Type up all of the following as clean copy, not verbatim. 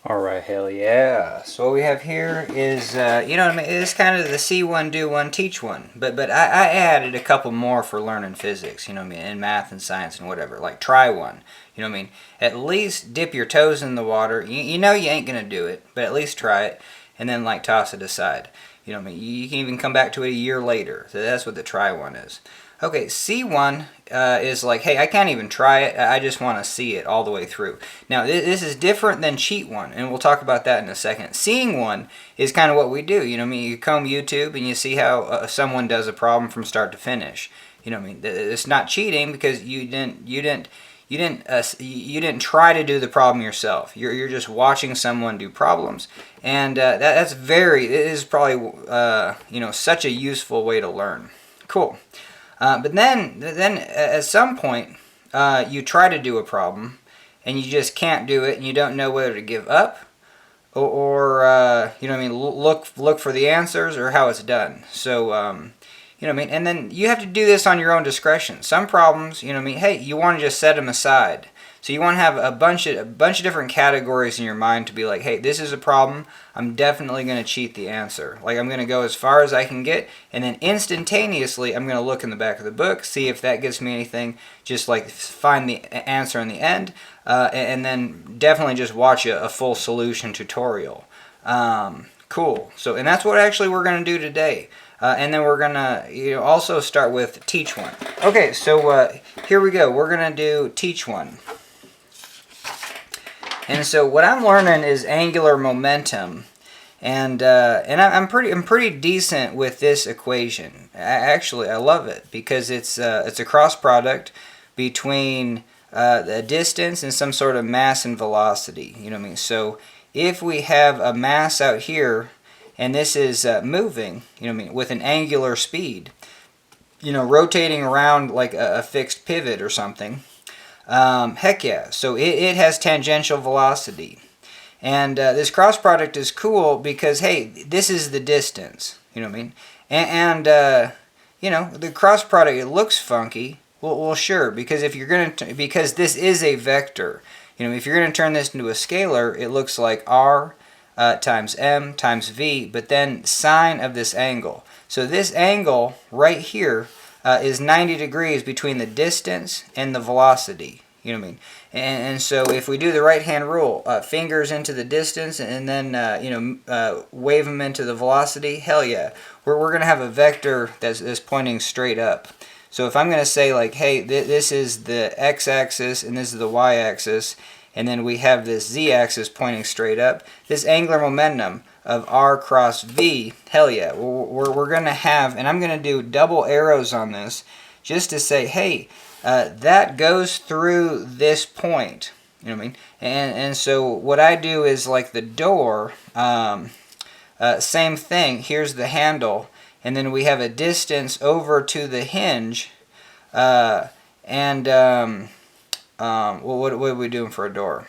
Alright, hell yeah. So what we have here is, you know what I mean, it's kind of the see one, do one, teach one. But I added a couple more for learning physics, you know what I mean, and math and science and whatever. Like try one, you know what I mean. At least dip your toes in the water. You know you ain't going to do it, but at least try it. And then like toss it aside. You know what I mean. You can even come back to it a year later. So that's what the try one is. Okay, C1 is like, hey, I can't even try it. I just want to see it all the way through. Now, this is different than cheat one, and we'll talk about that in a second. Seeing one is kind of what we do. You know what I mean? You comb YouTube and you see how someone does a problem from start to finish. You know what I mean? It's not cheating because you didn't try to do the problem yourself. You're just watching someone do problems, and it is probably such a useful way to learn. Cool. But then at some point, you try to do a problem, and you just can't do it, and you don't know whether to give up, or you know what I mean, look for the answers or how it's done. So you know what I mean, and then you have to do this on your own discretion. Some problems, you know what I mean, hey, you want to just set them aside. So you want to have a bunch of different categories in your mind to be like, hey, this is a problem. I'm definitely going to cheat the answer. Like I'm going to go as far as I can get, and then instantaneously I'm going to look in the back of the book, see if that gives me anything. Just like find the answer in the end, and then definitely just watch a full solution tutorial. Cool. So and that's what actually we're going to do today. And then we're gonna also start with teach one. Okay, so here we go. We're gonna do teach one. And so what I'm learning is angular momentum, and I'm pretty decent with this equation. I love it because it's a cross product between the distance and some sort of mass and velocity. You know what I mean? So if we have a mass out here, and this is moving, you know what I mean, with an angular speed, you know, rotating around like a fixed pivot or something. Heck yeah. So it has tangential velocity. And this cross product is cool because, hey, this is the distance. You know what I mean? And you know, the cross product, it looks funky. Well, sure, because if you're going to, because this is a vector. You know, if you're going to turn this into a scalar, it looks like r times m times v, but then sine of this angle. So this angle right here is 90 degrees between the distance and the velocity. You know what I mean? And so if we do the right hand rule, fingers into the distance and then wave them into the velocity, hell yeah. We're going to have a vector that's pointing straight up. So if I'm going to say like, hey, this is the x-axis and this is the y-axis, and then we have this z-axis pointing straight up, this angular momentum of r cross v, hell yeah, we're going to have, and I'm going to do double arrows on this just to say, hey, that goes through this point. You know what I mean? And so what I do is like the door, same thing, here's the handle, and then we have a distance over to the hinge, what are we doing for a door?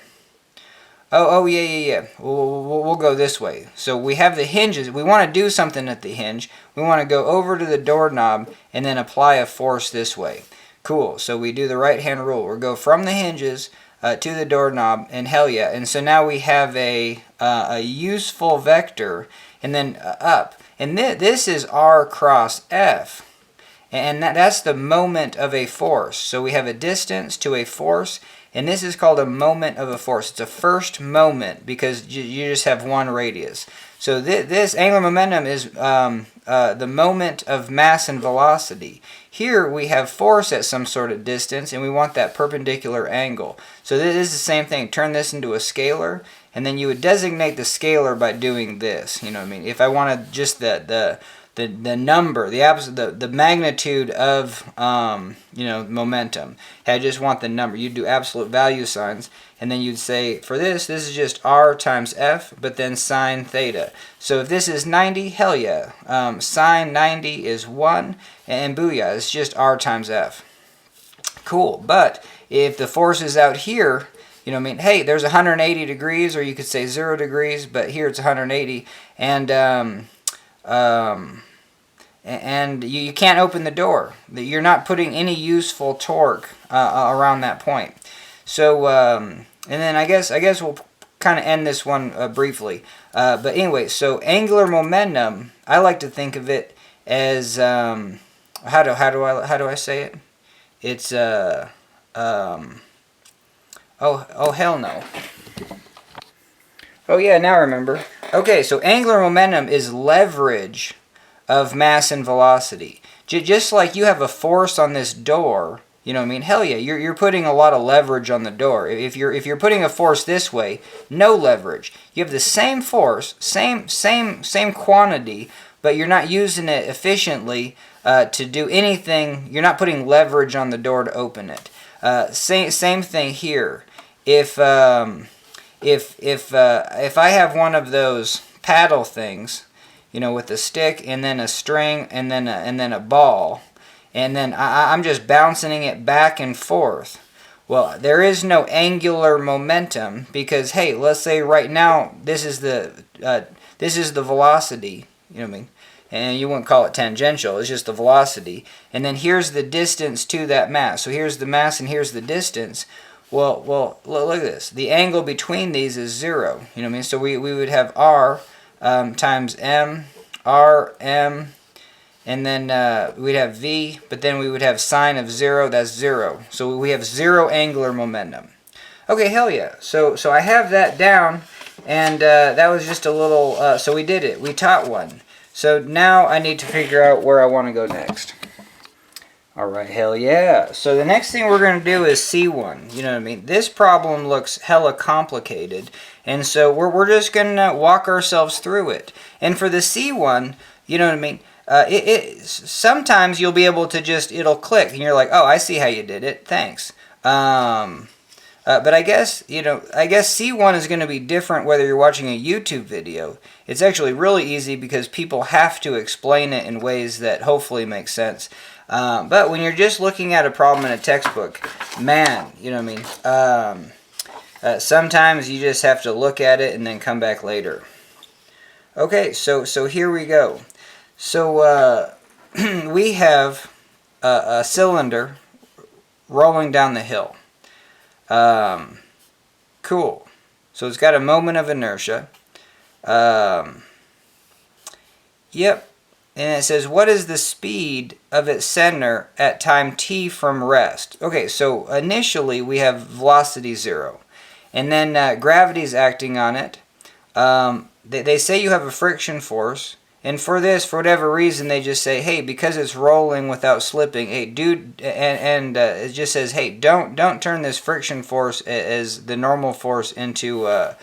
Oh yeah. We'll go this way. So we have the hinges. We want to do something at the hinge. We want to go over to the doorknob and then apply a force this way. Cool. So we do the right hand rule. We'll go from the hinges to the doorknob, and hell yeah. And so now we have a useful vector, and then up. And this is r cross f. And that's the moment of a force. So we have a distance to a force, and this is called a moment of a force. It's a first moment because you just have one radius. So this angular momentum is the moment of mass and velocity. Here we have force at some sort of distance, and we want that perpendicular angle. So this is the same thing. Turn this into a scalar, and then you would designate the scalar by doing this. You know what I mean? If I wanted just the number, the magnitude of momentum. I just want the number. You'd do absolute value signs, and then you'd say for this is just r times f, but then sine theta. So if this is 90, hell yeah, sine 90 is 1, and booyah, it's just r times f. Cool. But if the force is out here, you know what I mean? Hey, there's 180 degrees, or you could say 0 degrees, but here it's 180, and you can't open the door. You're not putting any useful torque around that point. So, and then I guess we'll kind of end this one briefly. But anyway, so angular momentum, I like to think of it as how do I say it? It's oh hell no. Oh yeah, now I remember. Okay, so angular momentum is leverage of mass and velocity. Just like you have a force on this door, you know what I mean? Hell yeah, you're putting a lot of leverage on the door. If you're putting a force this way, no leverage. You have the same force, same quantity, but you're not using it efficiently to do anything. You're not putting leverage on the door to open it. Same thing here. If I have one of those paddle things, you know, with a stick and then a string and then a ball, and then I'm just bouncing it back and forth. Well, there is no angular momentum because, hey, let's say right now this is the velocity. You know what I mean? And you wouldn't call it tangential. It's just the velocity. And then here's the distance to that mass. So here's the mass and here's the distance. Well, look at this. The angle between these is 0. You know what I mean? So we would have r times m, r, m, and then we'd have v, but then we would have sine of 0. That's 0. So we have 0 angular momentum. Okay, hell yeah. So I have that down, and that was just a little, so we did it. We taught one. So now I need to figure out where I want to go next. Alright, hell yeah. So the next thing we're going to do is C1. You know what I mean? This problem looks hella complicated. And so we're just going to walk ourselves through it. And for the C1, you know what I mean? Sometimes you'll be able to just, it'll click. And you're like, oh, I see how you did it. Thanks. But I guess, you know, C1 is going to be different whether you're watching a YouTube video. It's actually really easy because people have to explain it in ways that hopefully make sense. But when you're just looking at a problem in a textbook, man, you know what I mean? Sometimes you just have to look at it and then come back later. Okay, so here we go. So we have a cylinder rolling down the hill. Cool. So it's got a moment of inertia. Yep. And it says, what is the speed of its center at time t from rest? Okay, so initially we have velocity 0. And then gravity is acting on it. They say you have a friction force. And for this, for whatever reason, they just say, hey, because it's rolling without slipping, hey, dude, and it just says, hey, don't turn this friction force as the normal force into a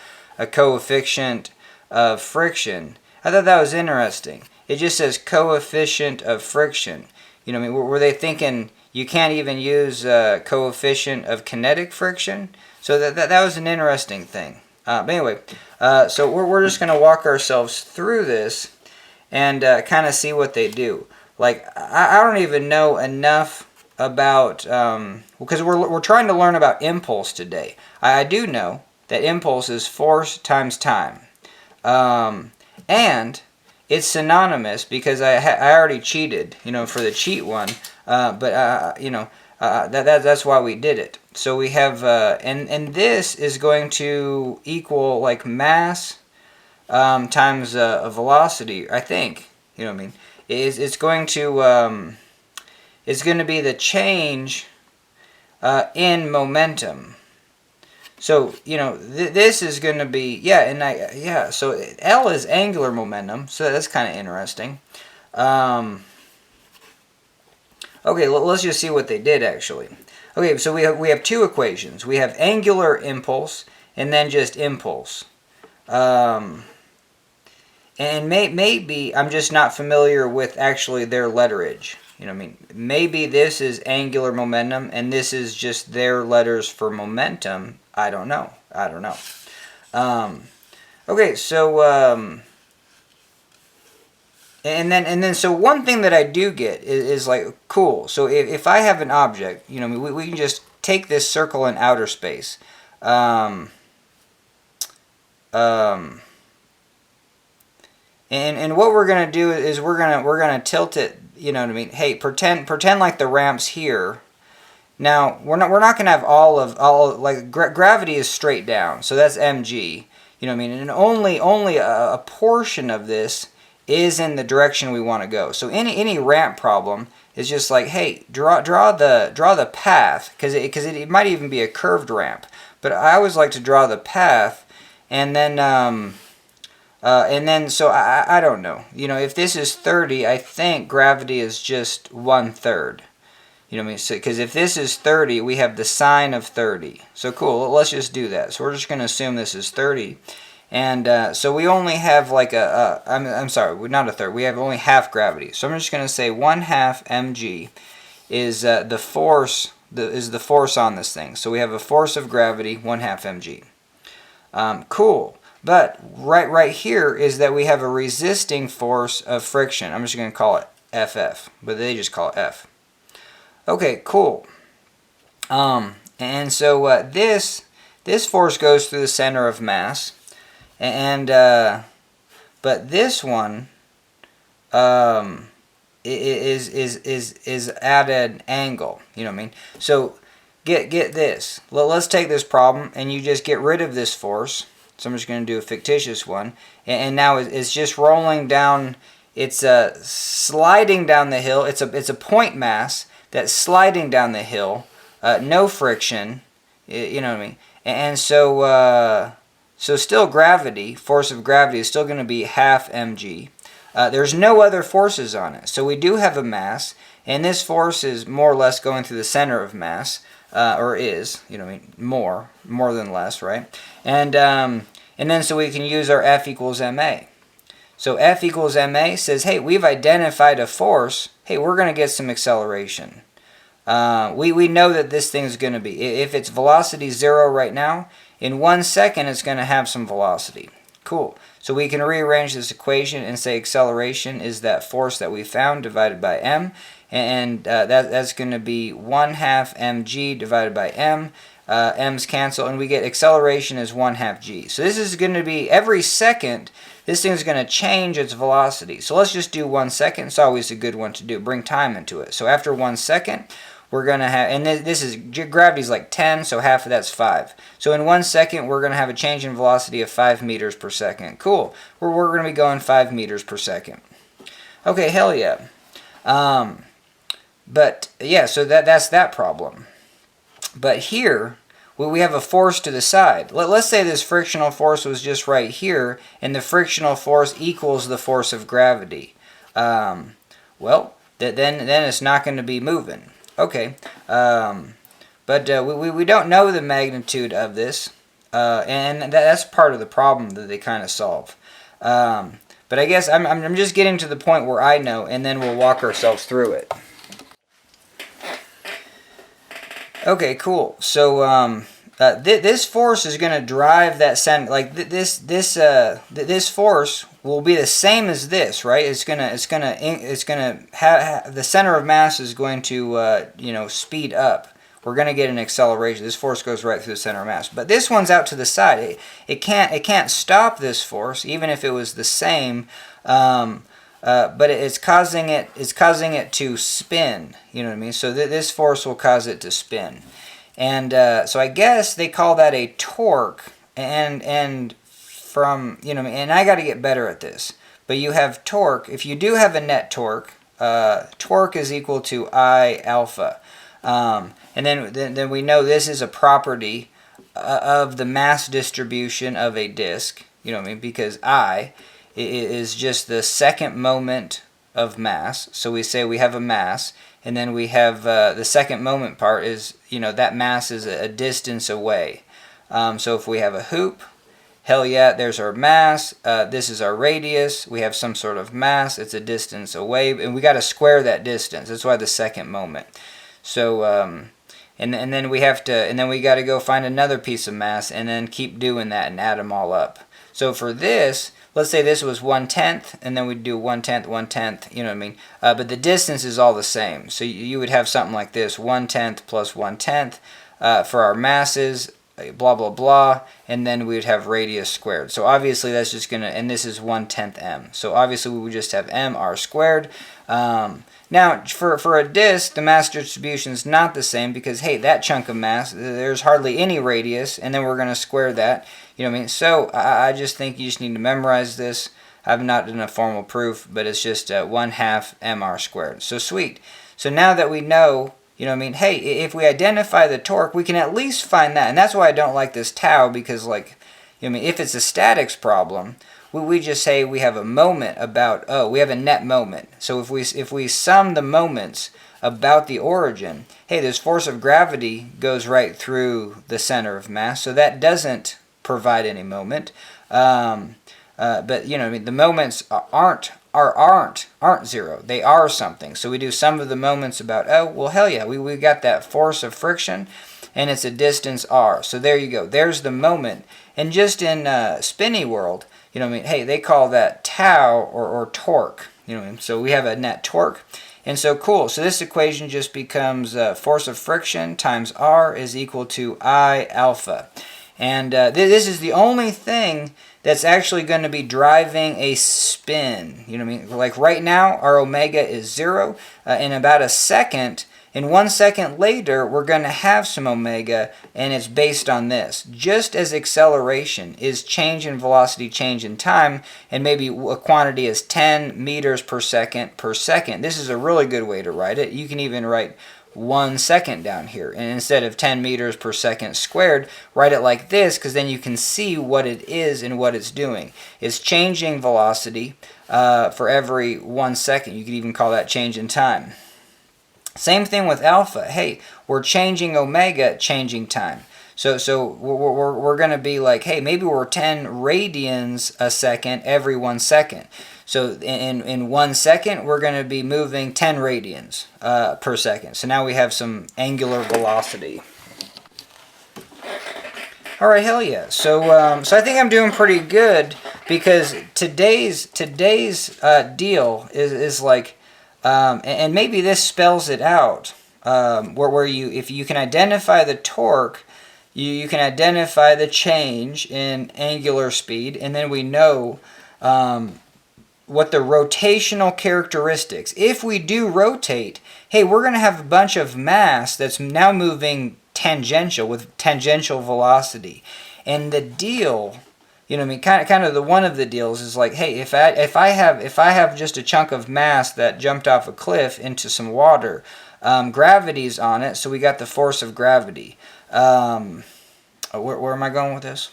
coefficient of friction. I thought that was interesting. It just says coefficient of friction. You know, I mean, were they thinking you can't even use coefficient of kinetic friction? So that was an interesting thing. But anyway, so we're just going to walk ourselves through this and kind of see what they do. Like, I don't even know enough about, because we're trying to learn about impulse today. I do know that impulse is force times time. And it's synonymous because I already cheated, you know, for the cheat one. But you know, that's why we did it. So we have, and this is going to equal like mass times a velocity, I think. You know what I mean? It's going to be the change in momentum. So, you know, this is going to be, yeah, so L is angular momentum, so that's kind of interesting. Okay, let's just see what they did, actually. Okay, so we have two equations. We have angular impulse, and then just impulse. And maybe I'm just not familiar with actually their letterage. You know what I mean? Maybe this is angular momentum, and this is just their letters for momentum. I don't know. Okay, so and then so one thing that I do get is like, cool. So if I have an object, you know, we can just take this circle in outer space. And what we're gonna do is we're gonna tilt it. You know what I mean? Hey, pretend like the ramp's here. Now we're not gonna have like gravity is straight down, so that's mg. You know what I mean? And only a portion of this is in the direction we want to go. So any ramp problem is just like, hey, draw the path, because it might even be a curved ramp. But I always like to draw the path, and then so I don't know. You know, if this is 30, I think gravity is just 1/3. You know what I mean? Because if this is 30, we have the sine of 30. So cool, let's just do that. So we're just going to assume this is 30. And so we only have like I'm sorry, not a third. We have only half gravity. So I'm just going to say 1/2 mg is the force on this thing. So we have a force of gravity, 1/2 mg. Cool. But right here is that we have a resisting force of friction. I'm just going to call it FF, but they just call it F. Okay, cool. And so this force goes through the center of mass, and but this one is at an angle. You know what I mean? So get this. Let's take this problem, and you just get rid of this force. So I'm just going to do a fictitious one, and now it's just rolling down. It's sliding down the hill. It's a point mass that's sliding down the hill, no friction, you know what I mean? And so still gravity, force of gravity is still going to be 1/2 mg. There's no other forces on it. So we do have a mass, and this force is more or less going through the center of mass, or is, you know what I mean, more than less, right? And then so we can use our F equals ma. So F equals ma says, hey, we've identified a force. Hey, we're going to get some acceleration. We know that this thing's going to be, if it's velocity 0 right now, in 1 second it's going to have some velocity. Cool. So we can rearrange this equation and say acceleration is that force that we found divided by m, and that's going to be 1/2 mg divided by m. M's cancel, and we get acceleration is 1/2 g. So this is going to be every second. This thing is going to change its velocity. So let's just do 1 second. It's always a good one to do. Bring time into it. So after 1 second, we're going to have, and this is, gravity's like 10, so half of that's 5. So in 1 second, we're going to have a change in velocity of 5 meters per second. Cool. We're going to be going 5 meters per second. Okay, hell yeah. But yeah, so that's that problem. But here, we have a force to the side. Let's say this frictional force was just right here, and the frictional force equals the force of gravity. Well, then it's not going to be moving. Okay, but we don't know the magnitude of this, and that's part of the problem that they kind of solve. But I guess I'm just getting to the point where I know, and then we'll walk ourselves through it. Okay, cool. So this force is going to drive that center. Like this force will be the same as this, right? It's gonna have the center of mass is going to speed up. We're going to get an acceleration. This force goes right through the center of mass. But this one's out to the side. It can't stop this force, even if it was the same. But it's causing it to spin. You know what I mean? So this force will cause it to spin, and so I guess they call that a torque. And from and I got to get better at this. But you have torque. If you do have a net torque, torque is equal to I alpha, and then we know this is a property of the mass distribution of a disk. You know what I mean? Because I is just the second moment of mass. So we say we have a mass, and then we have the second moment part is, that mass is a distance away. So if we have a hoop, hell yeah, there's our mass. This is our radius. We have some sort of mass. It's a distance away, and we got to square that distance. That's why the second moment. So and then we have to, and then we got to go find another piece of mass, and then keep doing that and add them all up. So for this, let's say this was 1/10, and then we'd do 1/10, 1/10, you know what I mean? But the distance is all the same. So you would have something like this, 1/10 plus 1/10 for our masses. blah blah blah, and then we would have radius squared. So obviously that's just gonna, and this is 1/10 m. So obviously we would just have mr squared. Now for a disk, the mass distribution is not the same because hey, that chunk of mass, there's hardly any radius, and then we're gonna square that. You know what I mean? So I just think you just need to memorize this. I've not done a formal proof, but it's just 1/2 mr squared. So sweet. So now that we know, you know what I mean, hey, if we identify the torque, we can at least find that. And that's why I don't like this tau, because like, you know what I mean, if it's a statics problem, we just say we have a moment about, we have a net moment. So if we sum the moments about the origin, hey, this force of gravity goes right through the center of mass, so that doesn't provide any moment. But you know, I mean, the moments aren't zero. They are something. So we do sum of the moments about, well, hell yeah, we got that force of friction, and it's a distance r. So there you go. There's the moment. And just in spinny world, you know what I mean, hey, they call that tau or torque. You know what I mean? So we have a net torque. And so cool. So this equation just becomes force of friction times r is equal to I alpha. And this is the only thing that's actually going to be driving a spin. You know what I mean? Like right now, our omega is 0. In about a second, in 1 second later, we're going to have some omega, and it's based on this. Just as acceleration is change in velocity, change in time, and maybe a quantity is 10 meters per second per second. This is a really good way to write it. You can even write 1 second down here, and instead of 10 meters per second squared, write it like this, because then you can see what it is and what it's doing. It's changing velocity for every 1 second. You could even call that change in time. Same thing with alpha. Hey, we're changing omega, changing time. So we're going to be like, hey, maybe we're 10 radians a second every 1 second. So in 1 second, we're going to be moving 10 radians per second. So now we have some angular velocity. All right, hell yeah. So so I think I'm doing pretty good, because today's deal is like, and maybe this spells it out, where you, if you can identify the torque, you can identify the change in angular speed, and then we know what the rotational characteristics. If we do rotate, hey, we're going to have a bunch of mass that's now moving tangential with tangential velocity. And the deal, you know what I mean, kind of the one of the deals is like, hey, if I have just a chunk of mass that jumped off a cliff into some water, gravity's on it, so we got the force of gravity. Where am I going with this?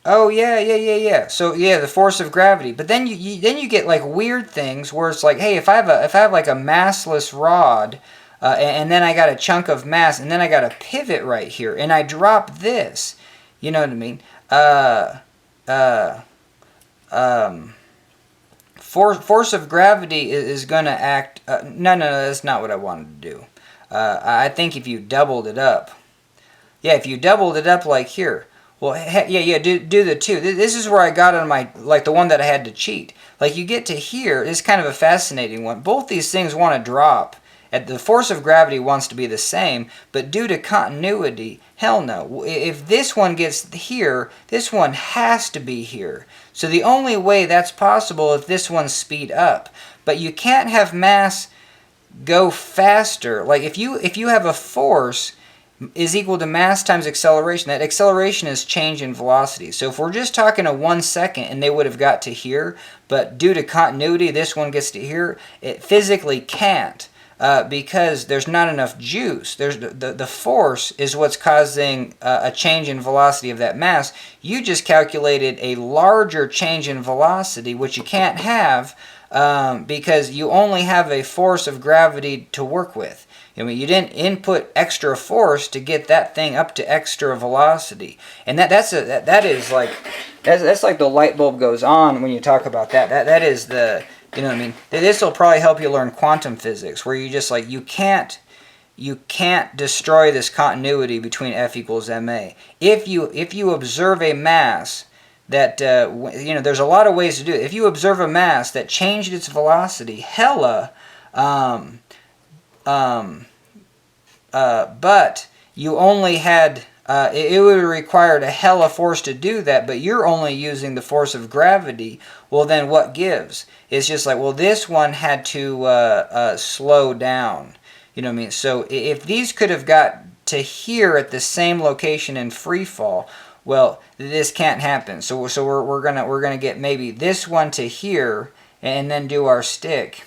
Oh yeah. So yeah, the force of gravity. But then you get like weird things where it's like, hey, if I have like a massless rod, and then I got a chunk of mass, and then I got a pivot right here, and I drop this, you know what I mean? Force of gravity is going to act. No, that's not what I wanted to do. I think if you doubled it up, if you doubled it up like here. Well, do the two. This is where I got on my, like the one that I had to cheat. Like you get to here, it's kind of a fascinating one. Both these things want to drop. The force of gravity wants to be the same, but due to continuity, hell no. If this one gets here, this one has to be here. So the only way that's possible if this one's speed up. But you can't have mass go faster. Like if you have a force is equal to mass times acceleration. That acceleration is change in velocity. So if we're just talking a 1 second and they would have got to here, but due to continuity this one gets to here, it physically can't because there's not enough juice. There's the force is what's causing a change in velocity of that mass. You just calculated a larger change in velocity, which you can't have because you only have a force of gravity to work with. I mean, you didn't input extra force to get that thing up to extra velocity, and that's like the light bulb goes on when you talk about that. That is the, you know what I mean. This will probably help you learn quantum physics, where you just like you can't destroy this continuity between F equals ma. If you observe a mass that you know, there's a lot of ways to do it. If you observe a mass that changed its velocity hella. but you only had, it would have required a hell of force to do that, but you're only using the force of gravity. Well, then what gives? It's just like, well, this one had to slow down. You know what I mean? So if these could have got to here at the same location in free fall, well, this can't happen. So we're gonna get maybe this one to here, and then do our stick,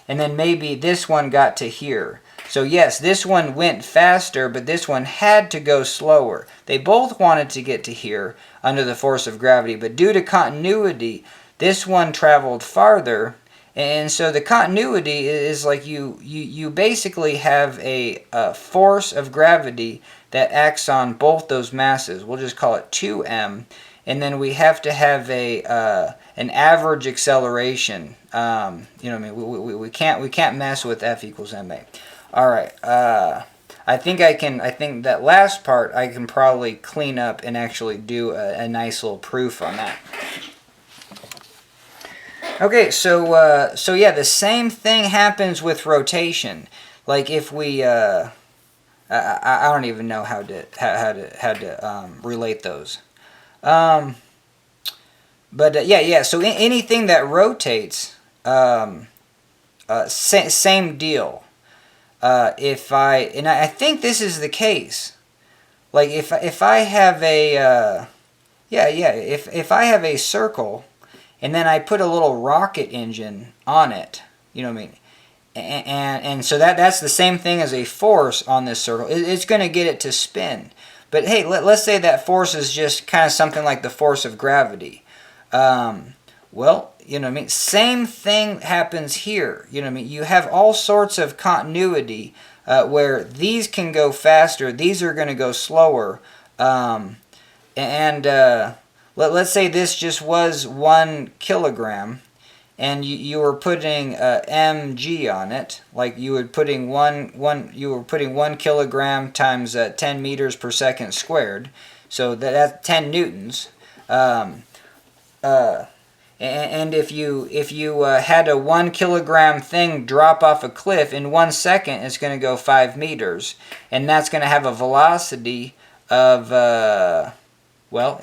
and then maybe this one got to here. So yes, this one went faster, but this one had to go slower. They both wanted to get to here under the force of gravity, but due to continuity, this one traveled farther. And so the continuity is like you basically have a force of gravity that acts on both those masses. We'll just call it 2m. And then we have to have a an average acceleration. You know what I mean? We can't mess with F equals ma. All right. I think that last part I can probably clean up and actually do a nice little proof on that. Okay, so yeah, the same thing happens with rotation. Like if we, I don't even know how to relate those. But yeah. So anything that rotates, same deal. I think this is the case. Like if I have a, if I have a circle, and then I put a little rocket engine on it, you know what I mean? And so that's the same thing as a force on this circle. It's going to get it to spin. But hey, let's say that force is just kind of something like the force of gravity. Well, you know what I mean? Same thing happens here. You know what I mean? You have all sorts of continuity where these can go faster, these are going to go slower. Let's say this just was 1 kilogram, and you were putting mg on it, like you were putting 1 kilogram times 10 meters per second squared, so that's 10 newtons. And if you had a 1 kilogram thing drop off a cliff, in 1 second it's going to go 5 meters, and that's going to have a velocity of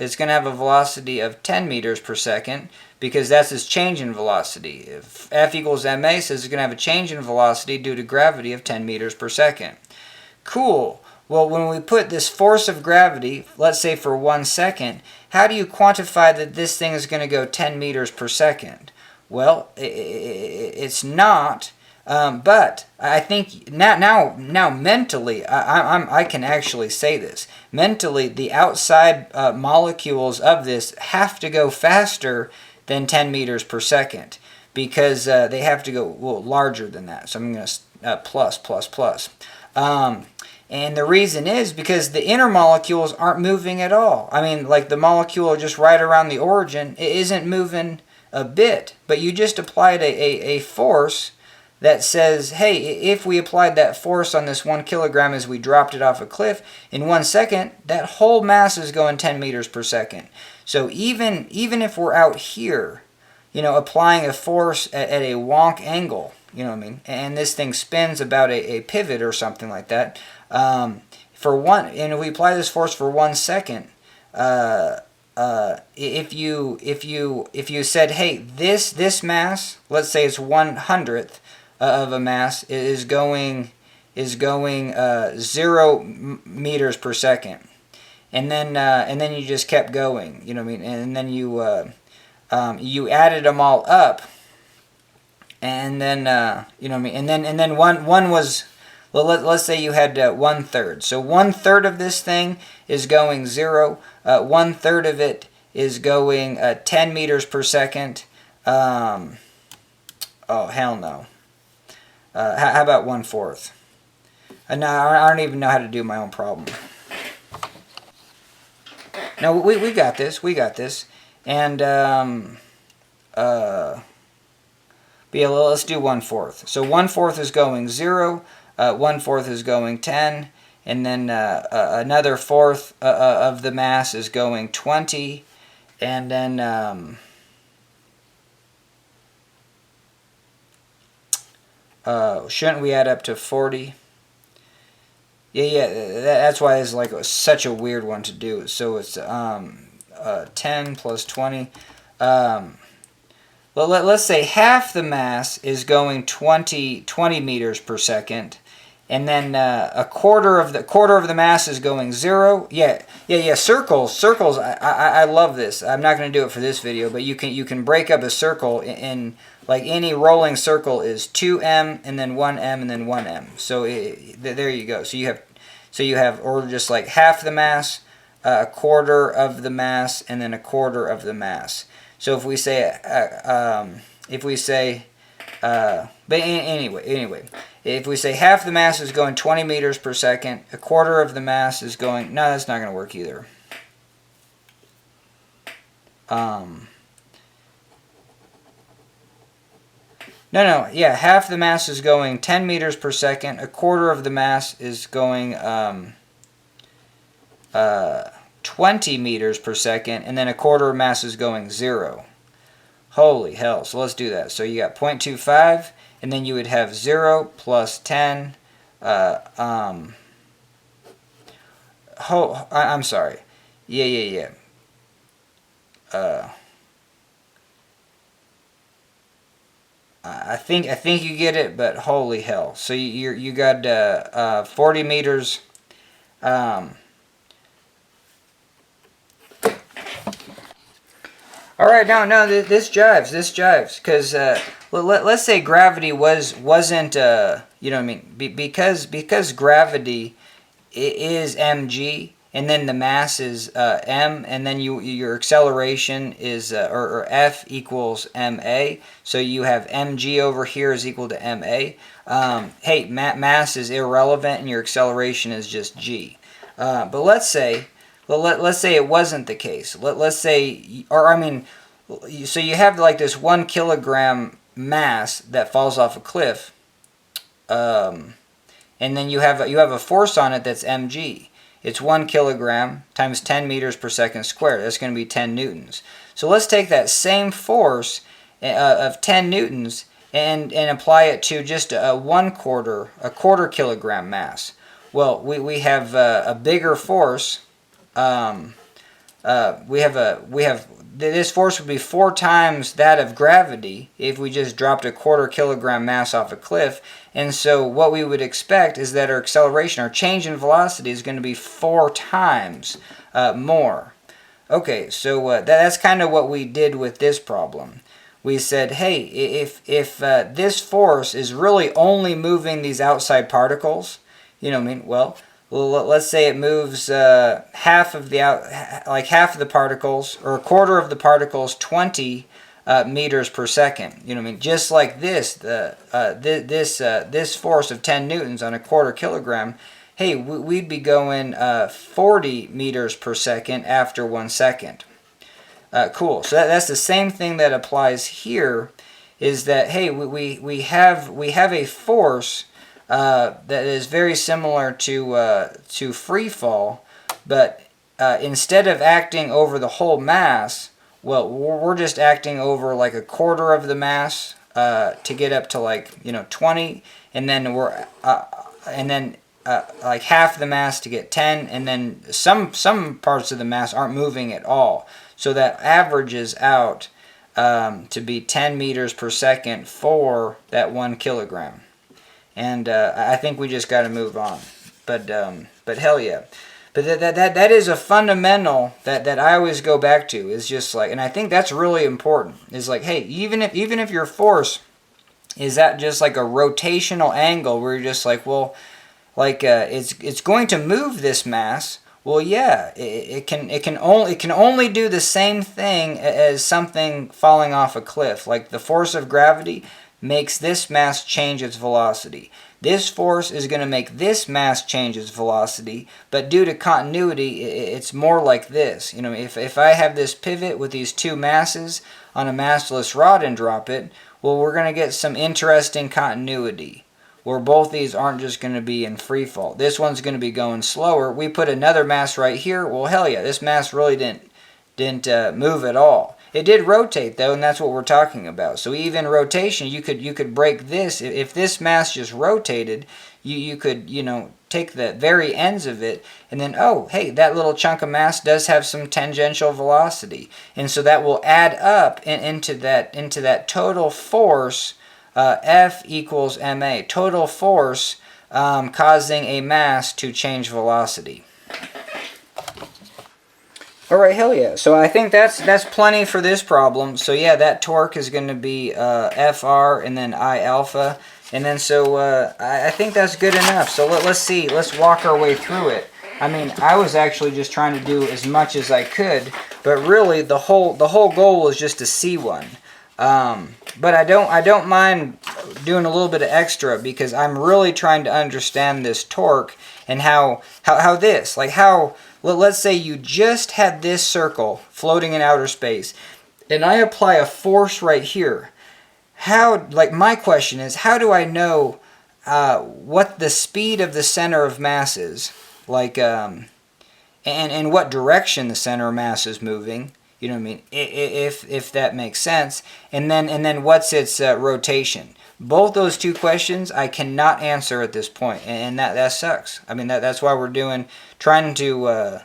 it's going to have a velocity of 10 meters per second, because that's its change in velocity. If F equals ma says it's going to have a change in velocity due to gravity of 10 meters per second. Cool. Well, when we put this force of gravity, let's say for 1 second, how do you quantify that this thing is going to go 10 meters per second? Well, it's not. But I think now mentally, I can actually say this. Mentally, the outside molecules of this have to go faster than 10 meters per second, because they have to go larger than that. So I'm going to plus. And the reason is because the inner molecules aren't moving at all. I mean, like the molecule just right around the origin, it isn't moving a bit. But you just applied a force that says, hey, if we applied that force on this 1 kilogram as we dropped it off a cliff, in 1 second, that whole mass is going 10 meters per second. So even if we're out here, you know, applying a force at a wonk angle, you know what I mean, and this thing spins about a pivot or something like that, and if we apply this force for 1 second, if you said, hey, this mass, let's say it's 1/100th of a mass, is going 0 meters per second, and then you just kept going, you know what I mean, and then you added them all up, and then you know what I mean, and then one was, well, let's say you had 1/3. So 1/3 of this thing is going 0. 1/3 of it is going 10 meters per second. Oh hell no. How about 1/4? No, I don't even know how to do my own problem. No, we got this. We got this. And but yeah, let's do 1/4. So 1/4 is going 0. 1/4 is going 10, and then another fourth of the mass is going 20, and then Shouldn't we add up to 40? Yeah, that's why it's like such a weird one to do. So it's 10 plus 20. Let's say half the mass is going 20 meters per second, and then a quarter of the mass is going 0. Yeah. Circles. I love this. I'm not going to do it for this video, but you can break up a circle in like any rolling circle is 2m and then 1m and then 1m. So there you go. So you have or just like half the mass, a quarter of the mass, and then a quarter of the mass. So if we say but anyway, if we say half the mass is going 20 meters per second, a quarter of the mass is going, no, that's not going to work either. Yeah, half the mass is going 10 meters per second, a quarter of the mass is going 20 meters per second, and then a quarter of mass is going 0. Holy hell. So let's do that. So you got 0.25, and then you would have 0 plus 10. I'm sorry. Yeah. I think you get it, but holy hell. So you got 40 meters. All right, no, this jives, because let's say gravity wasn't you know what I mean, because gravity is mg, and then the mass is m, and then your acceleration is or F equals ma, so you have mg over here is equal to ma. Hey, mass is irrelevant and your acceleration is just g. But let's say it wasn't the case. Let's say, so you have like this 1 kilogram mass that falls off a cliff, and then you have a force on it that's mg. It's 1 kilogram times 10 meters per second squared. That's going to be 10 newtons. So let's take that same force of 10 newtons and apply it to just a quarter kilogram mass. Well, we have a bigger force. This force would be 4 times that of gravity if we just dropped a quarter kilogram mass off a cliff. And so what we would expect is that our acceleration, our change in velocity, is going to be 4 times more. Okay, so that's kind of what we did with this problem. We said, hey, if this force is really only moving these outside particles, you know what I mean? Well, let's say it moves half of the particles, or a quarter of the particles, 20 meters per second. You know what I mean? Just like this, this force of 10 newtons on a quarter kilogram, hey, we'd be going 40 meters per second after 1 second. Cool. So that's the same thing that applies here. Is that, hey, we have a force that is very similar to free fall, but instead of acting over the whole mass, well, we're just acting over like a quarter of the mass to get up to 20, and then like half the mass to get 10, and then some parts of the mass aren't moving at all. So that averages out to be 10 meters per second for that 1 kilogram. And I think we just got to move on. But hell yeah. But that is a fundamental that I always go back to. Is just like, and I think that's really important. Is like, hey, even if your force is at just like a rotational angle where you're just like, well, like it's going to move this mass. Well, yeah, it can only do the same thing as something falling off a cliff. Like the force of gravity makes this mass change its velocity. This force is going to make this mass change its velocity, but due to continuity, it's more like this. You know, if I have this pivot with these 2 masses on a massless rod and drop it, well, we're going to get some interesting continuity, where both these aren't just going to be in free fall. This one's going to be going slower. We put another mass right here. Well, hell yeah, this mass really didn't move at all. It did rotate though, and that's what we're talking about. So even rotation, you could break this. If this mass just rotated, you could, you know, take the very ends of it, and then, oh, hey, that little chunk of mass does have some tangential velocity, and so that will add up into that total force. F equals ma, total force causing a mass to change velocity. Alright, hell yeah. So I think that's plenty for this problem. So yeah, that torque is going to be Fr and then I alpha. And then so I think that's good enough. So let's see. Let's walk our way through it. I mean, I was actually just trying to do as much as I could, but really the whole goal was just to see one. But I don't mind doing a little bit of extra because I'm really trying to understand this torque and how this, like how, let's say you just had this circle floating in outer space and I apply a force right here. How, like my question is, how do I know what the speed of the center of mass is? Like, and what direction the center of mass is moving? You know what I mean? If that makes sense. And then what's its rotation? Both those two questions I cannot answer at this point, and that sucks. I mean that's why we're trying to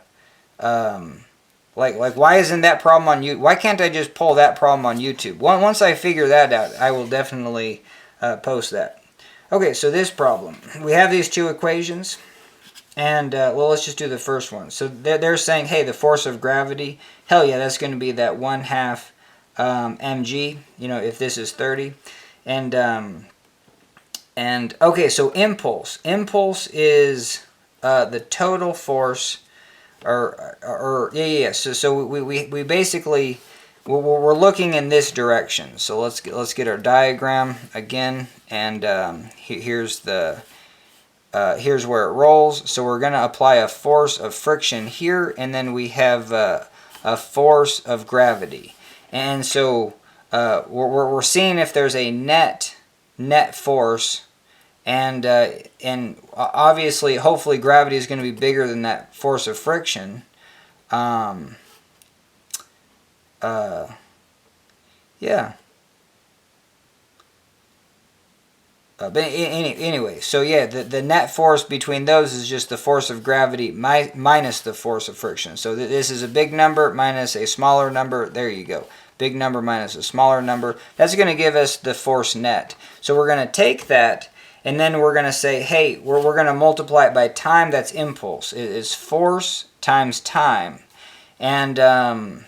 like why isn't that problem on you? Why can't I just pull that problem on YouTube? Once I figure that out, I will definitely post that. Okay, so this problem, we have these two equations. And, well, let's just do the first one. So they're saying, hey, the force of gravity, hell yeah, that's going to be that 1/2 mg, you know, if this is 30. And okay, so impulse. Impulse is the total force, yeah. So we basically, we're looking in this direction. So let's get our diagram again, and here's where it rolls. So we're going to apply a force of friction here, and then we have a force of gravity. And so we're seeing if there's a net force, and obviously, hopefully, gravity is going to be bigger than that force of friction. Yeah. But anyway, so yeah, the net force between those is just the force of gravity minus the force of friction. So this is a big number minus a smaller number. There you go. Big number minus a smaller number. That's going to give us the force net. So we're going to take that, and then we're going to say, hey, we're going to multiply it by time. That's impulse. It is force times time. And how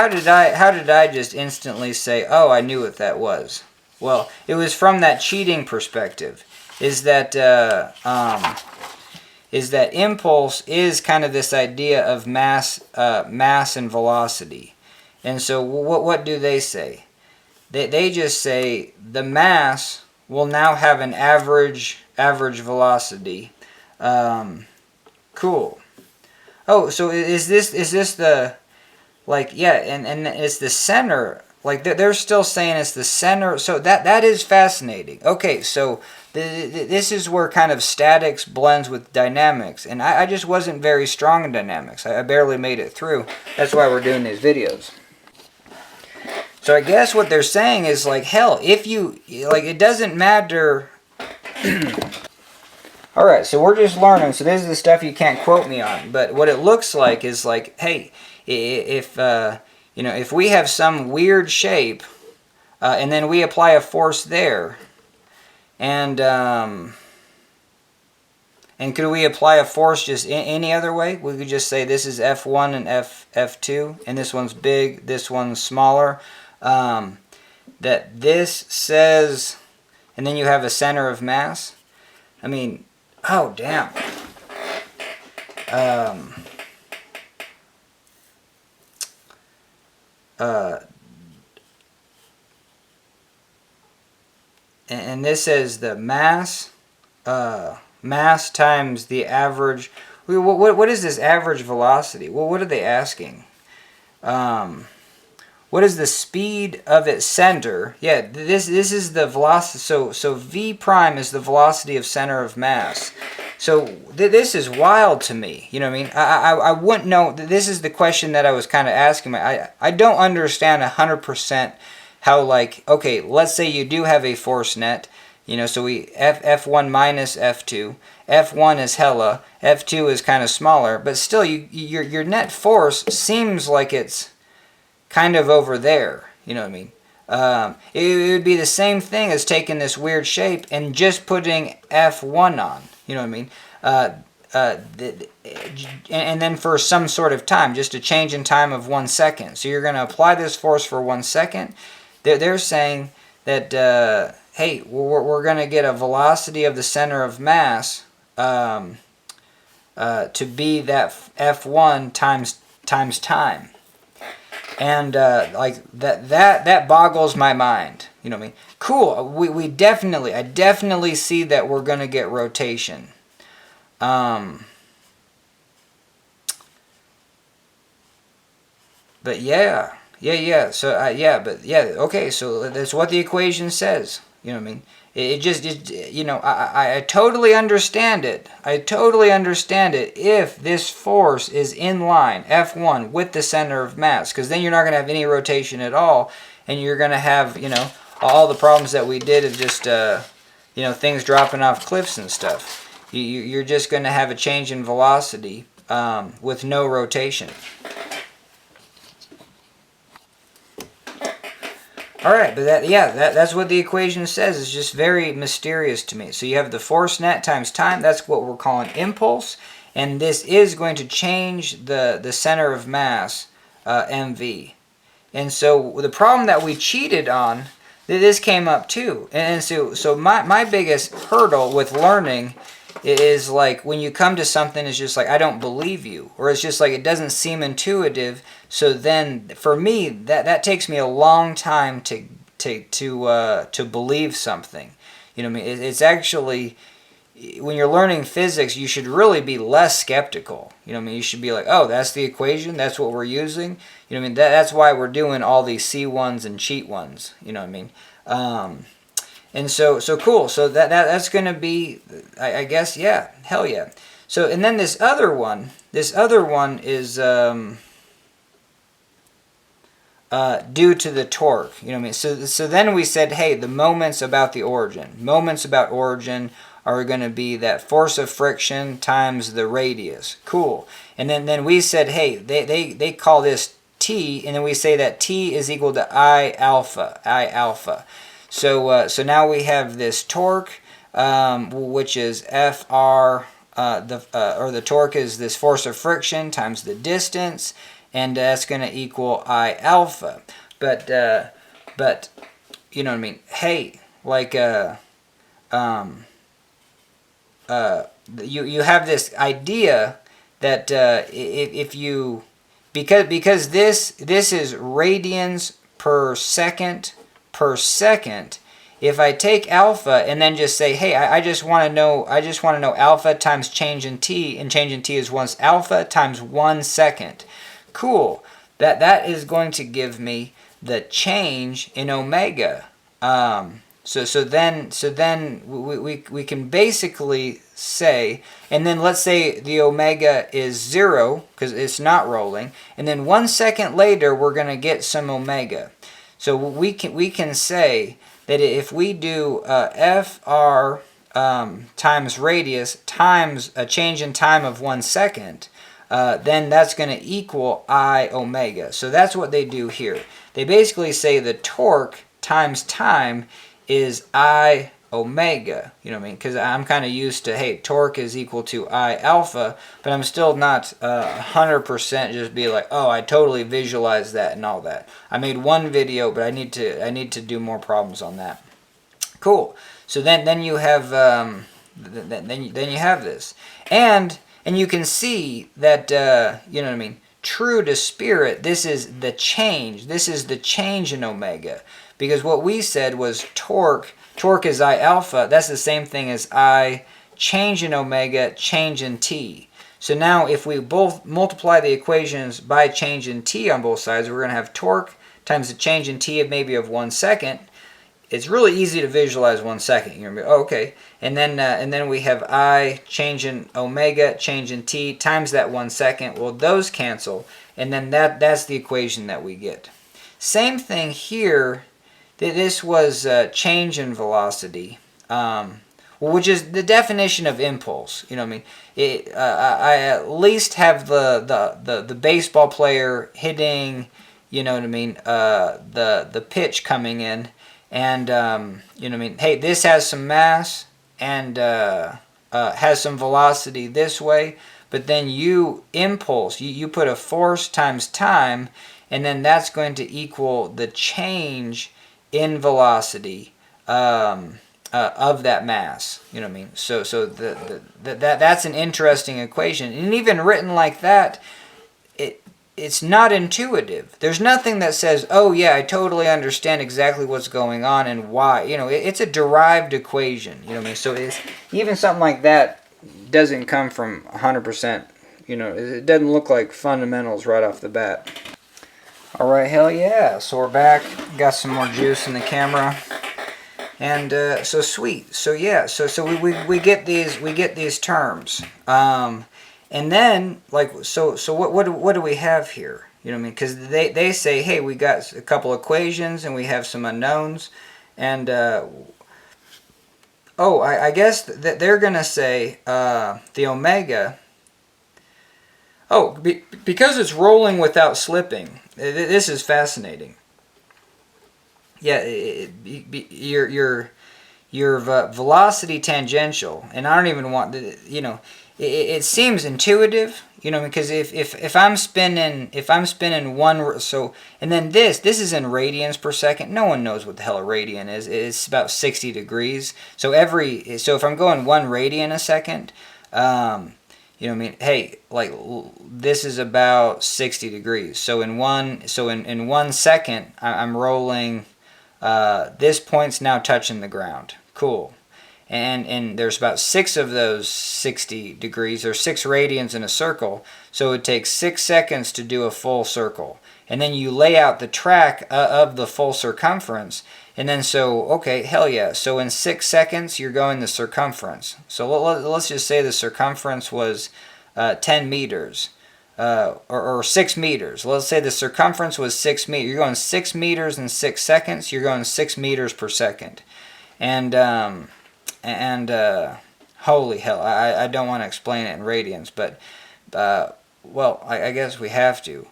did I just instantly say, oh, I knew what that was? Well, it was from that cheating perspective. Is that impulse is kind of this idea of mass and velocity. And so what do they say? They just say the mass will now have an average velocity. Cool. Oh, so is this the, like, yeah, and it's the center. Like, they're still saying it's the center. So that is fascinating. Okay, so this is where kind of statics blends with dynamics. And I just wasn't very strong in dynamics. I barely made it through. That's why we're doing these videos. So I guess what they're saying is, like, hell, if you, like, it doesn't matter. Alright, so we're just learning. So this is the stuff you can't quote me on. But what it looks like is, like, hey, if you know, if we have some weird shape, and then we apply a force there, and could we apply a force just any other way? We could just say this is F1 and F2, and this one's big, this one's smaller. That this says, and then you have a center of mass. I mean, oh damn. And this says the mass times the average. What is this average velocity? Well, what are they asking? What is the speed of its center? Yeah, this is the velocity. So V prime is the velocity of center of mass. This is wild to me. You know what I mean? I wouldn't know. This is the question that I was kind of asking. I don't understand 100% how, like, okay, let's say you do have a force net. You know, so we F1 minus F2. F1 is hella. F2 is kind of smaller, but still, your net force seems like it's kind of over there. You know what I mean? It would be the same thing as taking this weird shape and just putting F1 on. You know what I mean? And then for some sort of time, just a change in time of 1 second. So you're going to apply this force for 1 second. They're saying that, hey, we're going to get a velocity of the center of mass to be that F1 times time. And like that boggles my mind. You know what I mean? Cool. I definitely see that we're gonna get rotation. But yeah. So okay. So that's what the equation says. You know what I mean? I totally understand it. I totally understand it if this force is in line, F1, with the center of mass, because then you're not going to have any rotation at all, and you're going to have, all the problems that we did of just, things dropping off cliffs and stuff. You're just going to have a change in velocity with no rotation. All right, but that's what the equation says. It's just very mysterious to me. So you have the force net times time. That's what we're calling impulse. And this is going to change the center of mass, mv. And so the problem that we cheated on, this came up too. And so my biggest hurdle with learning is like when you come to something, it's just like, I don't believe you. Or it's just like, it doesn't seem intuitive. So then for me, that takes me a long time to believe something. You know what I mean? It's actually, when you're learning physics, you should really be less skeptical. You know what I mean? You should be like, oh, that's the equation. That's what we're using. You know what I mean? That's why we're doing all these C1s and cheat ones. You know what I mean? And so cool. So that's going to be, I guess, yeah, hell yeah. So, and then this other one is due to the torque. You know what I mean? So then we said, hey, the moments about the origin. Moments about origin are going to be that force of friction times the radius. Cool. And then we said, hey, they call this T, and then we say that T is equal to I alpha. So now we have this torque, which is Fr. The torque is this force of friction times the distance, and that's going to equal I alpha. But you know what I mean? Hey, like you have this idea that if you because this is radians per second. If I take alpha and then just say, hey, I just want to know alpha times change in t, and change in t is once alpha times 1 second. Cool. That is going to give me the change in omega. So then we can basically say, and then let's say the omega is 0 because it's not rolling, and then 1 second later we're going to get some omega. So we can say that if we do Fr times radius times a change in time of 1 second, then that's going to equal I omega. So that's what they do here. They basically say the torque times time is I omega. You know what I mean? Because I'm kind of used to, hey, torque is equal to I alpha, but I'm still not 100% just be like, oh, I totally visualize that and all that. I made one video, but I need to do more problems on that. Cool. So then you have then you have this, and you can see that you know what I mean. True to spirit, this is the change. This is the change in omega, because what we said was torque. Torque is I alpha. That's the same thing as I change in omega, change in t. So now if we both multiply the equations by change in t on both sides, we're going to have torque times the change in t of maybe of 1 second it's really easy to visualize 1 second. You're gonna be, oh, okay, and then we have I change in omega, change in t times that 1 second. Well, those cancel, and then that's the equation that we get. Same thing here. This was change in velocity, which is the definition of impulse. You know what I mean? I at least have the baseball player hitting, you know what I mean, the pitch coming in, and you know what I mean. Hey, this has some mass and has some velocity this way, but then you impulse, you put a force times time, and then that's going to equal the change in velocity of that mass. You know what I mean? So that's an interesting equation, and even written like that, it's not intuitive. There's nothing that says, oh yeah, I totally understand exactly what's going on and why. You know, it's a derived equation. You know what I mean? So it's even something like that doesn't come from 100%. You know, it doesn't look like fundamentals right off the bat. All right, hell yeah. So we're back. Got some more juice in the camera. And so sweet. So yeah, so we get these terms. And then like so what do we have here? You know what I mean? Because they say, hey, we got a couple equations and we have some unknowns, and I guess that they're gonna say the omega. Oh, because it's rolling without slipping. This is fascinating. Yeah, your velocity tangential, and I don't even want, you know, it seems intuitive, you know, because if I'm spinning one, so, and then this is in radians per second. No one knows what the hell a radian is. It's about 60 degrees. So if I'm going 1 radian a second, you know what I mean? Hey, like this is about 60 degrees. So in 1 second, I'm rolling. This point's now touching the ground. Cool. And there's about 6 of those 60 degrees. There's 6 radians in a circle. So it takes 6 seconds to do a full circle. And then you lay out the track of the full circumference. And then okay, hell yeah. So in 6 seconds, you're going the circumference. So let's just say the circumference was 10 meters. Or 6 meters. Let's say the circumference was 6 meters. You're going 6 meters in 6 seconds. You're going 6 meters per second. And holy hell, I don't want to explain it in radians, but well, I guess we have to.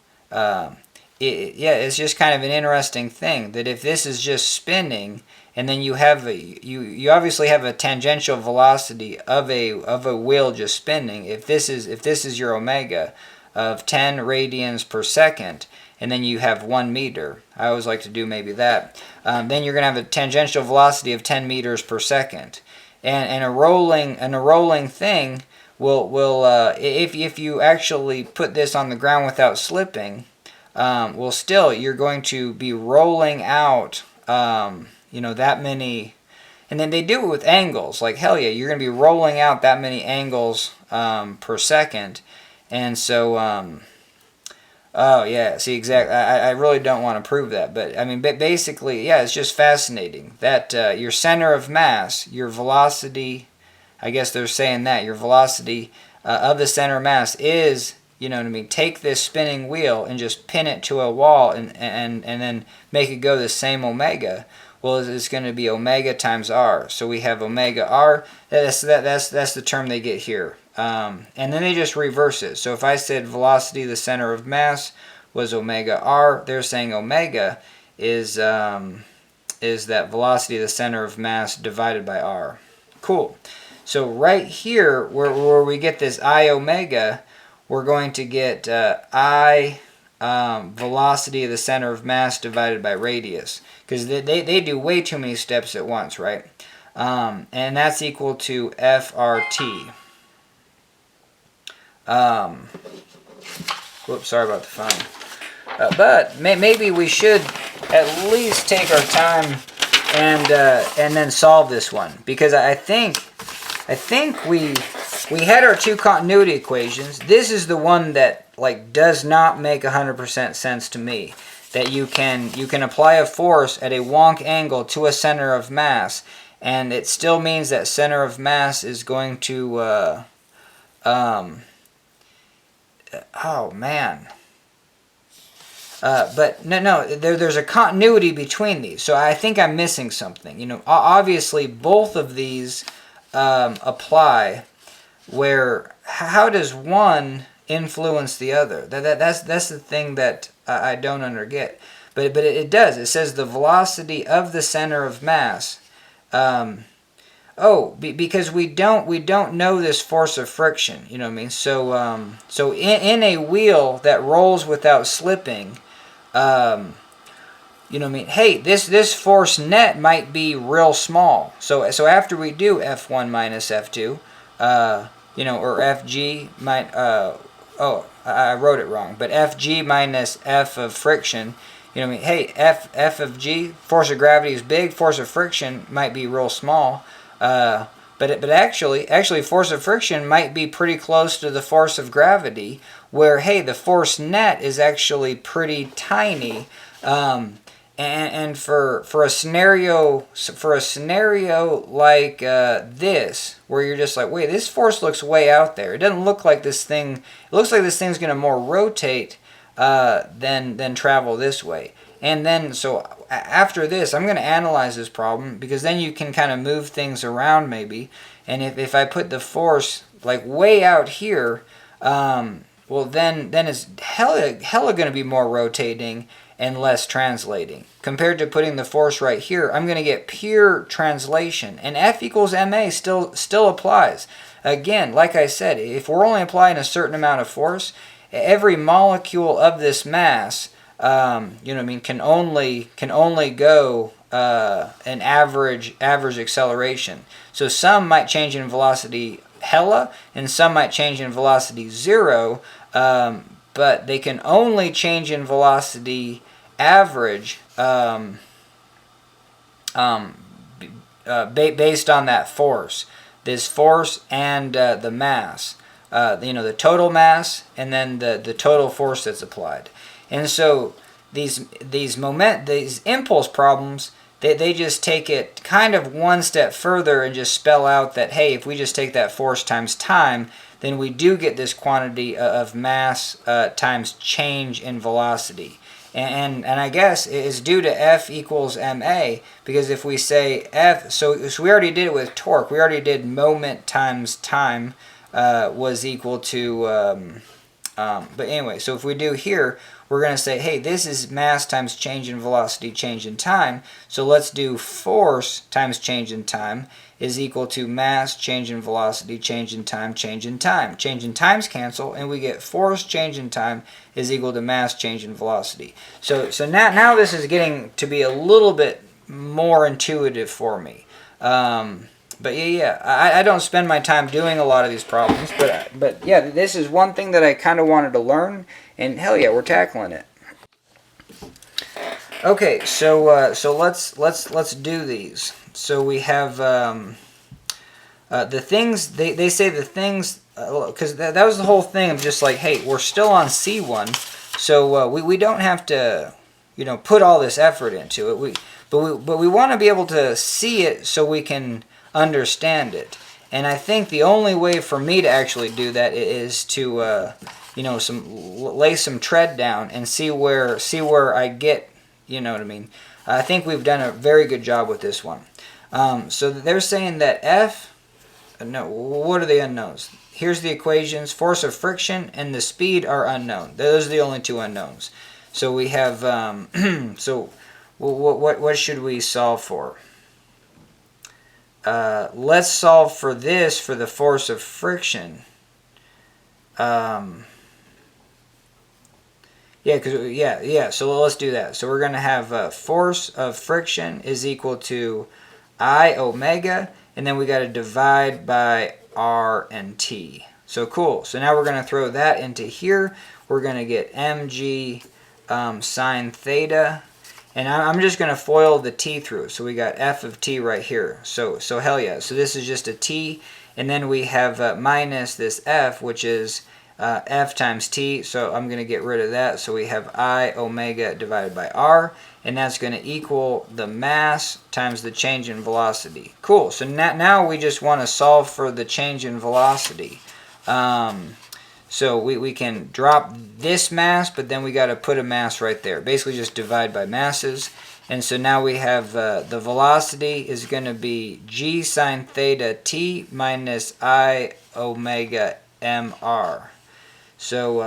It's just kind of an interesting thing that if this is just spinning, and then you have you obviously have a tangential velocity of a wheel just spinning. If this is your omega of 10 radians per second, and then you have 1 meter. I always like to do maybe that. Then you're going to have a tangential velocity of 10 meters per second, and a rolling thing will if you actually put this on the ground without slipping, well, still you're going to be rolling out you know, that many. And then they do it with angles. Like, hell yeah, you're going to be rolling out that many angles per second. And so, oh yeah, see, exactly. I really don't want to prove that, but I mean, basically, yeah, it's just fascinating that your center of mass, your velocity, I guess they're saying that your velocity of the center of mass is, you know what I mean, take this spinning wheel and just pin it to a wall and then make it go the same omega. Well, it's going to be omega times r. So we have omega r. That's the term they get here. And then they just reverse it. So if I said velocity, the center of mass, was omega r, they're saying omega is that velocity of the center of mass divided by r. Cool. So right here, where we get this I omega, we're going to get I velocity of the center of mass divided by radius. Because they do way too many steps at once, right? And that's equal to FRT. Whoops, sorry about the phone. But maybe we should at least take our time and then solve this one, because I think we had our 2 continuity equations. This is the one that like does not make 100% sense to me. that you can apply a force at a wonk angle to a center of mass, and it still means that center of mass is going to oh man. But there's a continuity between these. So I think I'm missing something. You know, obviously both of these apply. Where how does one influence the other? That's the thing that I don't get. But it does. It says the velocity of the center of mass. Because we don't know this force of friction. You know what I mean? So in a wheel that rolls without slipping, you know what I mean? Hey, this force net might be real small. So after we do F1 minus F2, you know, or Fg might, I wrote it wrong, but Fg minus F of friction, you know what I mean? Hey, F of G, force of gravity is big, force of friction might be real small, but actually force of friction might be pretty close to the force of gravity, where, hey, the force net is actually pretty tiny, and for a scenario like this, where you're just like, wait, this force looks way out there. It doesn't look like this thing. It looks like this thing's going to more rotate than travel this way. And then so after this, I'm going to analyze this problem, because then you can kind of move things around maybe. And if I put the force like way out here, well then it's hella going to be more rotating and less translating. Compared to putting the force right here, I'm going to get pure translation. And F equals ma still applies. Again, like I said, if we're only applying a certain amount of force, every molecule of this mass, you know what I mean, can only go an average acceleration. So some might change in velocity hella, and some might change in velocity 0, but they can only change in velocity average based on that force. This force and the mass. You know, the total mass and then the total force that's applied. And so these impulse problems, they just take it kind of one step further and just spell out that, hey, if we just take that force times time, then we do get this quantity of mass times change in velocity. And I guess it's due to F equals ma, because if we say F, so we already did it with torque. We already did moment times time was equal to, but anyway, so if we do here, we're going to say, hey, this is mass times change in velocity, change in time. So let's do force times change in time is equal to mass, change in velocity, change in time, change in time. Change in times cancel, and we get force change in time is equal to mass, change in velocity. So now this is getting to be a little bit more intuitive for me. But yeah, I don't spend my time doing a lot of these problems, but yeah, this is one thing that I kind of wanted to learn, and hell yeah, we're tackling it. Okay, so let's do these. So we have the things they say the things, because that was the whole thing of just like, hey, we're still on C1, so we don't have to, you know, put all this effort into it. But we want to be able to see it so we can understand it. And I think the only way for me to actually do that is to you know, lay some tread down and see where I get, you know what I mean. I think we've done a very good job with this one. So they're saying that what are the unknowns? Here's the equations. Force of friction and the speed are unknown. Those are the only two unknowns. So we have, so what should we solve for? Let's solve for this, for the force of friction. So let's do that. So we're going to have force of friction is equal to I omega, and then we got to divide by R and T. So cool. So now we're going to throw that into here. We're going to get mg sine theta. And I'm just going to FOIL the t through. So we got f of t right here. So hell yeah. So this is just a t. And then we have minus this f, which is F times T, so I'm going to get rid of that. So we have I omega divided by R, and that's going to equal the mass times the change in velocity. Cool, so now we just want to solve for the change in velocity. So we can drop this mass, but then we got to put a mass right there. Basically just divide by masses. And so now we have the velocity is going to be g sine theta t minus I omega mr. So,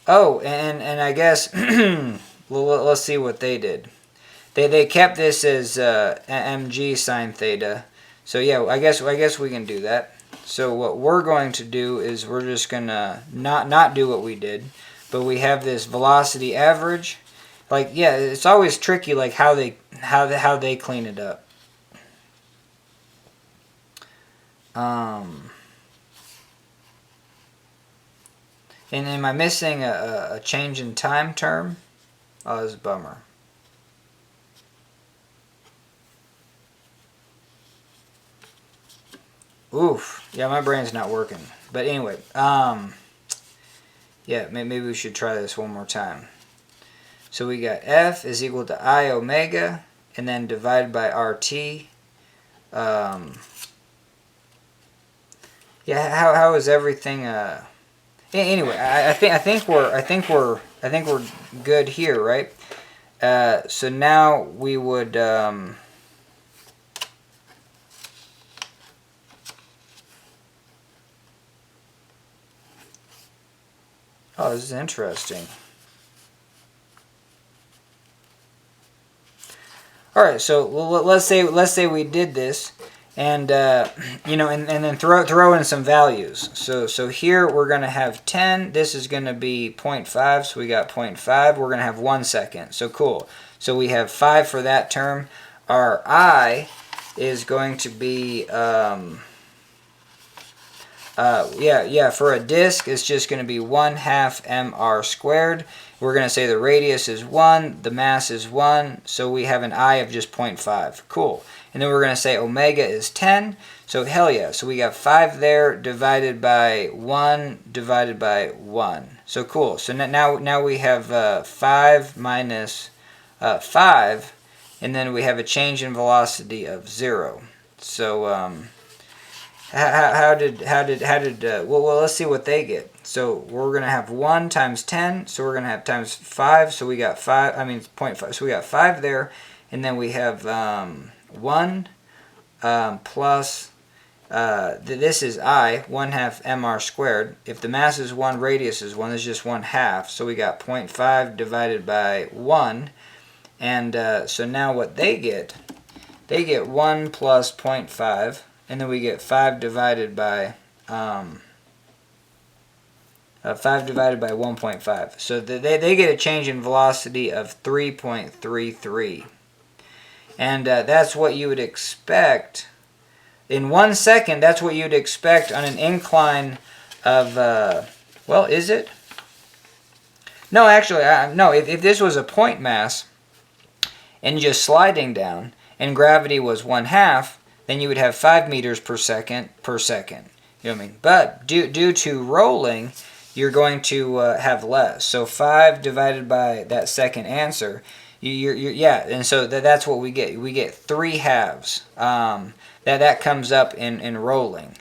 oh, and I guess, well, let's see what they did. They kept this as mg sine theta. So yeah, I guess we can do that. So what we're going to do is we're just gonna not do what we did, but we have this velocity average. Like, yeah, it's always tricky, like how they clean it up. And am I missing a change in time term? Oh, that's a bummer. Oof. Yeah, my brain's not working. But anyway, yeah, maybe we should try this one more time. So we got F is equal to I omega, and then divided by RT. Yeah, how is everything? Anyway, I think we're good here, right? So now we would. Oh, this is interesting. All right, so let's say we did this, and you know, and then throw in some values. So here we're gonna have 10. This is gonna be 0.5. So we got 0.5. We're gonna have 1 second. So cool. So we have 5 for that term. Our I is going to be for a disk, it's just going to be 1/2 mr squared. We're going to say the radius is 1, the mass is 1, so we have an I of just 0.5. Cool. And then we're going to say omega is 10, so hell yeah. So we got 5 there divided by 1 divided by 1. So cool. So now we have 5 minus 5, and then we have a change in velocity of 0. So how did well, let's see what they get. So we're going to have 1 times 10, so we're going to have times 5, so we got 5, I mean 0.5, so we got 5 there, and then we have 1 plus, this is I, 1/2 mr squared. If the mass is 1, radius is 1, it's just 1/2, so we got 0.5 divided by 1, and so now what they get 1 plus 0.5, and then we get 5 divided by 1.5. So they get a change in velocity of 3.33. And that's what you would expect. In 1 second, that's what you'd expect on an incline of, well, is it? No, actually, no. If this was a point mass and just sliding down, and gravity was 1/2, then you would have 5 meters per second per second. You know what I mean? But due to rolling, you're going to have less. So 5 divided by that second answer, yeah, and so that's what we get. We get 3 halves. That comes up in rolling.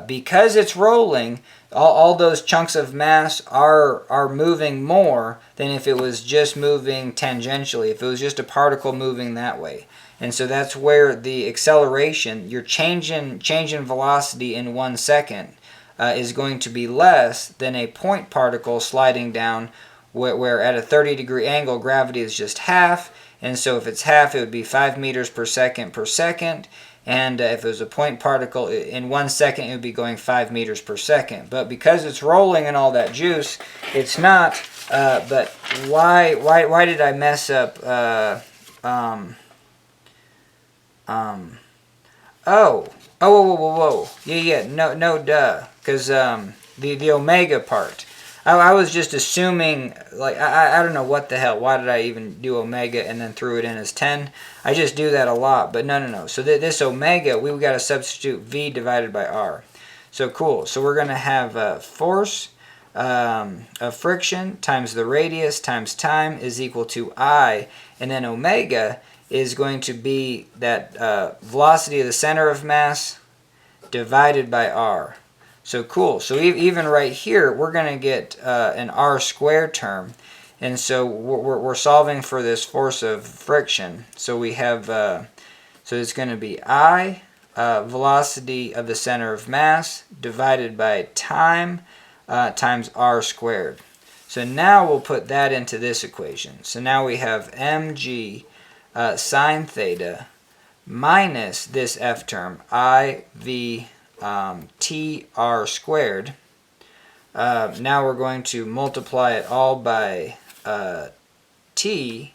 Because it's rolling, all those chunks of mass are moving more than if it was just moving tangentially, if it was just a particle moving that way. And so that's where the acceleration, your change in velocity in 1 second, is going to be less than a point particle sliding down, where at a 30-degree angle gravity is just half, and so if it's half, it would be 5 meters per second, and if it was a point particle in 1 second, it would be going 5 meters per second. But because it's rolling and all that juice, it's not. But why did I mess up? Whoa. Yeah, no, duh. Because the omega part. I was just assuming, like, I don't know what the hell. Why did I even do omega and then threw it in as 10? I just do that a lot, but no. So this omega, we got to substitute V divided by R. So cool. So we're going to have force of friction times the radius times time is equal to I. And then omega is going to be that velocity of the center of mass divided by R. So cool. So even right here, we're going to get an R squared term. And so we're solving for this force of friction. So we have, so it's going to be I, velocity of the center of mass, divided by time, times R squared. So now we'll put that into this equation. So now we have mg sine theta minus this F term, IV TR squared. Now we're going to multiply it all by T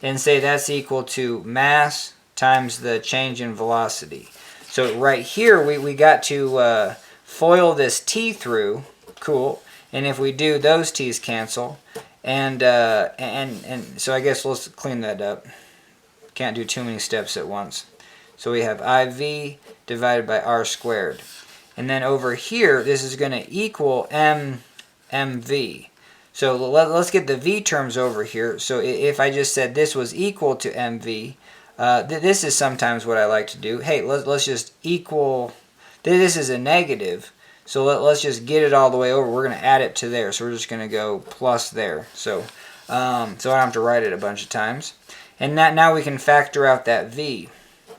and say that's equal to mass times the change in velocity. So right here we got to FOIL this T through. Cool. And if we do, those T's cancel. And so I guess let's clean that up. Can't do too many steps at once. So we have IV divided by R squared. And then over here, this is going to equal MV. So let's get the V terms over here. So if I just said this was equal to MV, this is sometimes what I like to do. Hey, let's just equal, this is a negative. So let's just get it all the way over. We're going to add it to there. So we're just going to go plus there. So I don't have to write it a bunch of times. And now we can factor out that V.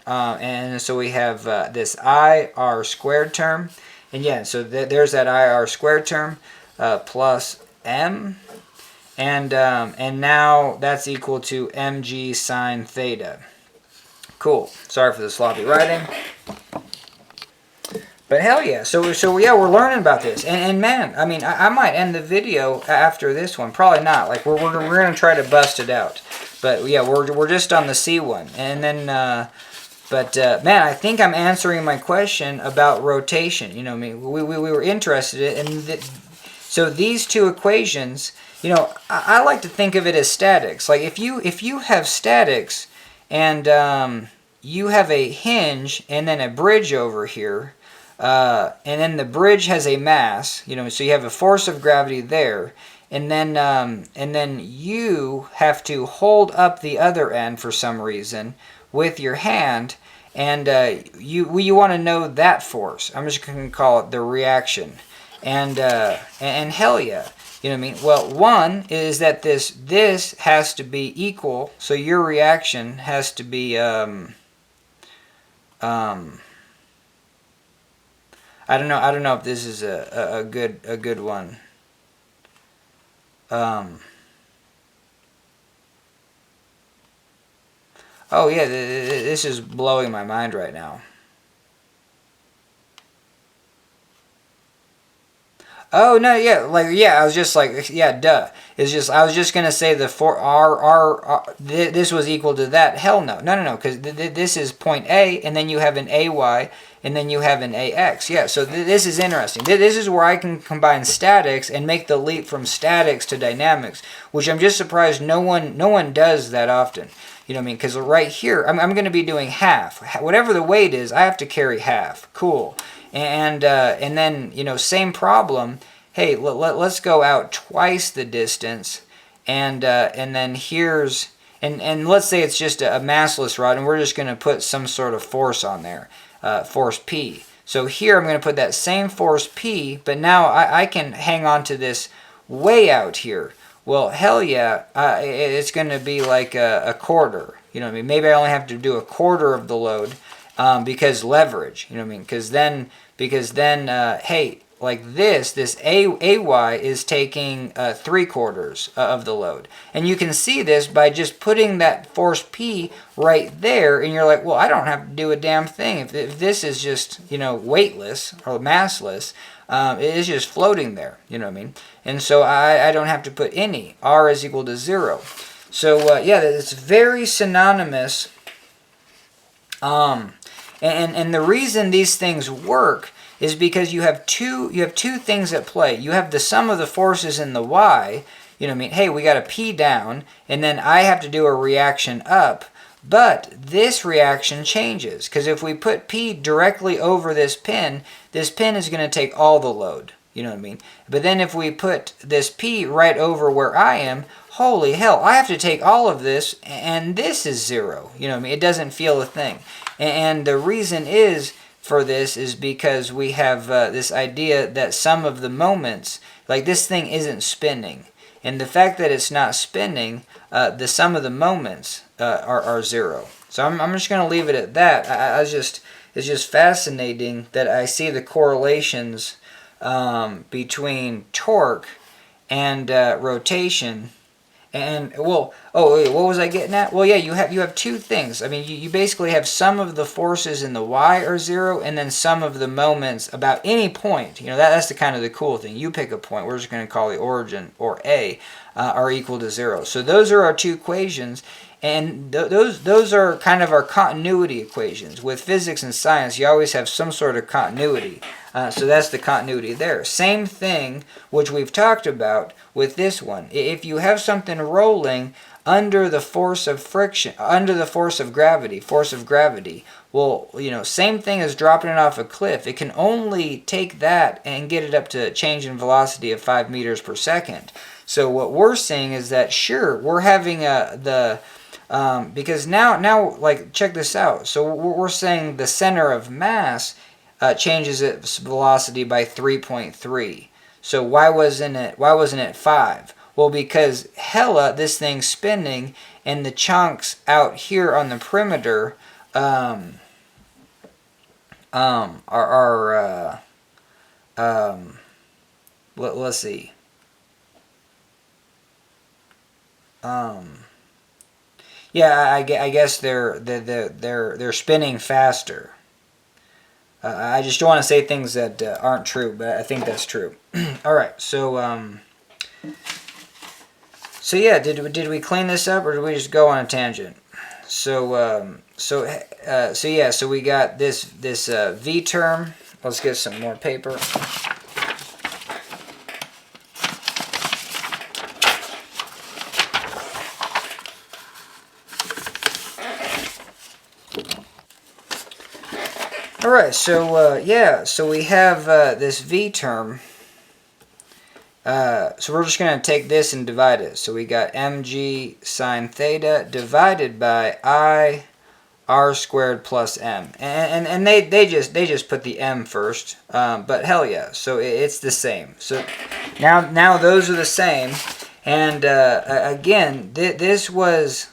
And so we have this IR squared term. And yeah, so there's that IR squared term plus M. And now that's equal to mg sine theta. Cool. Sorry for the sloppy writing. But hell yeah, so yeah, we're learning about this, and man, I mean, I might end the video after this one. Probably not. Like we're gonna try to bust it out, but yeah, we're just on the C one, and then man, I think I'm answering my question about rotation. You know, I mean, we were interested in, so these two equations. You know, I like to think of it as statics. Like if you have statics, and you have a hinge and then a bridge over here. And then the bridge has a mass, you know, so you have a force of gravity there, and then you have to hold up the other end for some reason with your hand, and you want to know that force. I'm just going to call it the reaction, and hell yeah, you know what I mean. Well, one is that this has to be equal, so your reaction has to be I don't know if this is a good one. Oh yeah, this is blowing my mind right now. Oh no, yeah, like yeah, I was just like yeah, duh. It's just I was just gonna say the this was equal to that. Hell no, because this is point A, and then you have an AY, and then you have an AX. Yeah, so this is interesting. This is where I can combine statics and make the leap from statics to dynamics, which I'm just surprised no one does that often. You know what I mean? Because right here, I'm going to be doing half. Whatever the weight is, I have to carry half. Cool. And then, you know, same problem. Hey, let's go out twice the distance, and then here's, and let's say it's just a massless rod, and we're just going to put some sort of force on there, force P. So here I'm going to put that same force P, but now I can hang on to this way out here. Well, hell yeah, it's going to be like a quarter. You know what I mean? Maybe I only have to do a quarter of the load because leverage. You know what I mean? Because then, hey, like this AY is taking 3/4 of the load. And you can see this by just putting that force P right there, and you're like, well, I don't have to do a damn thing. If this is just, you know, weightless or massless, it is just floating there, you know what I mean? And so I don't have to put any. R is equal to 0. So, yeah, it's very synonymous. And the reason these things work is because you have two things at play. You have the sum of the forces in the y. You know what I mean? Hey, we got a P down, and then I have to do a reaction up. But this reaction changes, because if we put P directly over this pin is going to take all the load. You know what I mean? But then if we put this P right over where I am, holy hell, I have to take all of this, and this is 0. You know what I mean? It doesn't feel a thing. And the reason for this is because we have this idea that some of the moments, like this thing isn't spinning. And the fact that it's not spinning, the sum of the moments are 0. So I'm just going to leave it at that. It's just fascinating that I see the correlations between torque and rotation. And what was I getting at? Well, yeah, you have two things. I mean, you basically have some of the forces in the y are 0, and then some of the moments about any point. You know, that's the kind of the cool thing. You pick a point. We're just going to call the origin, or A, are equal to 0. So those are our two equations, and those are kind of our continuity equations. With physics and science, you always have some sort of continuity. So that's the continuity there. Same thing, which we've talked about with this one. If you have something rolling under the force of friction, under the force of gravity, well, you know, same thing as dropping it off a cliff. It can only take that and get it up to a change in velocity of 5 meters per second. So what we're saying is that, sure, we're having because now, like, check this out. So we're saying the center of mass changes its velocity by 3.3. So why wasn't it 5? Well, because this thing's spinning, and the chunks out here on the perimeter let's see. Yeah, I guess they're spinning faster. I just don't want to say things that aren't true, but I think that's true. All right, so yeah, did we clean this up, or did we just go on a tangent? So we got this V term. Let's get some more paper. All right, so we have this V term. So we're just going to take this and divide it. So we got mg sine theta divided by I r squared plus m. And they just put the m first, but hell yeah. So it's the same. So now those are the same. And again, this was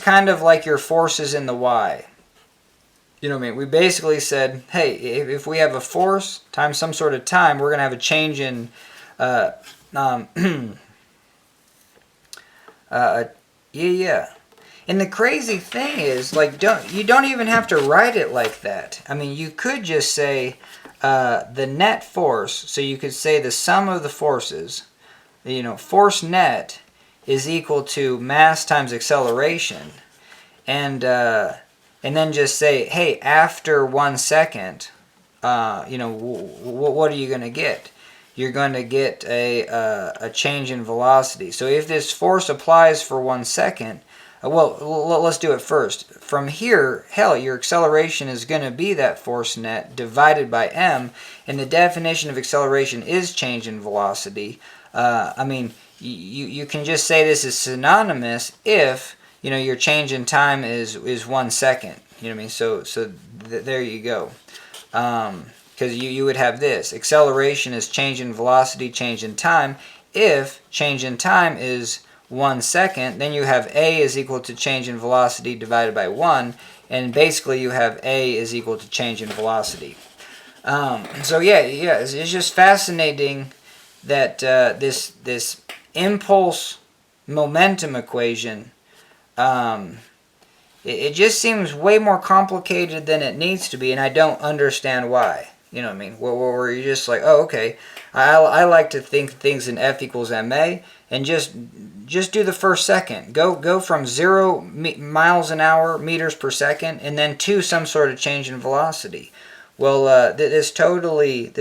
kind of like your forces in the y. You know what I mean? We basically said, hey, if we have a force times some sort of time, we're going to have a change in yeah. And the crazy thing is, like, you don't even have to write it like that. I mean, you could just say the net force. So you could say the sum of the forces, you know, force net is equal to mass times acceleration, and then just say, hey, after 1 second, you know, what are you going to get? You're going to get a change in velocity. So if this force applies for 1 second, well, let's do it first. From here, hell, your acceleration is going to be that force net divided by m, and the definition of acceleration is change in velocity. I mean, you can just say this is synonymous if, you know, your change in time is 1 second. You know what I mean? So there you go. Because you would have this. Acceleration is change in velocity, change in time. If change in time is 1 second, then you have A is equal to change in velocity divided by 1. And basically you have A is equal to change in velocity. So yeah, it's just fascinating that this impulse momentum equation, it just seems way more complicated than it needs to be, and I don't understand why. You know what I mean? Where you're just like, oh, okay, I like to think things in F equals ma, and just do the first second. Go from 0 miles an hour, meters per second, and then to some sort of change in velocity. Well, this totally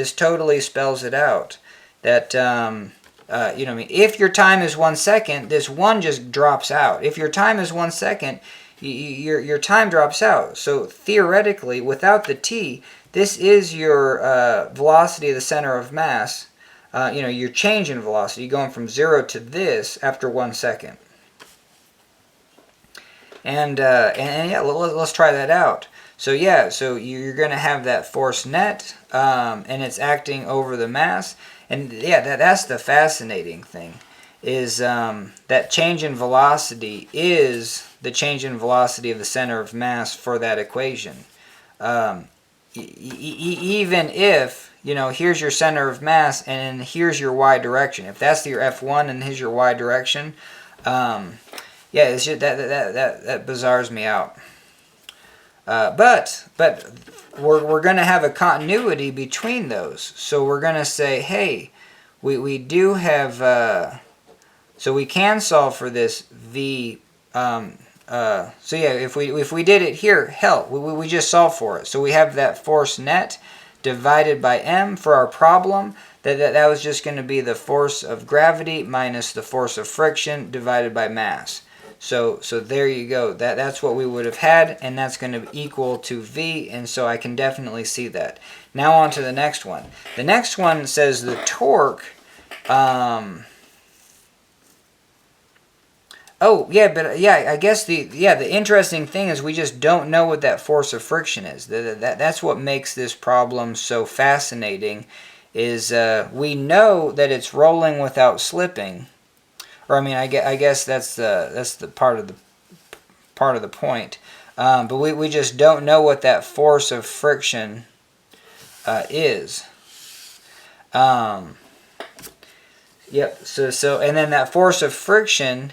spells it out. That you know, I mean, if your time is 1 second, this 1 just drops out. If your time is 1 second, your time drops out. So theoretically, without the t, this is your velocity of the center of mass. You know, your change in velocity going from 0 to this after 1 second. And yeah, let's try that out. So yeah, so you're going to have that force net, and it's acting over the mass. And yeah, that's the fascinating thing, is that change in velocity is the change in velocity of the center of mass for that equation. Even if, you know, here's your center of mass and here's your y direction. If that's your F1 and here's your y direction, yeah, it's just, that bizarres me out. But we're going to have a continuity between those. So we're going to say, hey, we do have, so we can solve for this v. So yeah, if we did it here, hell, we just solve for it. So we have that force net divided by m for our problem. That was just going to be the force of gravity minus the force of friction divided by mass. So there you go. That's what we would have had, and that's going to equal to v, and so I can definitely see that. Now on to the next one. The next one says the torque. Oh yeah, but yeah, I guess the interesting thing is we just don't know what that force of friction is. That's what makes this problem so fascinating. Is we know that it's rolling without slipping. Or I mean, I guess that's the part of the point. But we just don't know what that force of friction is. Yep. So and then that force of friction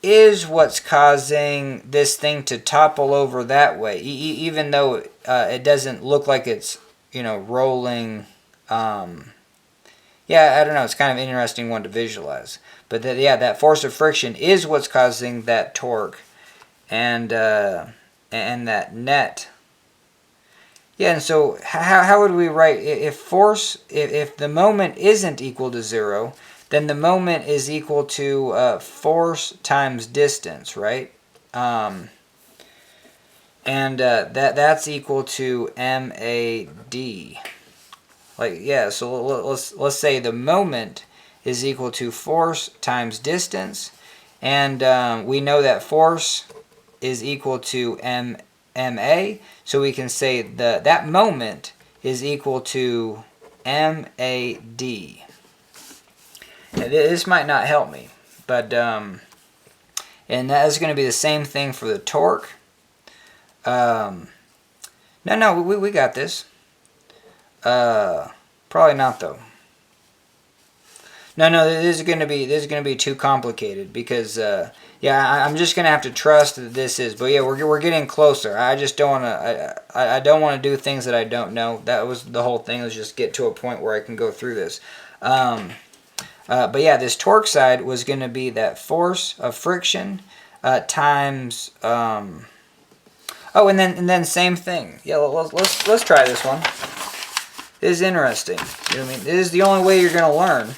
is what's causing this thing to topple over that way, even though it doesn't look like it's, you know, rolling. Yeah, I don't know. It's kind of an interesting one to visualize. But that force of friction is what's causing that torque, and that net. Yeah, and so how would we write if the moment isn't equal to 0, then the moment is equal to force times distance, right? And that's equal to MAD. Like, yeah, so let's say the moment is equal to force times distance, and we know that force is equal to MA, so we can say that moment is equal to MAD. Now, this might not help me, but and that is going to be the same thing for the torque. No, we got this. Probably not though. No, this is going to be too complicated because yeah, I'm just going to have to trust that this is. But yeah, we're getting closer. I just don't want to. I don't want to do things that I don't know. That was the whole thing. Was just get to a point where I can go through this. But yeah, this torque side was going to be that force of friction times. Oh, and then same thing. Yeah, let's try this one. This is interesting. You know what I mean? This is the only way you're going to learn.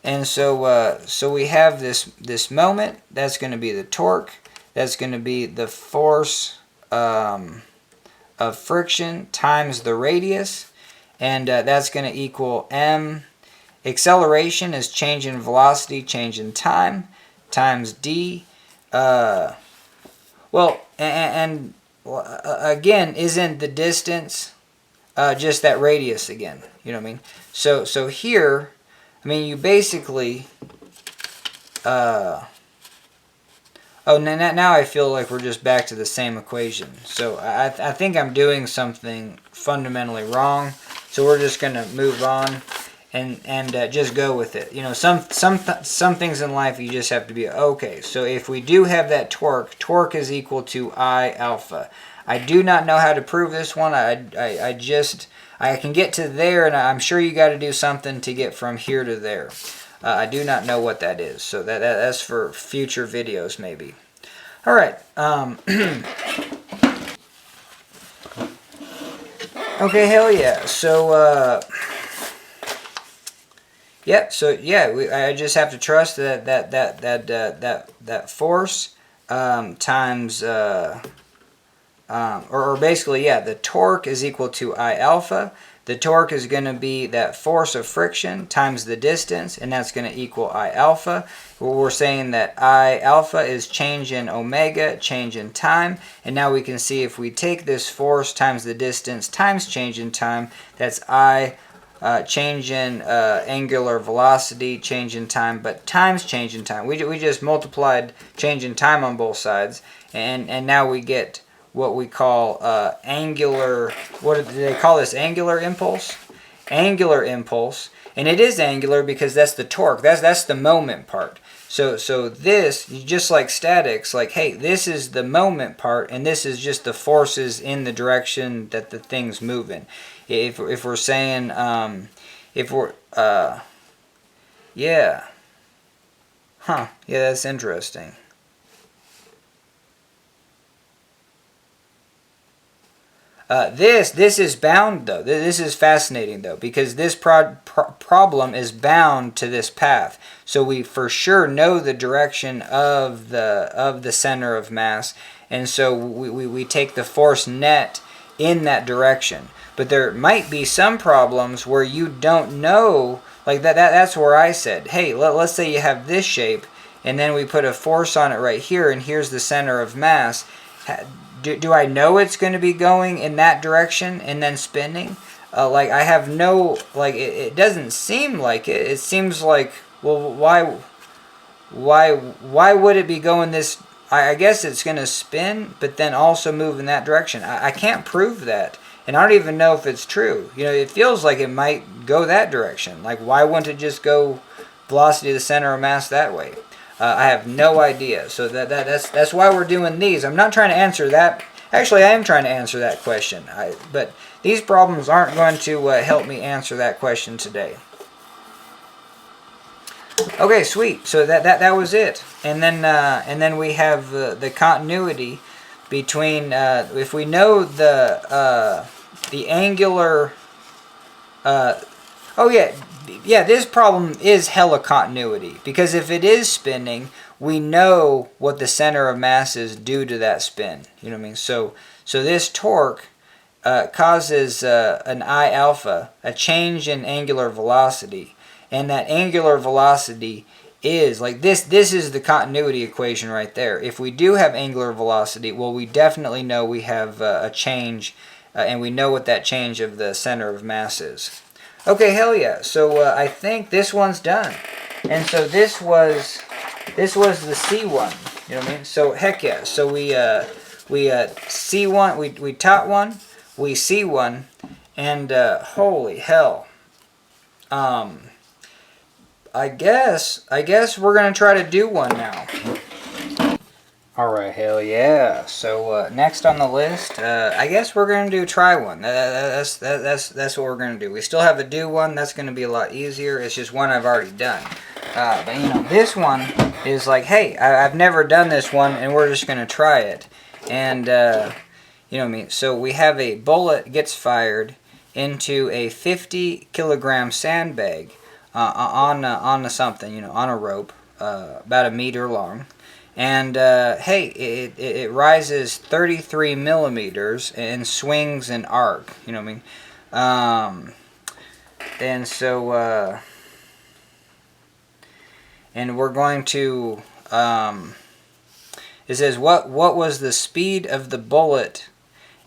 And so we have this moment. That's going to be the torque. That's going to be the force of friction times the radius, and that's going to equal m. Acceleration is change in velocity, change in time, times d. Well, and again, isn't the distance just that radius again? You know what I mean? So here, I mean, you basically. Oh, now I feel like we're just back to the same equation. So I think I'm doing something fundamentally wrong. So we're just gonna move on and just go with it. You know, some things in life you just have to be okay. So if we do have that torque is equal to I alpha. I do not know how to prove this one. I can get to there, and I'm sure you got to do something to get from here to there. I do not know what that is, so that's for future videos maybe. All right. Okay, hell yeah. So, yeah. So yeah, I just have to trust that force times or basically, yeah, the torque is equal to I alpha. The torque is going to be that force of friction times the distance, and that's going to equal I alpha. We're saying that I alpha is change in omega, change in time, and now we can see if we take this force times the distance times change in time, that's I change in angular velocity, change in time, but times change in time. We just multiplied change in time on both sides, and now we get what we call angular, what do they call this, angular impulse? Angular impulse, and it is angular because that's the torque, that's the moment part. So this, just like statics, like, hey, this is the moment part, and this is just the forces in the direction that the thing's moving. If we're saying, if we're, yeah, yeah, that's interesting. This is bound though. This is fascinating though, because this problem is bound to this path. So we for sure know the direction of the center of mass, and so we take the force net in that direction. But there might be some problems where you don't know, like that's where I said, hey, let's say you have this shape, and then we put a force on it right here, and here's the center of mass. Do I know it's going to be going in that direction and then spinning? Like, I have no, like, it doesn't seem like it. It seems like, well, why would it be going this? I guess it's going to spin, but then also move in that direction. I can't prove that, and I don't even know if it's true. You know, it feels like it might go that direction. Like, why wouldn't it just go velocity to the center of mass that way? I have no idea. So that's why we're doing these. I'm not trying to answer that. Actually, I am trying to answer that question. But these problems aren't going to help me answer that question today. Okay, sweet. So that was it. And then we have the continuity between if we know the angular. Oh yeah, this problem is hella continuity, because if it is spinning, we know what the center of mass is due to that spin. You know what I mean? So this torque causes an I alpha, a change in angular velocity, and that angular velocity is like this. This is the continuity equation right there. If we do have angular velocity, well, we definitely know we have a change, and we know what that change of the center of mass is. Okay, hell yeah. So I think this one's done. And so this was the C1. You know what I mean? So heck yeah. So we C1, we taught one, we C1, and holy hell. I guess we're gonna try to do one now. Alright, hell yeah. So next on the list, I guess we're going to try one. That's what we're going to do. We still have a do one. That's going to be a lot easier. It's just one I've already done. But you know, this one is like, hey, I've never done this one, and we're just going to try it. And, you know what I mean? So we have a bullet gets fired into a 50 kilogram sandbag on something, you know, on a rope, about a meter long. And hey, it rises 33 millimeters and swings an arc. You know what I mean? And so, and we're going to. It says what was the speed of the bullet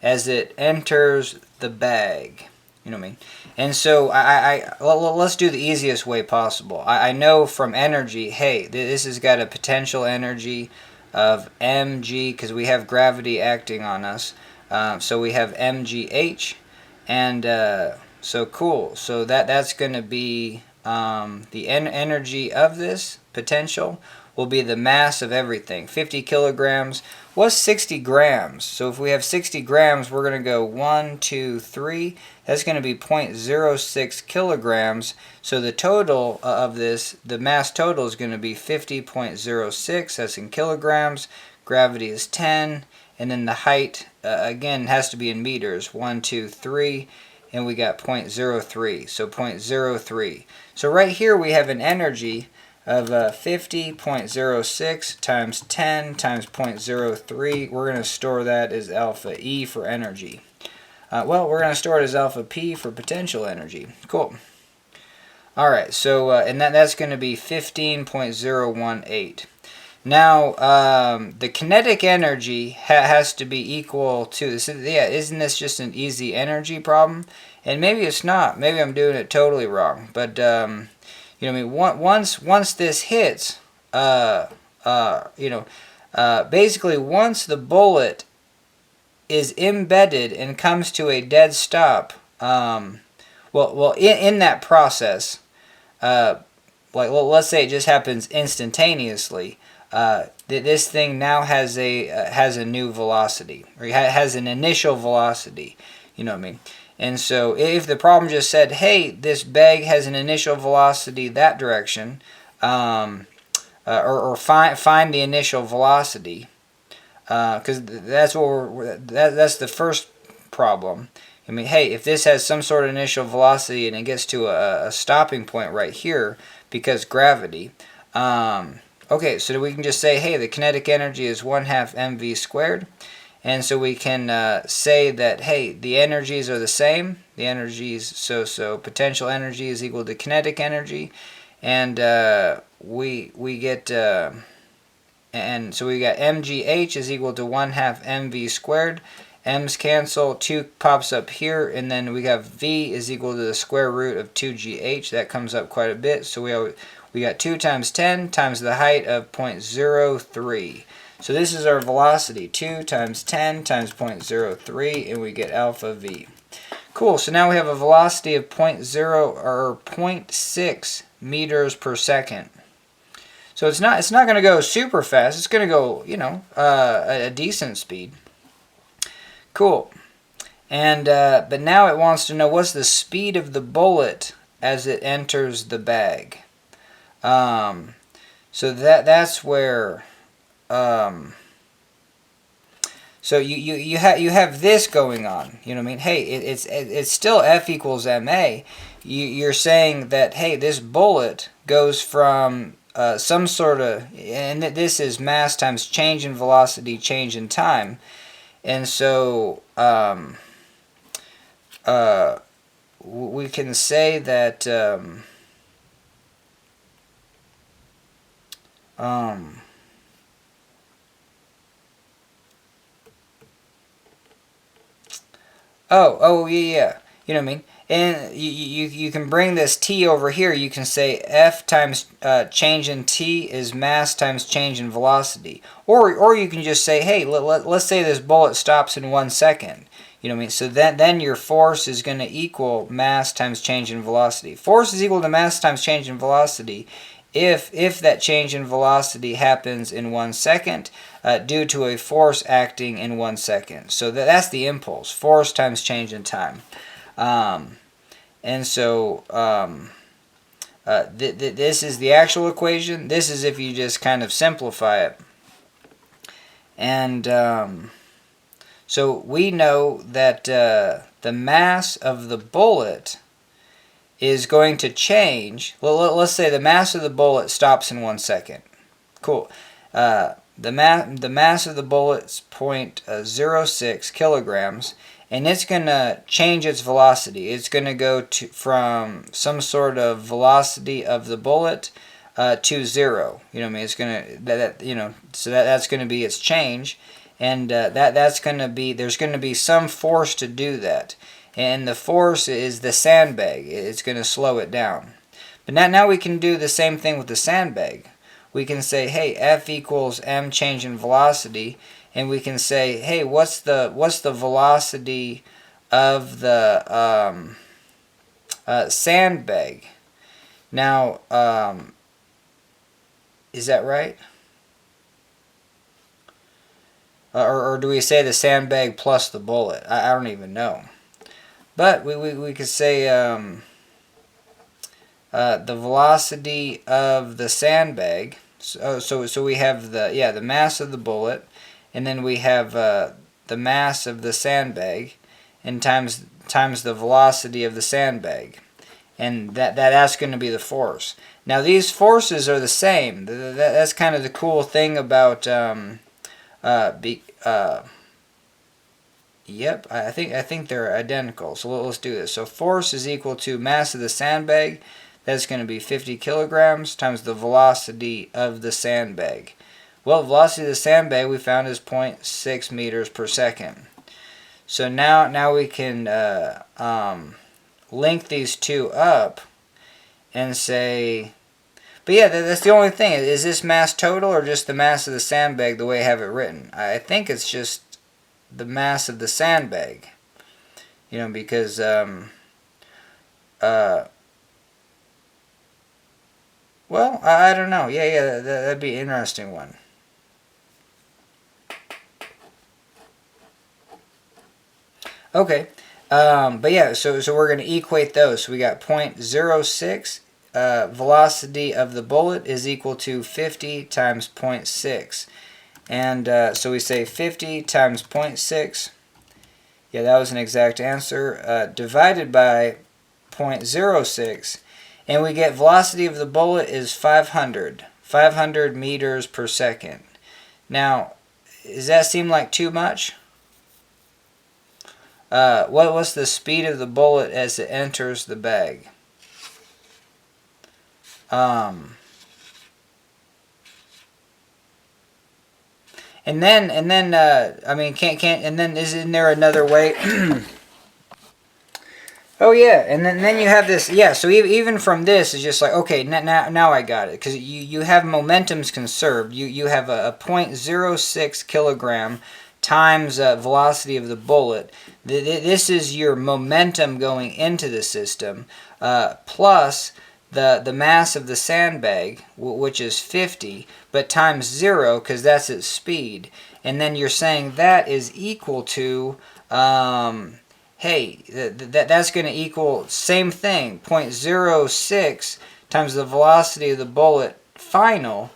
as it enters the bag? You know what I mean? And so let's do the easiest way possible. I know from energy, hey, this has got a potential energy of mg, because we have gravity acting on us. So we have mgh, and so cool. So that's going to be the energy of this potential will be the mass of everything. 50 kilograms. What's 60 grams? So if we have 60 grams, we're going to go 1, 2, 3. That's going to be 0.06 kilograms. So the total of this, the mass total is going to be 50.06. That's in kilograms. Gravity is 10. and then the height, again, has to be in meters. 1, 2, 3, and we got 0.03, so 0.03. So right here we have an energy of 50.06 times 10 times 0.03. We're going to store that as alpha E for energy. Well, we're going to store it as alpha P for potential energy. Cool. All right, so and that's going to be 15.018. Now, the kinetic energy has to be equal to, so yeah, isn't this just an easy energy problem? And maybe it's not. Maybe I'm doing it totally wrong. But, you know, I mean, once this hits, basically once the bullet is embedded and comes to a dead stop, in that process, let's say it just happens instantaneously. This thing now has a new velocity, or has an initial velocity. You know what I mean? And so if the problem just said, hey, this bag has an initial velocity that direction, or find the initial velocity, because that's that's the first problem. I mean, hey, if this has some sort of initial velocity and it gets to a stopping point right here because gravity, okay, so we can just say, hey, the kinetic energy is 1/2 mv squared. And so we can say that, hey, the energies are the same. The energies, so potential energy is equal to kinetic energy. And we get, and so we got mgh is equal to 1/2 mv squared. M's cancel, 2 pops up here, and then we have v is equal to the square root of 2gh. That comes up quite a bit. So we got 2 times 10 times the height of 0.03. So this is our velocity, 2 times 10 times 0.03, and we get alpha v. Cool, so now we have a velocity of 0.6 meters per second. So it's not going to go super fast. It's going to go, you know, a decent speed. Cool. And but now it wants to know what's the speed of the bullet as it enters the bag. So that's where. So you have this going on. You know what I mean? Hey, it's still F equals ma. You're saying that, hey, this bullet goes from some sort of, and this is mass times change in velocity, change in time. And so we can say that yeah. You know what I mean? And you can bring this t over here. You can say F times change in t is mass times change in velocity. Or you can just say, hey, let's say this bullet stops in 1 second. You know what I mean? So then your force is going to equal mass times change in velocity. Force is equal to mass times change in velocity if that change in velocity happens in 1 second due to a force acting in 1 second. So that's the impulse. Force times change in time. And so this is the actual equation. This is if you just kind of simplify it. And so we know that the mass of the bullet is going to change. Well, let's say the mass of the bullet stops in 1 second. Cool. The mass of the bullet is 0.06 kilograms, and it's going to change its velocity. It's going to go from some sort of velocity of the bullet to 0. You know what I mean? It's going to so that's going to be its change, and that's going to be, there's going to be some force to do that. And the force is the sandbag. It's going to slow it down. But now we can do the same thing with the sandbag. We can say, hey, F equals m change in velocity, and we can say, hey, what's the velocity of the sandbag? Now, is that right? Or do we say the sandbag plus the bullet? I don't even know. But we could say the velocity of the sandbag. So we have the mass of the bullet, and then we have the mass of the sandbag, and times the velocity of the sandbag, and that's going to be the force. Now these forces are the same. That's kind of the cool thing about yep, I think they're identical. So let's do this. So force is equal to mass of the sandbag. That's going to be 50 kilograms times the velocity of the sandbag. Well, the velocity of the sandbag we found is 0.6 meters per second. So now we can link these two up and say, but yeah, that's the only thing. Is this mass total or just the mass of the sandbag the way I have it written? I think it's just the mass of the sandbag. You know, because well, I don't know. Yeah, that'd be an interesting one. Okay, but yeah, so we're going to equate those. So we got 0.06 velocity of the bullet is equal to 50 times 0.6. And so we say 50 times 0.6. Yeah, that was an exact answer. Divided by 0.06. And we get velocity of the bullet is 500 meters per second. Now, does that seem like too much? What's the speed of the bullet as it enters the bag? And then I mean, and then isn't there another way? Oh yeah, and then you have this, yeah, so even from this, it's just like, okay, now I got it, because you have momentums conserved. You have a 0.06 kilogram times velocity of the bullet. This is your momentum going into the system, plus the mass of the sandbag, which is 50, but times 0, because that's its speed. And then you're saying that is equal to, hey, that's going to equal, same thing, 0.06 times the velocity of the bullet final,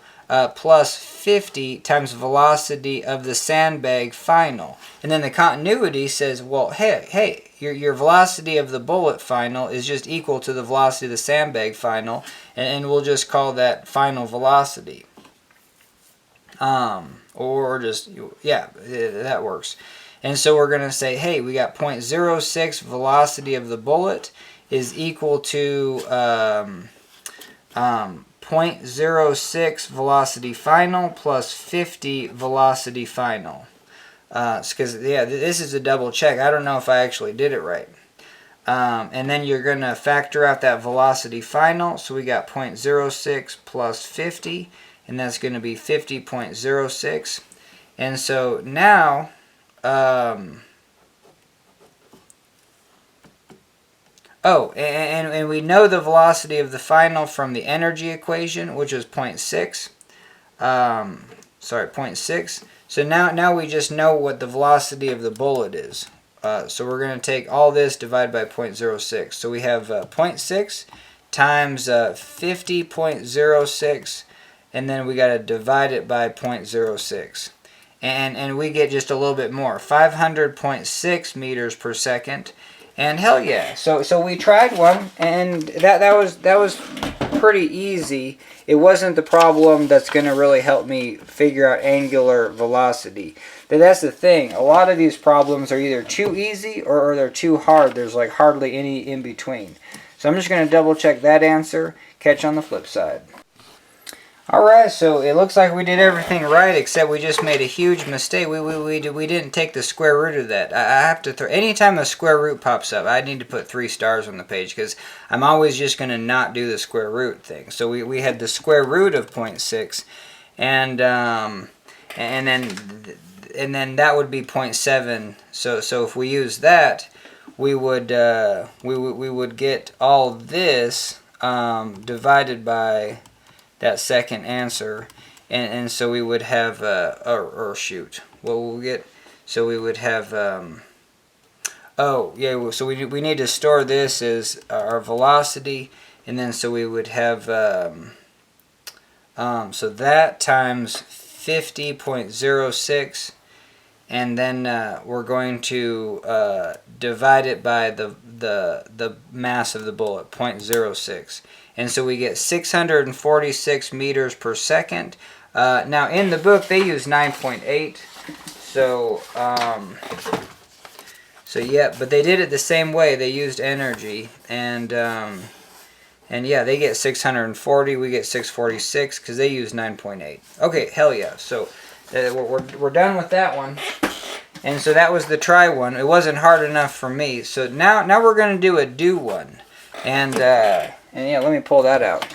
plus 50 times velocity of the sandbag final. And then the continuity says, well, hey, your velocity of the bullet final is just equal to the velocity of the sandbag final, and we'll just call that final velocity. Or just, yeah, that works. And so we're going to say, hey, we got 0.06 velocity of the bullet is equal to 0.06 velocity final plus 50 velocity final. Because, yeah, this is a double check. I don't know if I actually did it right. And then you're going to factor out that velocity final. So we got 0.06 plus 50, and that's going to be 50.06. And so now, and we know the velocity of the final from the energy equation, which is 0.6. 0.6. So now we just know what the velocity of the bullet is. So we're going to take all this divided by 0.06. So we have 0.6 times 50.06, and then we got to divide it by 0.06. And we get just a little bit more, 500.6 meters per second. And hell yeah! So we tried one, and that was pretty easy. It wasn't the problem that's going to really help me figure out angular velocity. That's the thing. A lot of these problems are either too easy or they're too hard. There's like hardly any in between. So I'm just going to double check that answer. Catch on the flip side. Alright, so it looks like we did everything right, except we just made a huge mistake. We didn't take the square root of that. I have to throw, anytime a square root pops up, I need to put 3 stars on the page, because I'm always just going to not do the square root thing. So we had the square root of 0.6, and then that would be 0.7. So if we use that, we would get all this divided by that second answer, and so we would have or shoot, what we'll get, so we would have oh yeah, so we need to store this as our velocity, and then so we would have so that times 50.06, and then we're going to divide it by the mass of the bullet, 0.06. And so we get 646 meters per second. Now in the book they use 9.8. So yeah, but they did it the same way. They used energy, and yeah, they get 640. We get 646 because they use 9.8. Okay, hell yeah. So we're done with that one. And so that was the try one. It wasn't hard enough for me. So now we're gonna do a do one, and yeah, let me pull that out.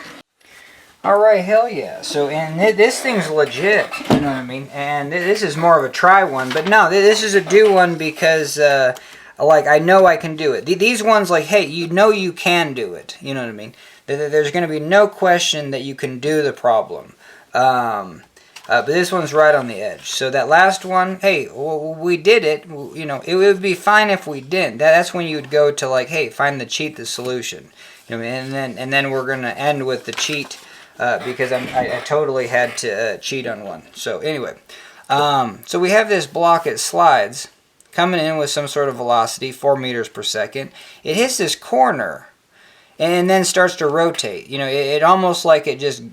All right, hell yeah. So, and this thing's legit, you know what I mean? And this is more of a try one, but no, this is a do one because, like, I know I can do it. These ones, like, hey, you know you can do it, you know what I mean? There's going to be no question that you can do the problem. But this one's right on the edge. So that last one, hey, we did it. You know, it would be fine if we didn't. That's when you would go to, like, hey, find the cheat, the solution. You know, and then we're going to end with the cheat. Because I totally had to cheat on one. So anyway, so we have this block, it slides, coming in with some sort of velocity, 4 meters per second. It hits this corner, and then starts to rotate. You know, it almost like it just,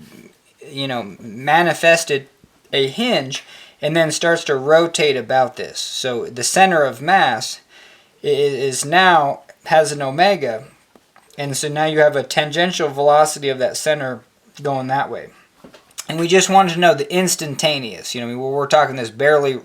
you know, manifested a hinge, and then starts to rotate about this. So the center of mass is now has an omega, and so now you have a tangential velocity of that center going that way. And we just wanted to know the instantaneous. You know, we're talking this barely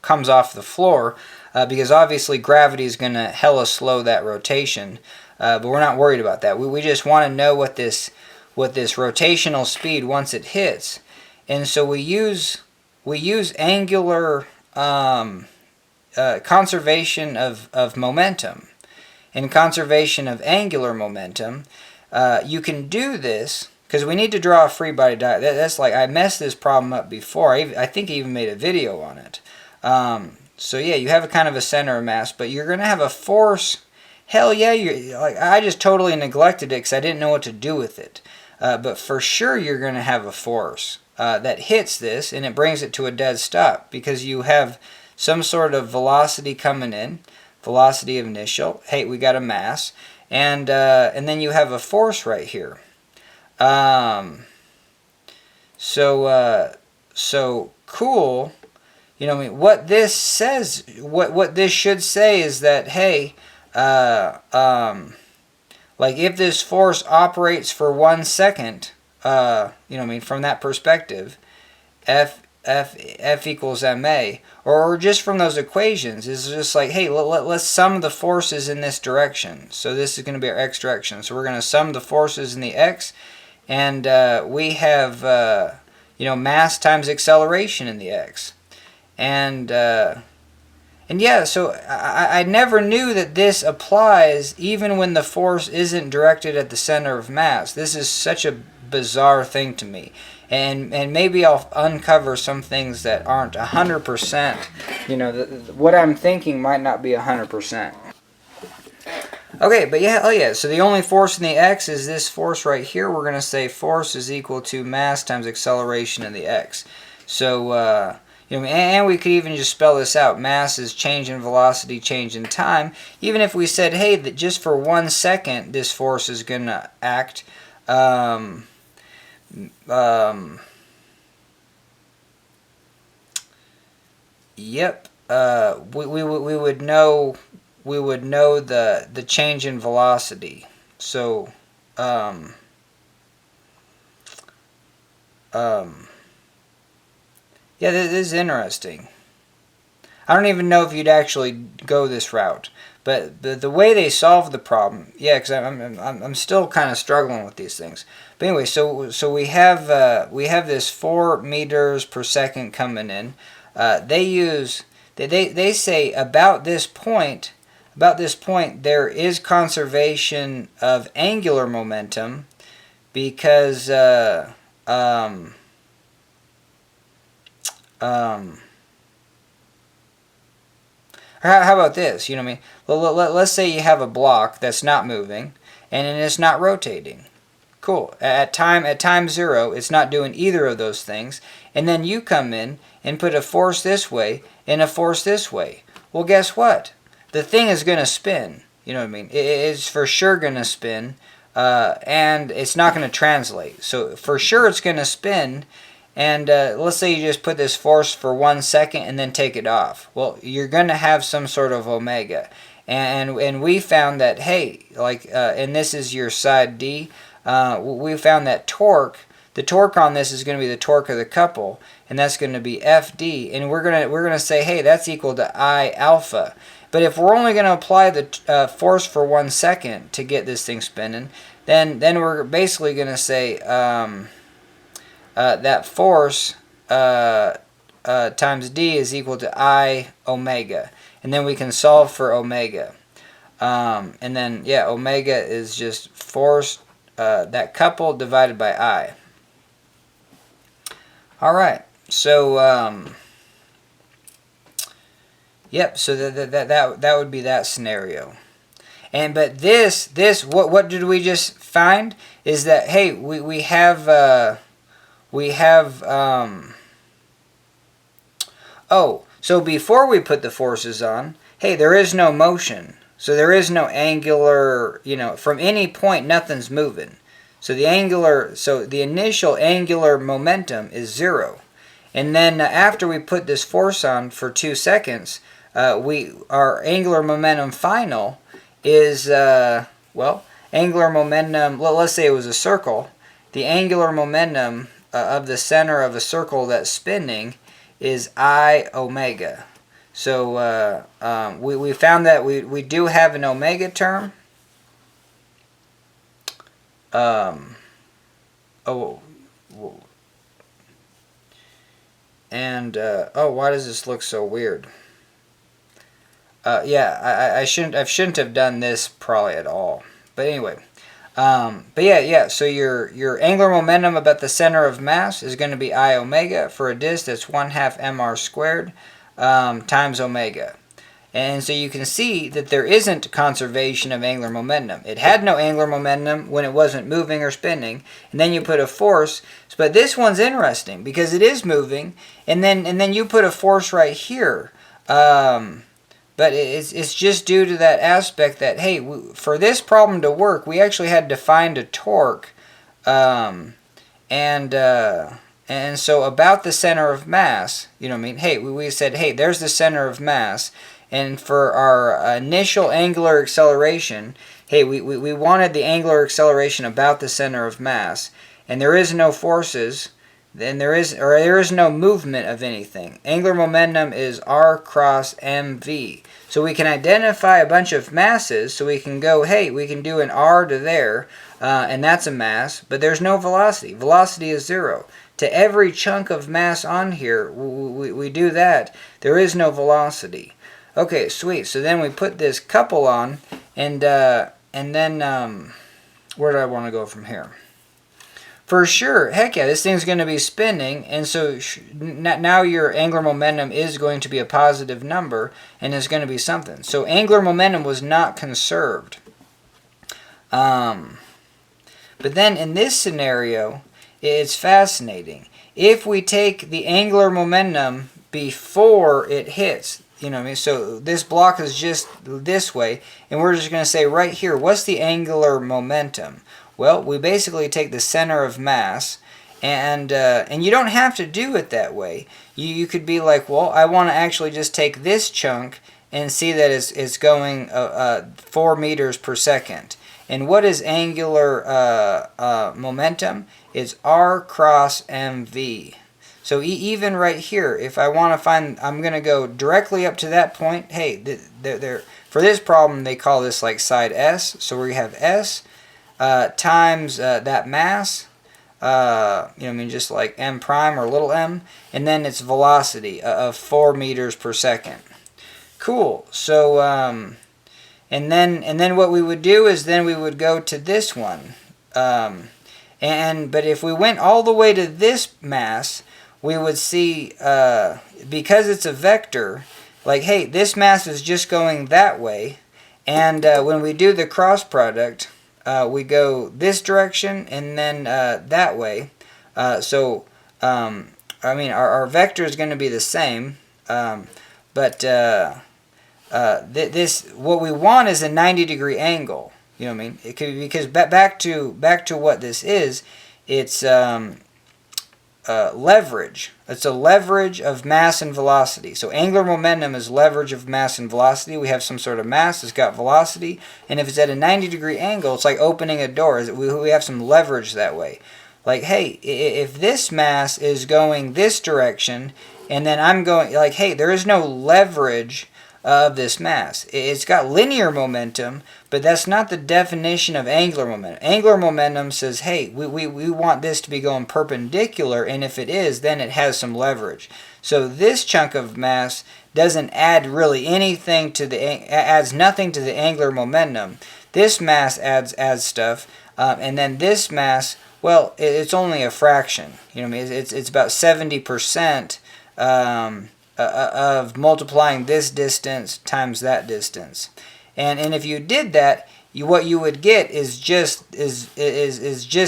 comes off the floor because obviously gravity is going to hella slow that rotation. But we're not worried about that. We just want to know what this rotational speed once it hits. And so we use angular conservation of momentum. And conservation of angular momentum, you can do this because we need to draw a free body diagram. That's like, I messed this problem up before. I think I even made a video on it. So yeah, you have a kind of a center of mass, but you're going to have a force. Hell yeah, like, I just totally neglected it because I didn't know what to do with it. But for sure you're going to have a force that hits this, and it brings it to a dead stop because you have some sort of velocity coming in, velocity of initial. Hey, we got a mass. And then you have a force right here. So cool. You know, I mean, what this says, what this should say is that, hey, like if this force operates for 1 second, you know what I mean, from that perspective, F equals ma, or just from those equations, is just like, hey, let's sum the forces in this direction. So this is going to be our x direction. So we're going to sum the forces in the x, and we have, you know, mass times acceleration in the x. And yeah, so I never knew that this applies even when the force isn't directed at the center of mass. This is such a bizarre thing to me. And maybe I'll uncover some things that aren't 100%. You know, what I'm thinking might not be 100%. Okay, but yeah, oh yeah, so the only force in the x is this force right here. We're going to say force is equal to mass times acceleration in the x. So, you know, and we could even just spell this out. Mass is change in velocity, change in time. Even if we said, hey, that just for 1 second this force is going to act, yep, we would know the change in velocity. So yeah, this is interesting. I don't even know if you'd actually go this route, but the way they solved the problem, yeah, because I'm still kind of struggling with these things. But anyway, so we have this 4 meters per second coming in. They say about this point there is conservation of angular momentum because how about this? You know what I mean? Let's say you have a block that's not moving and it's not rotating. Cool. At time 0, it's not doing either of those things. And then you come in and put a force this way and a force this way. Well, guess what? The thing is going to spin. You know what I mean? It's for sure going to spin, and it's not going to translate. So for sure it's going to spin, and let's say you just put this force for 1 second and then take it off. Well, you're going to have some sort of omega. And we found that, hey, like, and this is your side D, we found that the torque on this is going to be the torque of the couple, and that's going to be FD, and we're going to say, hey, that's equal to I alpha. But if we're only going to apply the force for 1 second to get this thing spinning, then we're basically going to say that force times D is equal to I omega, and then we can solve for omega. And then, yeah, omega is just force, that couple divided by I. All right, so yep. So that would be that scenario. And but this what did we just find is that, hey, we have oh, so before we put the forces on, hey, there is no motion. So there is no angular, from any point nothing's moving. So the initial angular momentum is 0. And then after we put this force on for 2 seconds, our angular momentum final is, angular momentum, let's say it was a circle. The angular momentum of the center of a circle that's spinning is I omega. So we found that we do have an omega term. And why does this look so weird? Yeah, I shouldn't have done this probably at all. But anyway, but yeah. So your angular momentum about the center of mass is going to be I omega. For a disk, that's 1/2 mr squared times omega. And so you can see that there isn't conservation of angular momentum. It had no angular momentum when it wasn't moving or spinning, and then you put a force. But this one's interesting because it is moving, and then you put a force right here. But it's just due to that aspect that, hey, for this problem to work, we actually had to find a torque, and so about the center of mass, hey, we said, hey, there's the center of mass. And for our initial angular acceleration, hey, we wanted the angular acceleration about the center of mass, and there is no forces, then there is no movement of anything. Angular momentum is R cross mv. So we can identify a bunch of masses, so we can go, hey, we can do an R to there, and that's a mass, but there's no velocity. Velocity is 0. To every chunk of mass on here, we do that. There is no velocity. Okay, sweet. So then we put this couple on, and then where do I want to go from here? For sure, heck yeah, this thing's going to be spinning, and so now your angular momentum is going to be a positive number, and it's going to be something. So angular momentum was not conserved. But then in this scenario, it's fascinating. If we take the angular momentum before it hits, so this block is just this way, and we're just going to say right here, what's the angular momentum? Well, we basically take the center of mass, and you don't have to do it that way. You could be like, well, I want to actually just take this chunk and see that it's going 4 meters per second. And what is angular momentum? It's R cross mv. So even right here, if I want to find, I'm going to go directly up to that point. Hey, for this problem, they call this like side S. So we have S times that mass, just like m prime or little m, and then its velocity of 4 meters per second. Cool. So and then what we would do is then we would go to this one, but if we went all the way to this mass, we would see, because it's a vector, like, hey, this mass is just going that way, and when we do the cross product, we go this direction and then that way. I mean, our vector is going to be the same, but this what we want is a 90-degree angle. You know what I mean? It could, because back to what this is. It's leverage. It's a leverage of mass and velocity. So angular momentum is leverage of mass and velocity. We have some sort of mass, it's got velocity, and if it's at a 90-degree angle, it's like opening a door. We have some leverage that way. Like, hey, if this mass is going this direction, and then I'm going, like, hey, there is no leverage of this mass. It's got linear momentum, but that's not the definition of angular momentum. Angular momentum says, hey, we want this to be going perpendicular, and if it is, then it has some leverage. So this chunk of mass doesn't add really anything to adds nothing to the angular momentum. This mass adds stuff, and then this mass, well, it's only a fraction. You know what I mean? It's about 70%. Of multiplying this distance times that distance, and if you did that, what you would get is just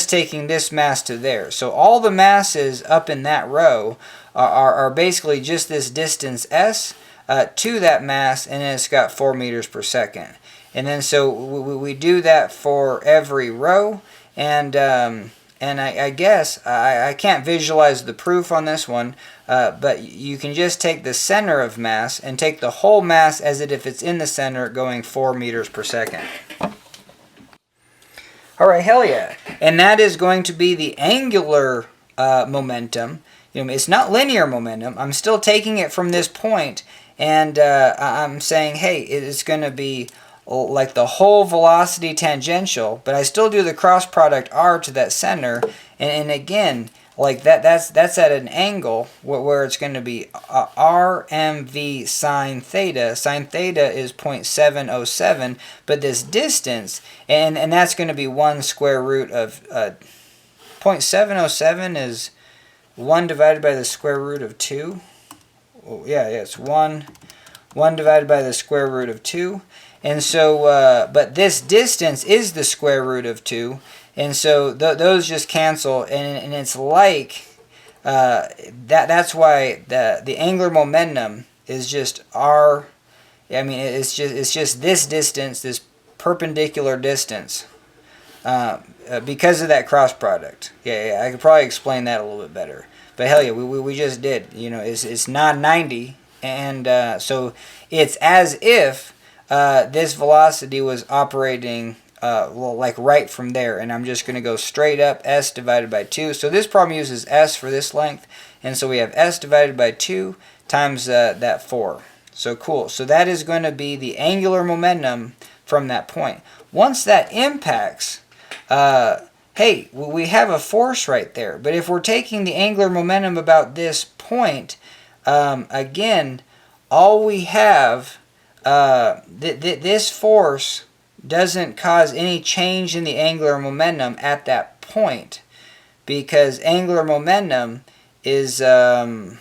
taking this mass to there. So all the masses up in that row are basically just this distance s to that mass, and then it's got 4 meters per second. And then so we do that for every row, and I guess I can't visualize the proof on this one, but you can just take the center of mass and take the whole mass as if it's in the center, going 4 meters per second. All right, hell yeah. And that is going to be the angular momentum. You know, it's not linear momentum. I'm still taking it from this point, and I'm saying, hey, it's going to be like the whole velocity tangential, but I still do the cross product r to that center, and again, like that's at an angle where it's going to be RMV sine theta. Sine theta is 0.707, but this distance, and that's going to be 1 square root of 0.707 is 1 divided by the square root of 2. Oh, yeah, it's 1 divided by the square root of 2. And so, but this distance is the square root of 2, and so those just cancel, and it's like that's why the angular momentum is just r. I mean, it's just this distance, this perpendicular distance, because of that cross product. Yeah, I could probably explain that a little bit better. But hell yeah, we just did. You know, it's not 90, and so it's as if this velocity was operating like right from there, and I'm just going to go straight up s divided by 2. So this problem uses s for this length, and so we have s divided by 2 times that 4. So cool. So that is going to be the angular momentum from that point. Once that impacts, hey, we have a force right there. But if we're taking the angular momentum about this point, again, all we have, this force doesn't cause any change in the angular momentum at that point, because angular momentum is oh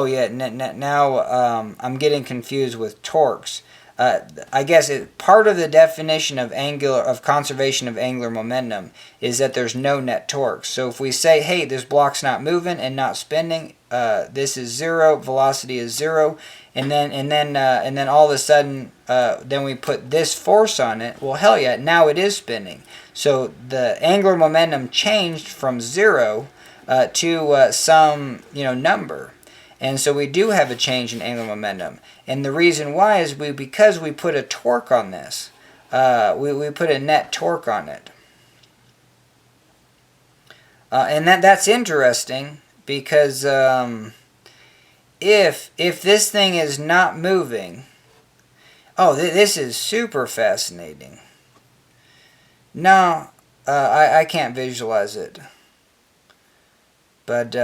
yeah, now I'm getting confused with torques. I guess part of the definition of conservation of angular momentum is that there's no net torque. So if we say, hey, this block's not moving and not spinning, this is 0, velocity is 0, and then all of a sudden, then we put this force on it. Well, hell yeah, now it is spinning. So the angular momentum changed from 0 to some number. And so we do have a change in angular momentum. And the reason why is because we put a torque on this. We put a net torque on it. And that's interesting, because if this thing is not moving... Oh, this is super fascinating. No, I can't visualize it. But...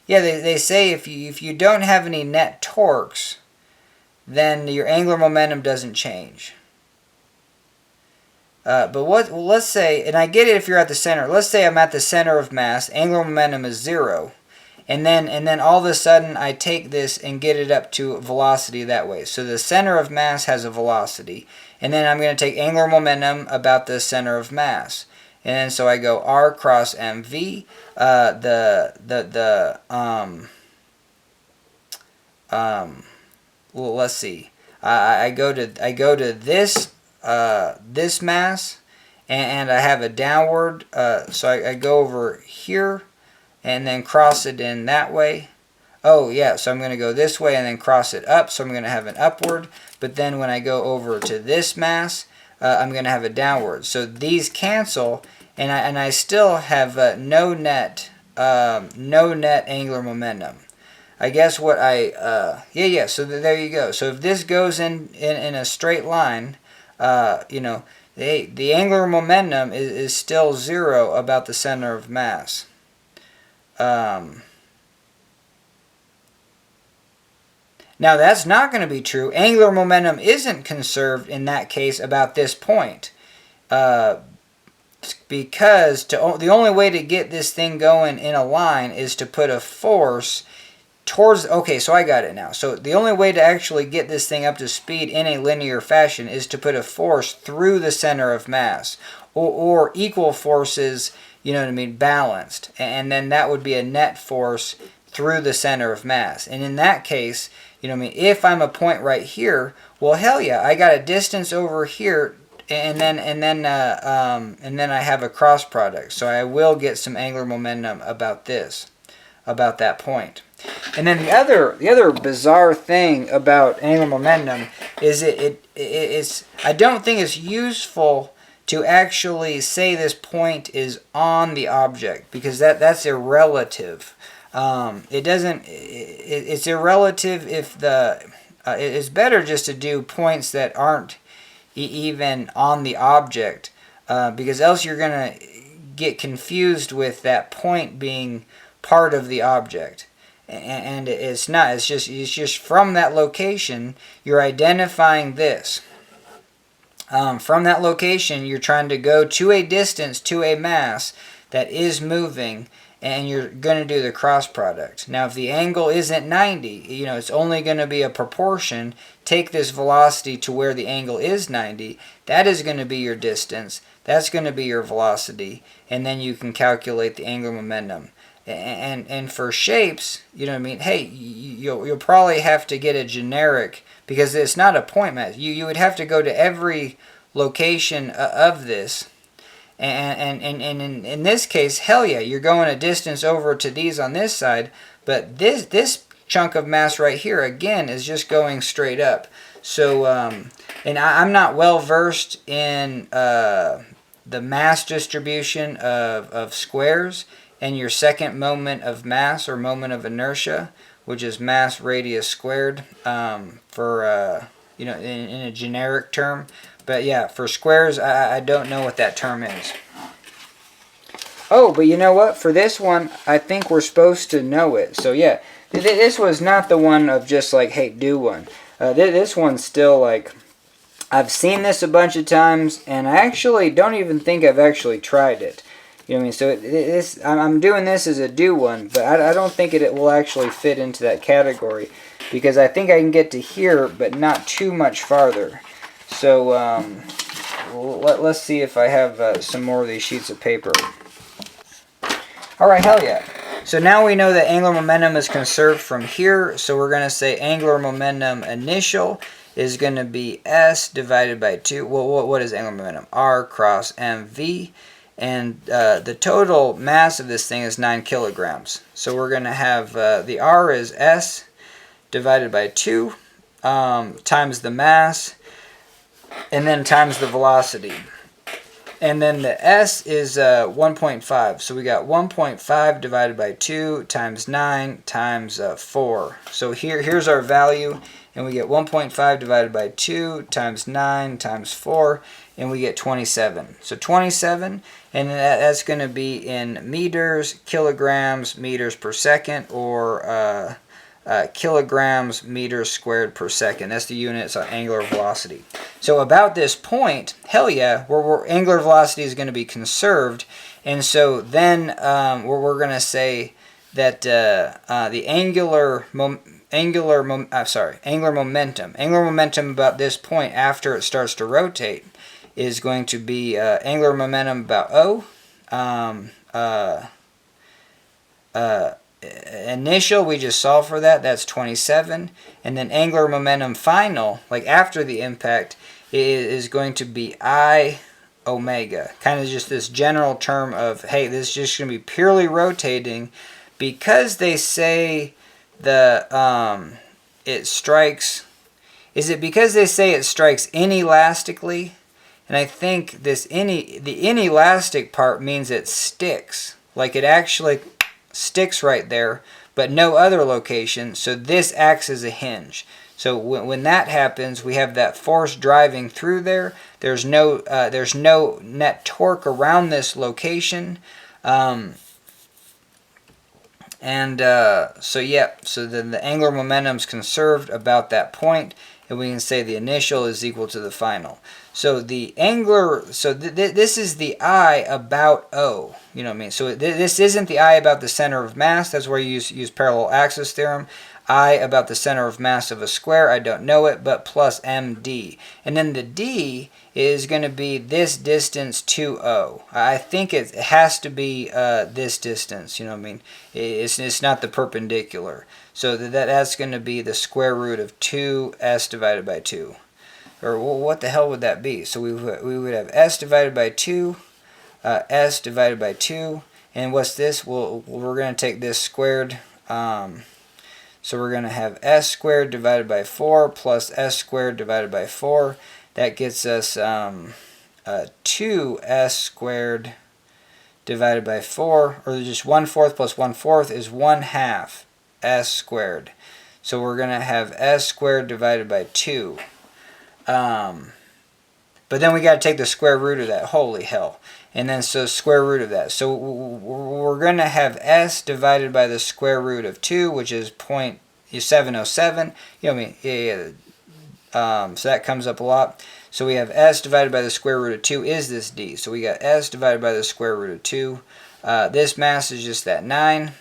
yeah, they say if you don't have any net torques, then your angular momentum doesn't change. But let's say, and I get it if you're at the center. Let's say I'm at the center of mass, angular momentum is 0, and then all of a sudden I take this and get it up to velocity that way. So the center of mass has a velocity, and then I'm going to take angular momentum about the center of mass. And so I go r cross mv. Well, let's see. I go to this this mass, and I have a downward. So I go over here, and then cross it in that way. Oh yeah, so I'm going to go this way and then cross it up. So I'm going to have an upward. But then when I go over to this mass, I'm going to have a downward. So these cancel, and I still have no net angular momentum. I guess what so there you go. So if this goes in a straight line, the angular momentum is still 0 about the center of mass. Now that's not going to be true. Angular momentum isn't conserved in that case about this point. Because the only way to get this thing going in a line is to put a force towards... Okay, so I got it now. So the only way to actually get this thing up to speed in a linear fashion is to put a force through the center of mass. Or equal forces, balanced. And then that would be a net force through the center of mass. And in that case, if I'm a point right here, well, hell yeah, I got a distance over here, and then I have a cross product. So I will get some angular momentum about that point. And then the other bizarre thing about angular momentum is it's I don't think it's useful to actually say this point is on the object, because that's irrelative. It's irrelative if it's better just to do points that aren't even on the object, because else you're going to get confused with that point being part of the object. And it's not. It's just from that location you're identifying this. From that location you're trying to go to a distance, to a mass that is moving, and you're going to do the cross product. Now if the angle isn't 90, it's only going to be a proportion. Take this velocity to where the angle is 90. That is going to be your distance. That's going to be your velocity. And then you can calculate the angular momentum. And for shapes, hey, you'll probably have to get a generic, because it's not a point mass. You would have to go to every location of this. And in this case, hell yeah, you're going a distance over to these on this side, but this chunk of mass right here, again, is just going straight up. So, and I'm not well versed in the mass distribution of squares and your second moment of mass, or moment of inertia, which is mass radius squared, for in a generic term. But yeah, for squares, I don't know what that term is. Oh, but you know what? For this one, I think we're supposed to know it. So yeah, this was not the one of just like, hey, do one. This one's still like, I've seen this a bunch of times, and I actually don't even think I've actually tried it. You know what I mean? So I'm doing this as a do one, but I don't think it will actually fit into that category, because I think I can get to here, but not too much farther. So let's see if I have some more of these sheets of paper. Alright, hell yeah. So now we know that angular momentum is conserved from here, so we're going to say angular momentum initial is going to be S divided by 2. Well, what is angular momentum? R cross mv. And the total mass of this thing is 9 kilograms. So we're going to have the R is S divided by 2 times the mass, and then times the velocity. And then the S is 1.5. So we got 1.5 divided by 2 times 9 times 4. So here's our value. And we get 1.5 divided by 2 times 9 times 4. And we get 27. So 27, and that's going to be in meters, kilograms, meters per second, or kilograms, meters squared per second. That's the units of angular velocity. So about this point, hell yeah, where angular velocity is going to be conserved. And so then we're going to say that the angular momentum about this point after it starts to rotate is going to be angular momentum about O. Initial, we just solved for that. That's 27. And then angular momentum final, like after the impact, is going to be I omega. Kind of just this general term of, hey, this is just going to be purely rotating, because they say it strikes. Is it because they say it strikes inelastically? And I think the inelastic part means it sticks. Like it actually sticks right there, but no other location. So this acts as a hinge. So when that happens, we have that force driving through there. There's no net torque around this location. So then the angular momentum is conserved about that point, and we can say the initial is equal to the final. So the angular, this is the I about O. You know what I mean? So this isn't the I about the center of mass. That's where you use parallel axis theorem. I about the center of mass of a square, I don't know it, but plus md. And then the d is going to be this distance to O. I think it has to be this distance, you know what I mean? It's not the perpendicular. So that's going to be the square root of 2s divided by 2. Or what the hell would that be? So we would have s divided by 2, s divided by 2. And what's this? Well, we're going to take this squared. So we're going to have s squared divided by 4 plus s squared divided by 4. That gets us 2s squared divided by 4, or just 1/4 plus 1/4 is 1/2 s squared. So we're going to have s squared divided by 2. But then we got to take the square root of that. Holy hell. And then so square root of that. So we're going to have s divided by the square root of 2, which is 0.707. You know what I mean? Yeah. So that comes up a lot. So we have s divided by the square root of 2 is this d. So we got s divided by the square root of 2. This mass is just that 9.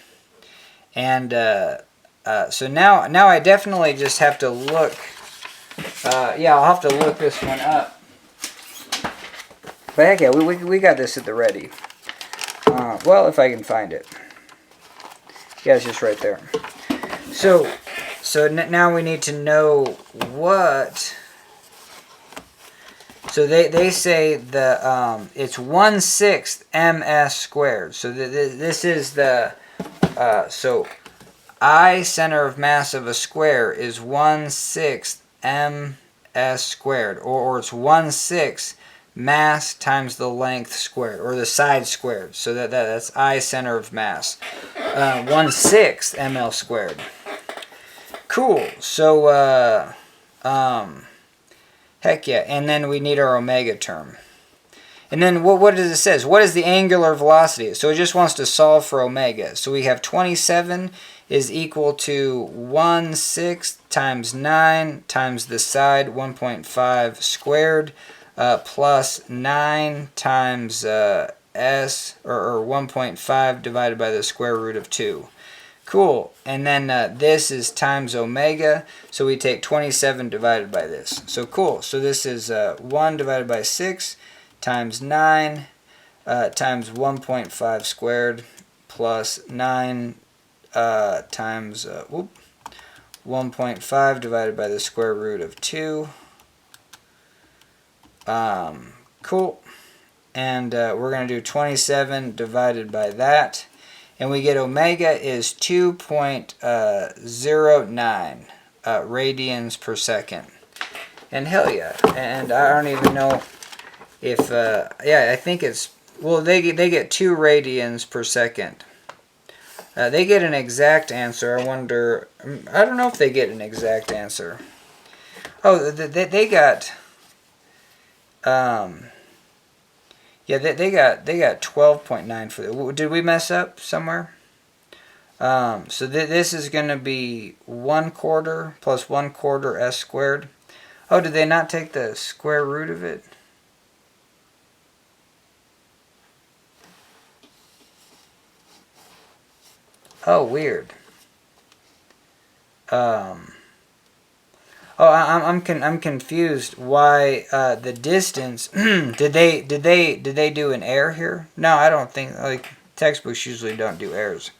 And so now I definitely just have to look. Yeah, I'll have to look this one up. But heck yeah, we got this at the ready. Well, if I can find it. Yeah, it's just right there. So now we need to know what. So they say it's 1/6 ms squared. So this is the so I center of mass of a square is 1/6 ms squared, or it's 1/6 mass times the length squared, or the side squared. So that's I center of mass. 1/6 ml squared. Cool. So heck yeah. And then we need our omega term. And then what does it say? What is the angular velocity? So it just wants to solve for omega. So we have 27 is equal to 1/6 times 9 times the side 1.5 squared plus 9 times s, or 1.5 divided by the square root of 2. Cool. And then this is times omega. So we take 27 divided by this. So cool. So this is 1 divided by 6 times 9 times 1.5 squared plus 9 times 1.5 divided by the square root of 2. Cool. And we're going to do 27 divided by that. And we get omega is 2.09 radians per second. And hell yeah. And I don't even know if, yeah, I think it's, well, they get 2 radians per second. They get an exact answer. I wonder, I don't know if they get an exact answer. Oh, they got, yeah, they got 12.9 for that. Did we mess up somewhere? So this is going to be 1/4 plus 1/4 s squared. Oh, did they not take the square root of it? Oh, weird. Oh, I'm confused. Why the distance? did they do an error here? No, I don't think. Like textbooks usually don't do errors.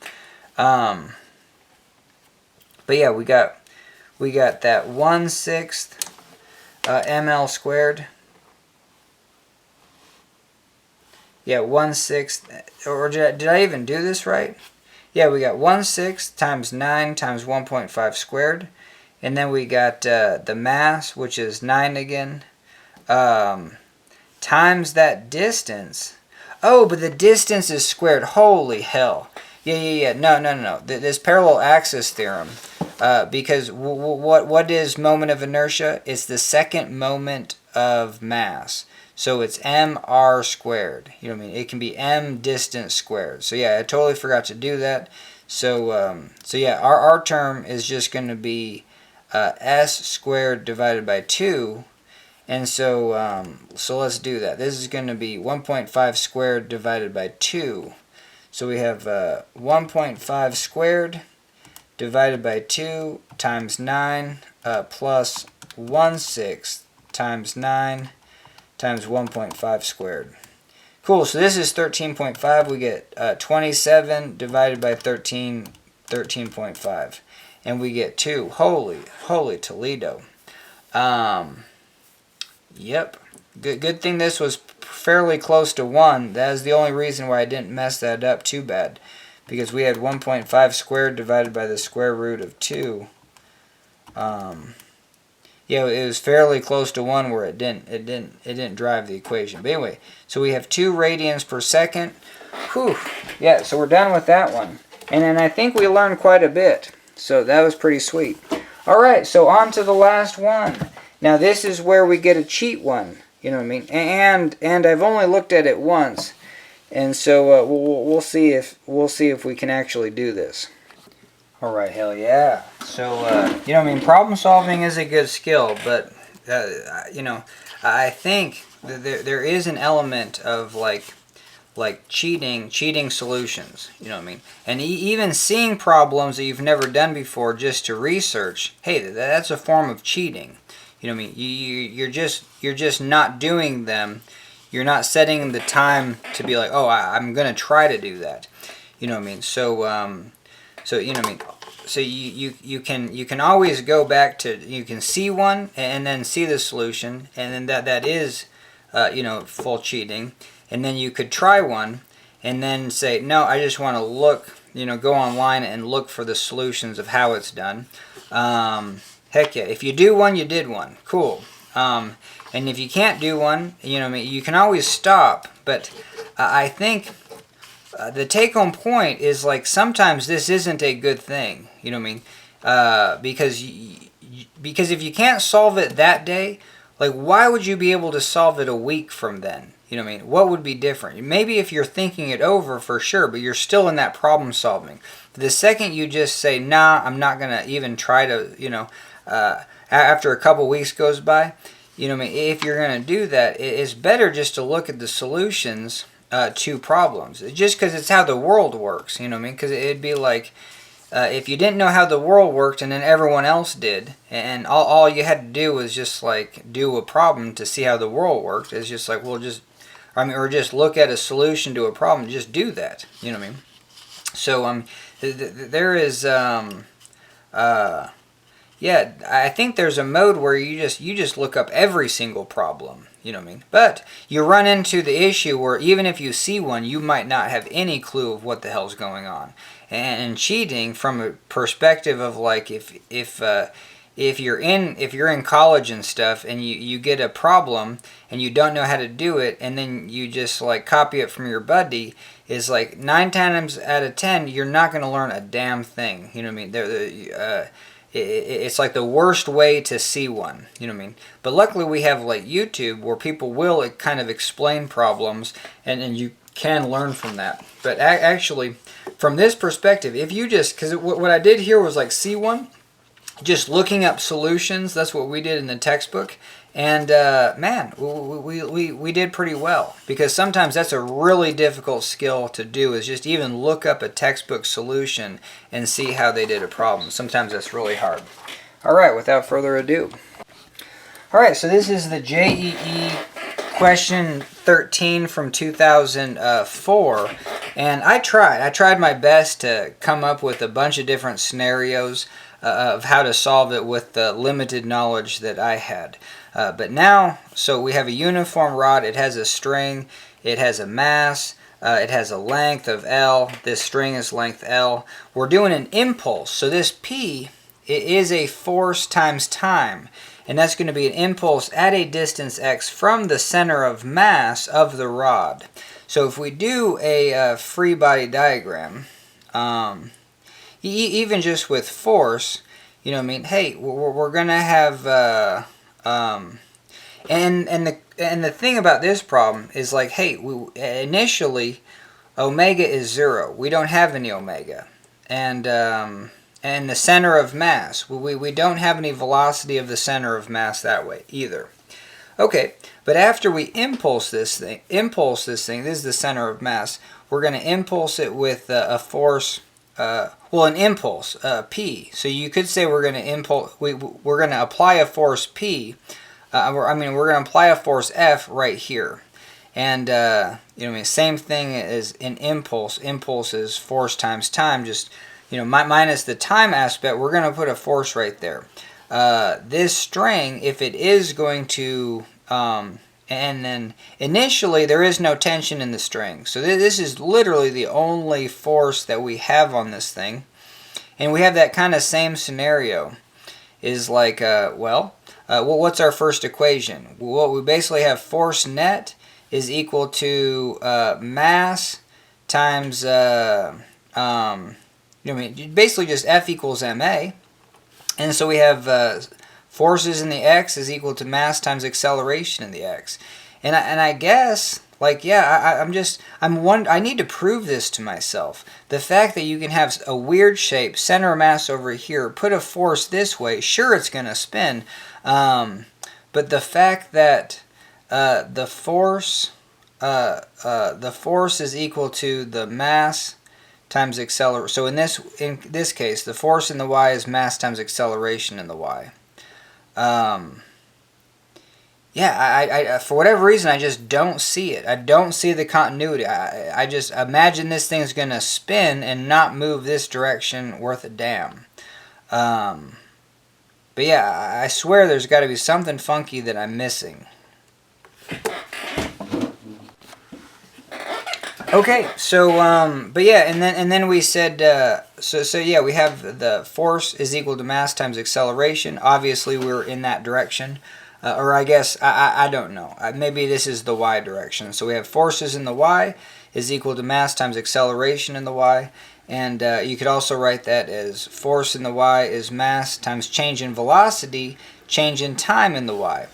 But yeah, we got that 1/6 ml squared. Yeah, 1/6. Or did I even do this right? Yeah, we got 1/6 times 9 times 1.5 squared. And then we got the mass, which is 9 again, times that distance. Oh, but the distance is squared. Holy hell. Yeah. No. This parallel axis theorem. Because what is moment of inertia? It's the second moment of mass. So it's mr squared. You know what I mean? It can be m distance squared. So yeah, I totally forgot to do that. So yeah, our term is just going to be s squared divided by 2. And so let's do that. This is going to be 1.5 squared divided by 2. So we have 1.5 squared divided by 2 times 9 plus 1/6 times 9 times 1.5 squared. Cool, so this is 13.5. We get 27 divided by 13, 13.5. And we get 2. Holy Toledo. Yep. Good thing this was fairly close to 1. That is the only reason why I didn't mess that up too bad. Because we had 1.5 squared divided by the square root of 2. Yeah, it was fairly close to 1 where it didn't drive the equation. But anyway, so we have 2 radians per second. Whew. Yeah, so we're done with that one. And then I think we learned quite a bit. So that was pretty sweet. All right, so on to the last one. Now this is where we get a cheat one. You know what I mean? And I've only looked at it once, and so we'll see if we can actually do this. All right, hell yeah. So you know what I mean? Problem solving is a good skill, but you know, I think there is an element of like cheating solutions, you know what I mean? And even seeing problems that you've never done before just to research, hey, that's a form of cheating. You know what I mean? You're just not doing them. You're not setting the time to be like, oh, I'm gonna try to do that. You know what I mean? So you know what I mean? So you can always go back to, you can see one and then see the solution, and then that is you know, full cheating. And then you could try one and then say, no, I just want to look, you know, go online and look for the solutions of how it's done. Heck yeah, if you do one, you did one. Cool. And if you can't do one, you know what I mean, you can always stop. But I think the take-home point is, like, sometimes this isn't a good thing. You know what I mean? Because if you can't solve it that day, like, why would you be able to solve it a week from then? You know what I mean? What would be different? Maybe if you're thinking it over, for sure, but you're still in that problem solving. The second you just say, nah, I'm not going to even try to, you know, after a couple weeks goes by, you know what I mean? If you're going to do that, it's better just to look at the solutions to problems. Just because it's how the world works, you know what I mean? Because it'd be like, if you didn't know how the world worked and then everyone else did, and all you had to do was just like do a problem to see how the world worked, it's just like, well, or just look at a solution to a problem, just do that, you know what I mean? So there is yeah, I think there's a mode where you just look up every single problem, you know what I mean? But you run into the issue where even if you see one, you might not have any clue of what the hell's going on. And cheating from a perspective of like, if you're in college and stuff and you get a problem and you don't know how to do it, and then you just like copy it from your buddy, is like 9 times out of 10 you're not going to learn a damn thing, you know what I mean? It's like the worst way to see one, you know what I mean? But luckily we have like YouTube where people will kind of explain problems, and you can learn from that. But actually, from this perspective, if you just, because what I did here was like see one, just looking up solutions. That's what we did in the textbook. And man, we did pretty well, because sometimes that's a really difficult skill to do, is just even look up a textbook solution and see how they did a problem. Sometimes that's really hard. All right, without further ado. All right, so this is the JEE question 13 from 2004, and I tried my best to come up with a bunch of different scenarios of how to solve it with the limited knowledge that I had. But now, so we have a uniform rod. It has a string. It has a mass. It has a length of L. This string is length L. We're doing an impulse. So this P, it is a force times time. And that's going to be an impulse at a distance x from the center of mass of the rod. So if we do a free body diagram, even just with force, you know what I mean? Hey, we're going to have... and the thing about this problem is, like, hey, initially omega is 0. We don't have any omega, and the center of mass, we don't have any velocity of the center of mass that way either. Okay, but after we impulse this thing, this is the center of mass. We're going to impulse it with a force. An impulse, P. So you could say we're going to impulse. We're going to apply a force P. We're going to apply a force F right here, and same thing as in impulse. Impulse is force times time. Just minus the time aspect. We're going to put a force right there. This string, if it is going to, and then initially there is no tension in the string. So this is literally the only force that we have on this thing, and we have that kind of same scenario. Is like, what's our first equation? Well, we basically have force net is equal to mass times, basically just F equals ma. And so we have forces in the x is equal to mass times acceleration in the x. And I guess, like, yeah, I need to prove this to myself. The fact that you can have a weird shape, center of mass over here, put a force this way, sure, it's going to spin. But the fact that the force is equal to the mass times acceleration. So in this case, the force in the y is mass times acceleration in the y. I for whatever reason, I just don't see it. I don't see the continuity. I just imagine this thing's going to spin and not move this direction worth a damn. But yeah, I swear there's got to be something funky that I'm missing. Okay, so but yeah, and then we said so yeah, we have the force is equal to mass times acceleration. Obviously, we're in that direction. Or I guess, I don't know. Maybe this is the y direction. So we have forces in the y is equal to mass times acceleration in the y. And you could also write that as force in the y is mass times change in velocity, change in time in the y.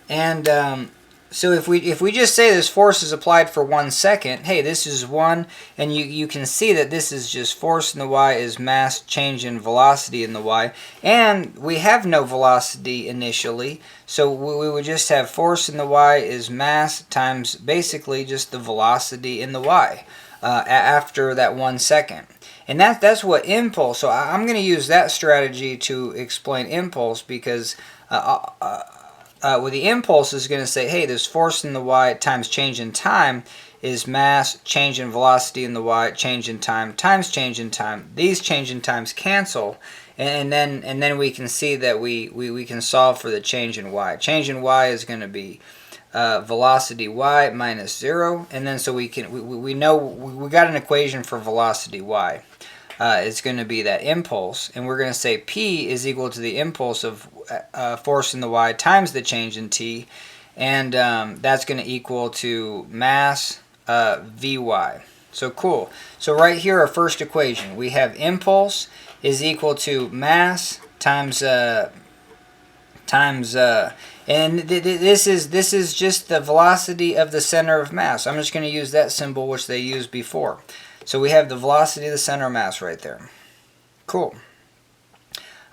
And so if we just say this force is applied for 1 second, hey, this is 1, and you can see that this is just force in the y is mass change in velocity in the y, and we have no velocity initially, so we would just have force in the y is mass times basically just the velocity in the y after that 1 second. And that's what impulse, so I'm going to use that strategy to explain impulse, because with the impulse is going to say, hey, this force in the y times change in time is mass, change in velocity in the y, change in time, times change in time. These change in times cancel, and then we can see that we can solve for the change in y. Change in y is going to be velocity y minus 0, and then so we know we got an equation for velocity y. It's going to be that impulse, and we're going to say P is equal to the impulse of force in the y times the change in t, and that's going to equal to mass Vy. So cool. So right here, our first equation, we have impulse is equal to mass times and this is just the velocity of the center of mass. I'm just going to use that symbol which they used before. So we have the velocity of the center of mass right there. Cool.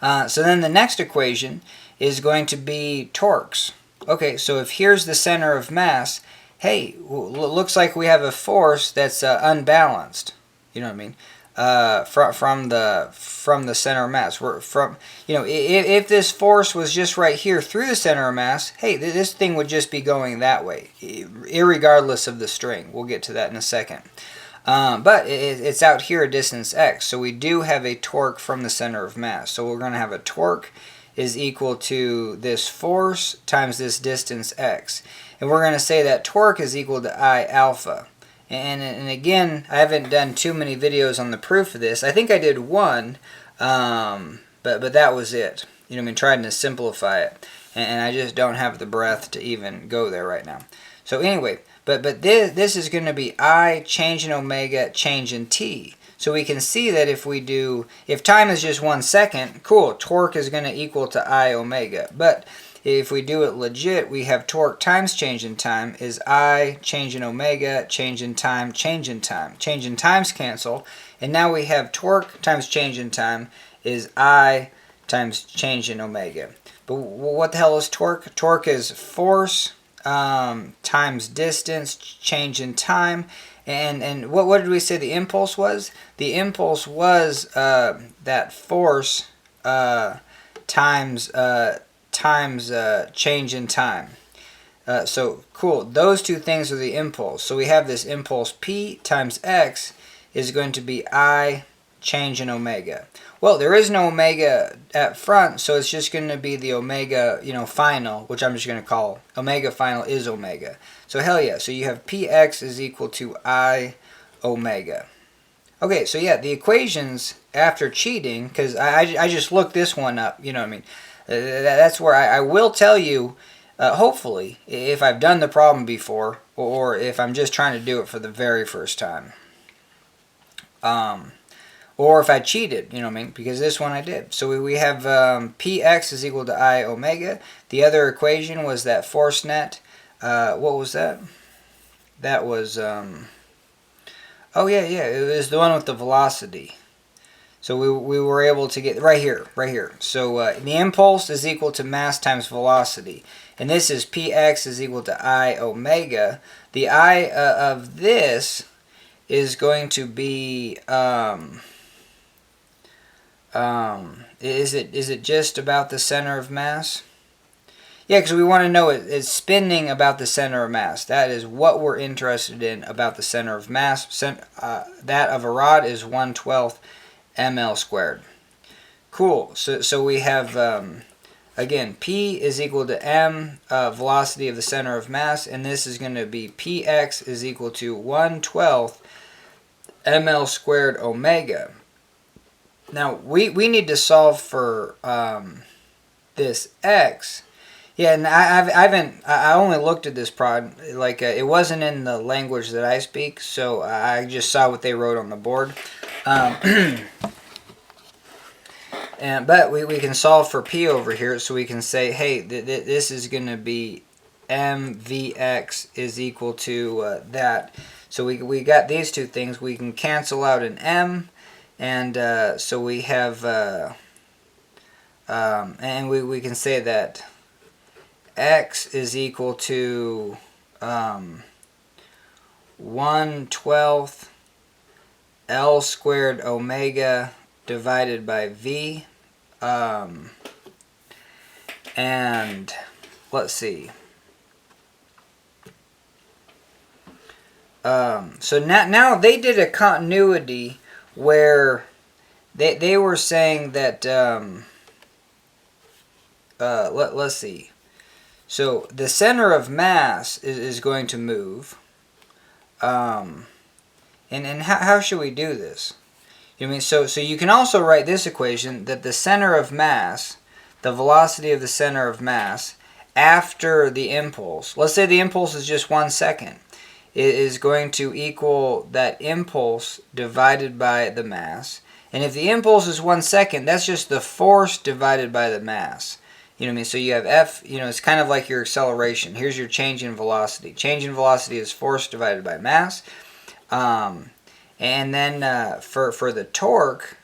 So then the next equation is going to be torques. Okay, so if here's the center of mass, hey, looks like we have a force that's unbalanced. You know what I mean? From the center of mass. We're from if this force was just right here through the center of mass, hey, this thing would just be going that way, irregardless of the string. We'll get to that in a second. But it's out here at distance x, so we do have a torque from the center of mass. So we're going to have a torque is equal to this force times this distance x. And we're going to say that torque is equal to I alpha. And again, I haven't done too many videos on the proof of this. I think I did one, but that was it. You know what I mean? Trying to simplify it. And I just don't have the breath to even go there right now. So anyway, but this is going to be I change in omega, change in t. So we can see that if time is just 1 second, cool, torque is going to equal to I omega. But if we do it legit, we have torque times change in time is I change in omega, change in time, change in time. Change in times cancel. And now we have torque times change in time is I times change in omega. But what the hell is torque? Torque is force times distance, change in time. And what did we say the impulse was? The impulse was that force times change in time. So cool, those two things are the impulse. So we have this impulse P times X is going to be I change in omega. Well, there is no omega at front, so it's just going to be the omega, final, which I'm just going to call omega final is omega. So hell yeah, so you have Px is equal to I omega. Okay, so yeah, the equations after cheating, because I just looked this one up, you know what I mean? That's where I will tell you, hopefully, if I've done the problem before, or if I'm just trying to do it for the very first time. Or if I cheated, you know what I mean? Because this one I did. So we have Px is equal to I omega. The other equation was that force net. What was that? That was, oh yeah, it was the one with the velocity. So we were able to get, right here. So the impulse is equal to mass times velocity. And this is Px is equal to I omega. The I of this is going to be, is it just about the center of mass? Yeah, because we want to know it's spinning about the center of mass. That is what we're interested in about the center of mass. That of a rod is 1/12 ml squared. Cool. So we have, again, P is equal to m, velocity of the center of mass, and this is going to be Px is equal to 1/12 ml squared omega. Now, we need to solve for this x. Yeah, and I only looked at this prod, like, it wasn't in the language that I speak, so I just saw what they wrote on the board. But we can solve for P over here, so we can say, hey, this is going to be mvx is equal to that. So we got these two things. We can cancel out an m, and so we have, and we can say that x is equal to 1/12 L squared omega divided by V. And let's see. So now they did a continuity where they were saying that, let's see. So the center of mass is going to move. And how should we do this? You know what I mean? So you can also write this equation that the center of mass, the velocity of the center of mass, after the impulse, let's say the impulse is just 1 second, it is going to equal that impulse divided by the mass. And if the impulse is 1 second, that's just the force divided by the mass. You know what I mean? So you have F, it's kind of like your acceleration. Here's your change in velocity. Change in velocity is force divided by mass. And then for the torque,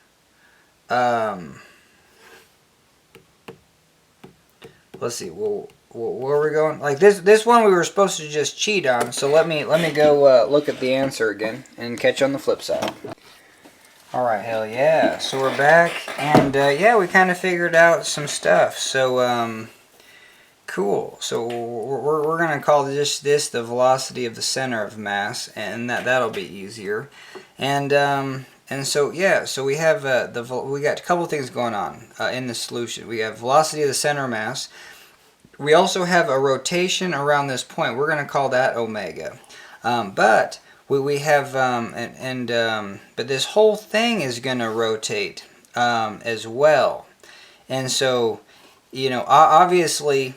let's see. Well, where are we going? Like this one we were supposed to just cheat on. So let me go look at the answer again and catch you on the flip side. All right, hell yeah. So we're back, and yeah, we kind of figured out some stuff. So cool. So we're gonna call this the velocity of the center of mass, and that'll be easier. And so yeah, so we have we got a couple things going on in the solution. We have velocity of the center of mass. We also have a rotation around this point. We're going to call that omega. But we have but this whole thing is going to rotate as well. And so, you know, obviously,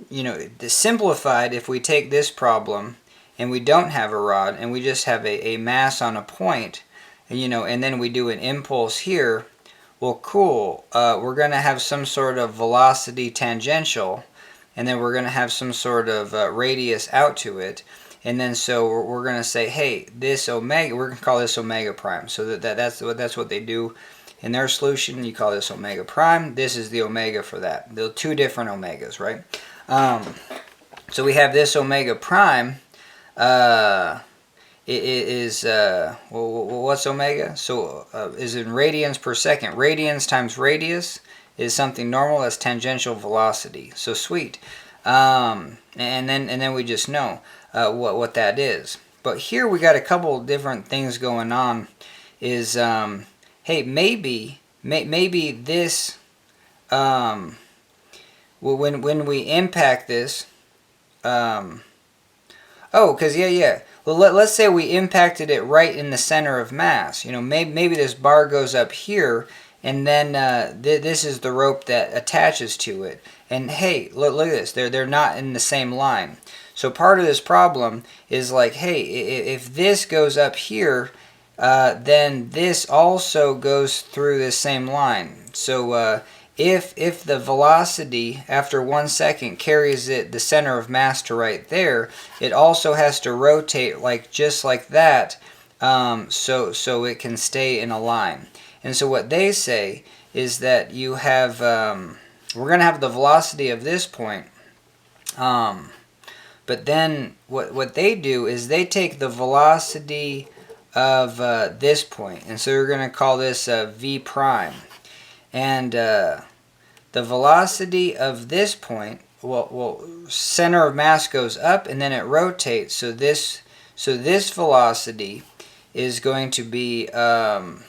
you know, the simplified, if we take this problem and we don't have a rod and we just have a mass on a point, you know, and then we do an impulse here, well, cool. We're going to have some sort of velocity tangential, and then we're going to have some sort of radius out to it. And then so we're going to say, hey, this omega, we're going to call this omega prime. So that's what they do in their solution. You call this omega prime. This is the omega for that. They're two different omegas, right? So we have this omega prime. It is, what's omega? So is in radians per second. Radians times radius is something normal. That's tangential velocity. So sweet. And then we just know what that is. But here we got a couple different things going on. Is hey, maybe this when we impact this. Oh, because yeah. Well, let's say we impacted it right in the center of mass. You know, maybe this bar goes up here, and then this is the rope that attaches to it. And hey, look at this. They're not in the same line. So part of this problem is like, hey, if this goes up here, then this also goes through this same line. So if the velocity after 1 second carries it the center of mass to right there, it also has to rotate like just like that, so it can stay in a line. And so what they say is that you have we're going to have the velocity of this point, but then what they do is they take the velocity of this point, and so we're going to call this v prime. And the velocity of this point, well, center of mass goes up and then it rotates. So this velocity is going to be so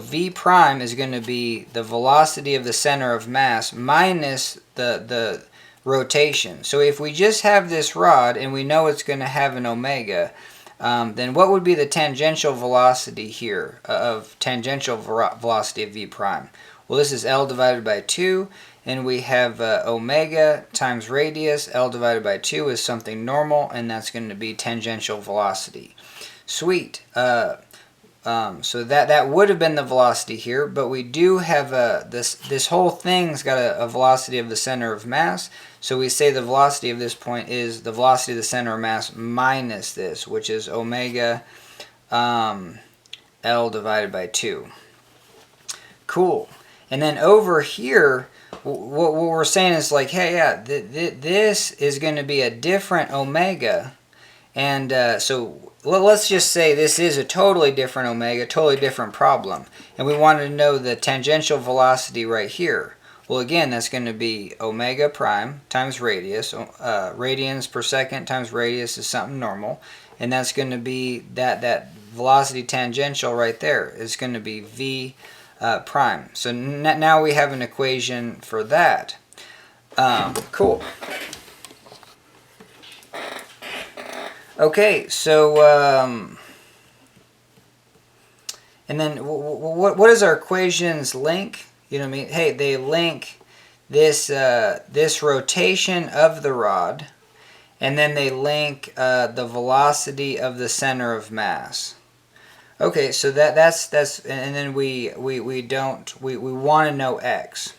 v prime is going to be the velocity of the center of mass minus the rotation. So if we just have this rod and we know it's going to have an omega, then what would be the tangential velocity here of tangential velocity of v prime? Well, this is L divided by 2, and we have omega times radius. L divided by 2 is something normal, and that's going to be tangential velocity. Sweet. So that would have been the velocity here, but we do have this whole thing's got a velocity of the center of mass. So we say the velocity of this point is the velocity of the center of mass minus this, which is omega L divided by 2. Cool. And then over here, what we're saying is like, hey, yeah, this is going to be a different omega. And so let's just say this is a totally different omega, totally different problem. And we wanted to know the tangential velocity right here. Well, again, that's going to be omega prime times radius. Radians per second times radius is something normal. And that's going to be that velocity tangential right there. It's going to be v prime. So now we have an equation for that. Cool. Okay, so and then what does our equations link? You know what I mean? Hey, they link this this rotation of the rod, and then they link the velocity of the center of mass. Okay, so that's and then we want to know x.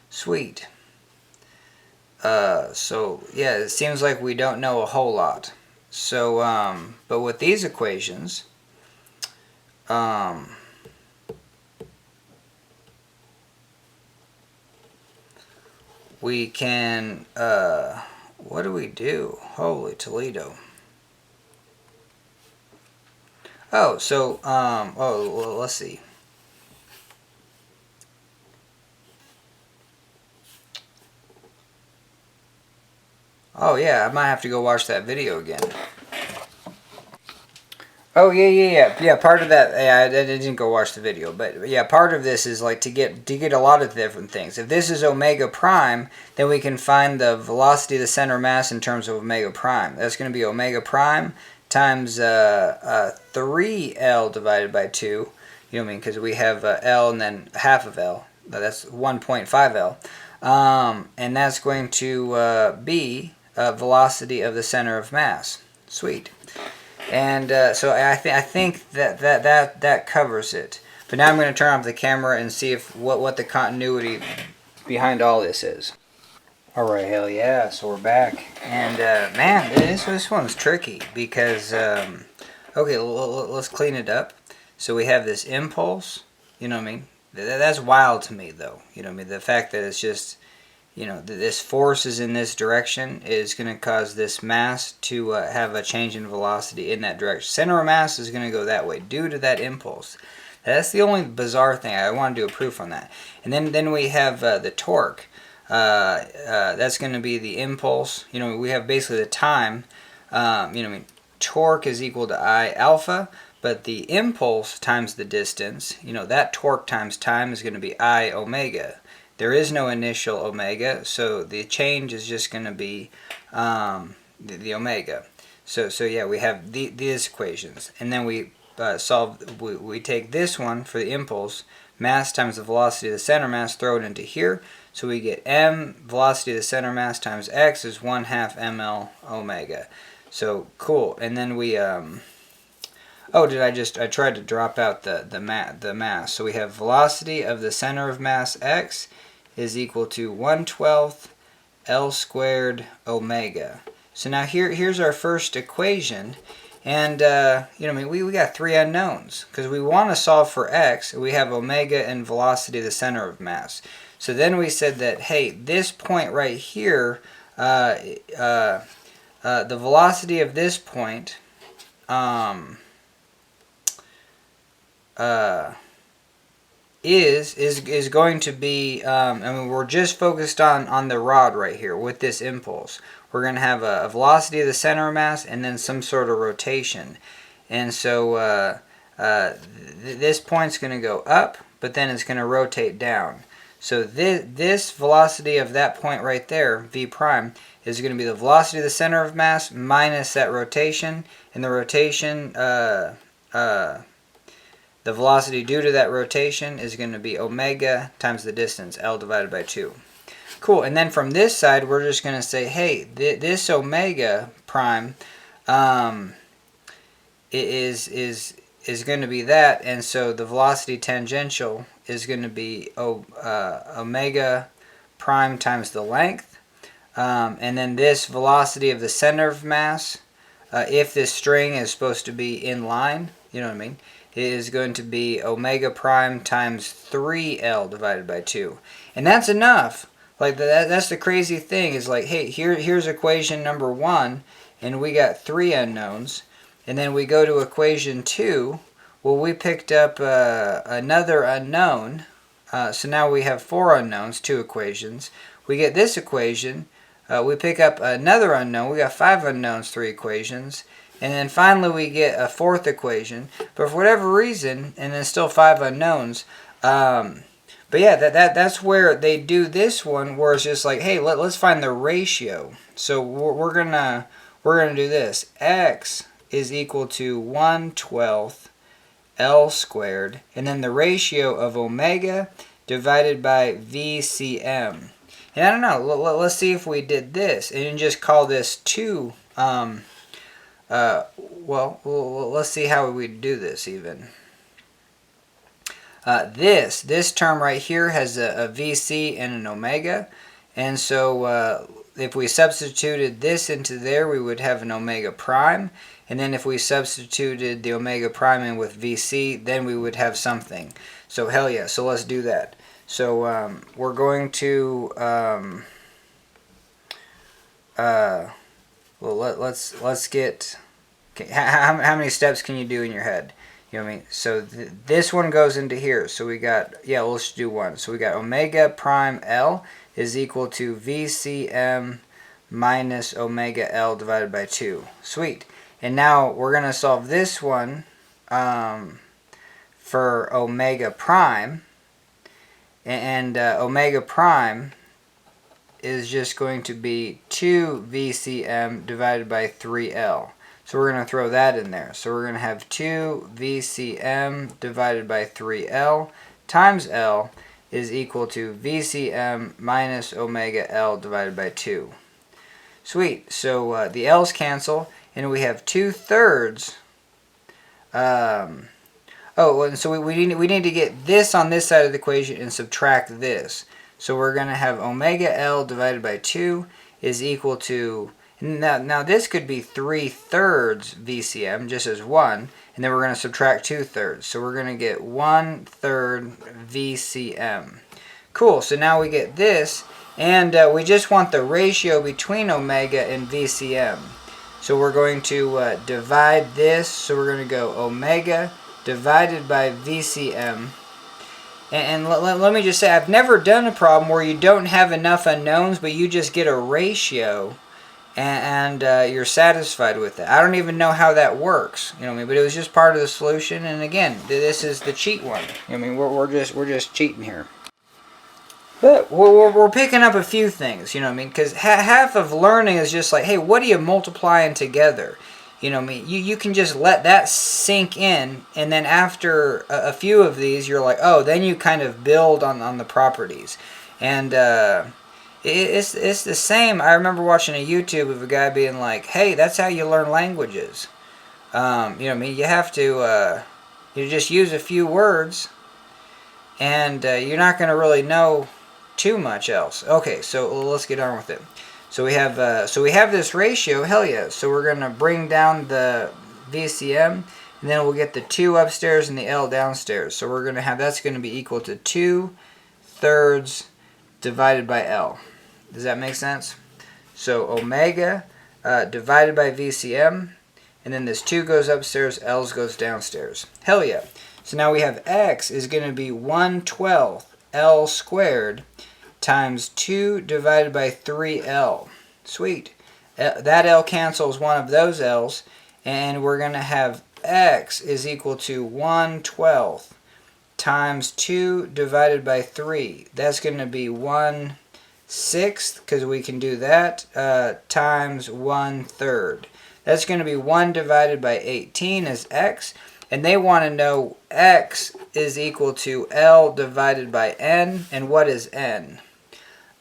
Sweet. So yeah, it seems like we don't know a whole lot. So but with these equations, we can, what do we do? Holy Toledo. Oh, so, oh, well, let's see. Oh, yeah, I might have to go watch that video again. Oh, yeah. Part of that, yeah, I didn't go watch the video, but yeah, part of this is like to get a lot of different things. If this is omega prime, then we can find the velocity of the center of mass in terms of omega prime. That's going to be omega prime times 3L divided by 2. You know what I mean? Because we have L and then half of L. That's 1.5L. And that's going to be velocity of the center of mass. Sweet. And so I think that covers it. But now I'm going to turn off the camera and see if what the continuity behind all this is. All right, hell yeah! So we're back, and man, this one's tricky because okay, let's clean it up. So we have this impulse. You know what I mean? That's wild to me, though. You know what I mean? The fact that it's just, you know, this force is in this direction is going to cause this mass to have a change in velocity in that direction. Center of mass is going to go that way due to that impulse. That's the only bizarre thing. I want to do a proof on that. And then we have the torque. That's going to be the impulse. You know, we have basically the time. You know what I mean? Torque is equal to I alpha. But the impulse times the distance, you know, that torque times time is going to be I omega. There is no initial omega, so the change is just going to be the omega. So yeah, we have these equations, and then we we take this one for the impulse, mass times the velocity of the center mass, throw it into here, so we get m velocity of the center mass times x is 1/2 ml omega. So cool, and then we oh, I tried to drop out the mass. So we have velocity of the center of mass x is equal to 1/12 L squared omega. So now here's our first equation, and you know, I mean, we got three unknowns because we want to solve for x. We have omega and velocity of the center of mass. So then we said that, hey, this point right here, the velocity of this point is going to be, I mean, we're just focused on the rod right here with this impulse. We're going to have a velocity of the center of mass and then some sort of rotation. And so this point's going to go up, but then it's going to rotate down. So this velocity of that point right there, v prime, is going to be the velocity of the center of mass minus that rotation. And the rotation, the velocity due to that rotation is going to be omega times the distance, L divided by 2. Cool, and then from this side, we're just going to say, hey, this omega prime is going to be that, and so the velocity tangential is going to be omega prime times the length, and then this velocity of the center of mass, if this string is supposed to be in line, you know what I mean, is going to be omega prime times 3L divided by 2. And that's enough. Like that's the crazy thing is like, hey, here's equation number 1, and we got 3 unknowns. And then we go to equation 2. Well, we picked up another unknown. So now we have 4 unknowns, 2 equations. We get this equation. We pick up another unknown. We got 5 unknowns, 3 equations. And then finally we get a 4th equation. But for whatever reason, and then still 5 unknowns. But yeah, that's where they do this one, where it's just like, hey, let's find the ratio. So we're gonna do this. X is equal to 1/12 L squared, and then the ratio of omega divided by VCM. And I don't know. Let's see if we did this and just call this 2. Well, let's see how we do this even. This term right here has a VC and an omega, and so if we substituted this into there, we would have an omega prime, and then if we substituted the omega prime in with VC, then we would have something. So hell yeah, so let's do that. So we're going to well, let's get. Okay, how many steps can you do in your head? You know what I mean? So this one goes into here. So we got, yeah, let's do one. So we got omega prime L is equal to VCM minus omega L divided by 2. Sweet. And now we're going to solve this one for omega prime. And omega prime is just going to be 2 VCM divided by 3L. So we're going to throw that in there. So we're going to have 2 VCM divided by 3L times L is equal to VCM minus omega L divided by 2. Sweet. So the L's cancel, and we have 2/3. And so we need to get this on this side of the equation and subtract this. So we're going to have omega L divided by 2 is equal to... Now this could be 3/3 VCM, just as 1, and then we're going to subtract 2/3. So we're going to get 1/3 VCM. Cool, so now we get this, and we just want the ratio between omega and VCM. So we're going to divide this, so we're going to go omega divided by VCM. And let me just say, I've never done a problem where you don't have enough unknowns, but you just get a ratio and you're satisfied with it. I don't even know how that works, you know what I mean? But it was just part of the solution. And again, this is the cheat one. I mean, we're just cheating here. But we're picking up a few things, you know what I mean? Because half of learning is just like, hey, what are you multiplying together? You know what I mean? You can just let that sink in, and then after a few of these, you're like, oh, then you kind of build on the properties. And it's the same. I remember watching a YouTube of a guy being like, hey, that's how you learn languages. You know what I mean? You have to you just use a few words, and you're not going to really know too much else. Okay, so let's get on with it. So we have this ratio, hell yeah. So we're going to bring down the VCM, and then we'll get the 2 upstairs and the L downstairs. So we're going to have, that's going to be equal to 2/3 divided by L. Does that make sense? So omega divided by VCM, and then this 2 goes upstairs, L's goes downstairs. Hell yeah. So now we have X is going to be 1/12 L squared times 2 divided by 3L. Sweet. That L cancels one of those L's, and we're going to have X is equal to 1/12 times 2 divided by 3. That's going to be 1/6, because we can do that, times 1/3. That's going to be 1 divided by 18 is X, and they want to know X is equal to L divided by N, and what is N?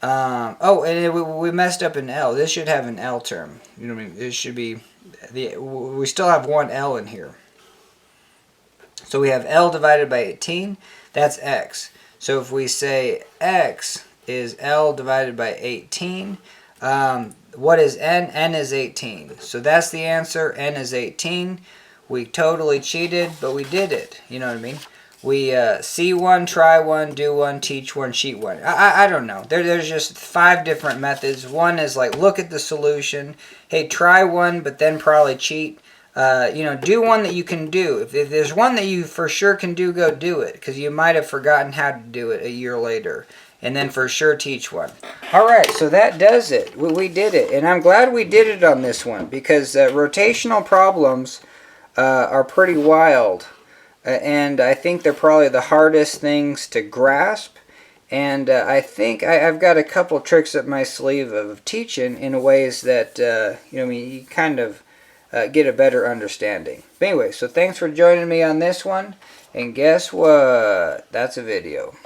And we messed up an L. This should have an L term. You know what I mean? This should be we still have one L in here. So we have L divided by 18. That's X. So if we say X is L divided by 18, what is N? N is 18. So that's the answer. N is 18. We totally cheated, but we did it. You know what I mean? We see one, try one, do one, teach one, cheat one. I don't know. There's just 5 different methods. One is like, look at the solution. Hey, try one, but then probably cheat. Do one that you can do. If there's one that you for sure can do, go do it. Because you might have forgotten how to do it a year later. And then for sure teach one. Alright, so that does it. We did it. And I'm glad we did it on this one. Because rotational problems are pretty wild. And I think they're probably the hardest things to grasp. And I think I've got a couple tricks up my sleeve of teaching in ways that, you kind of get a better understanding. But anyway, so thanks for joining me on this one. And guess what? That's a video.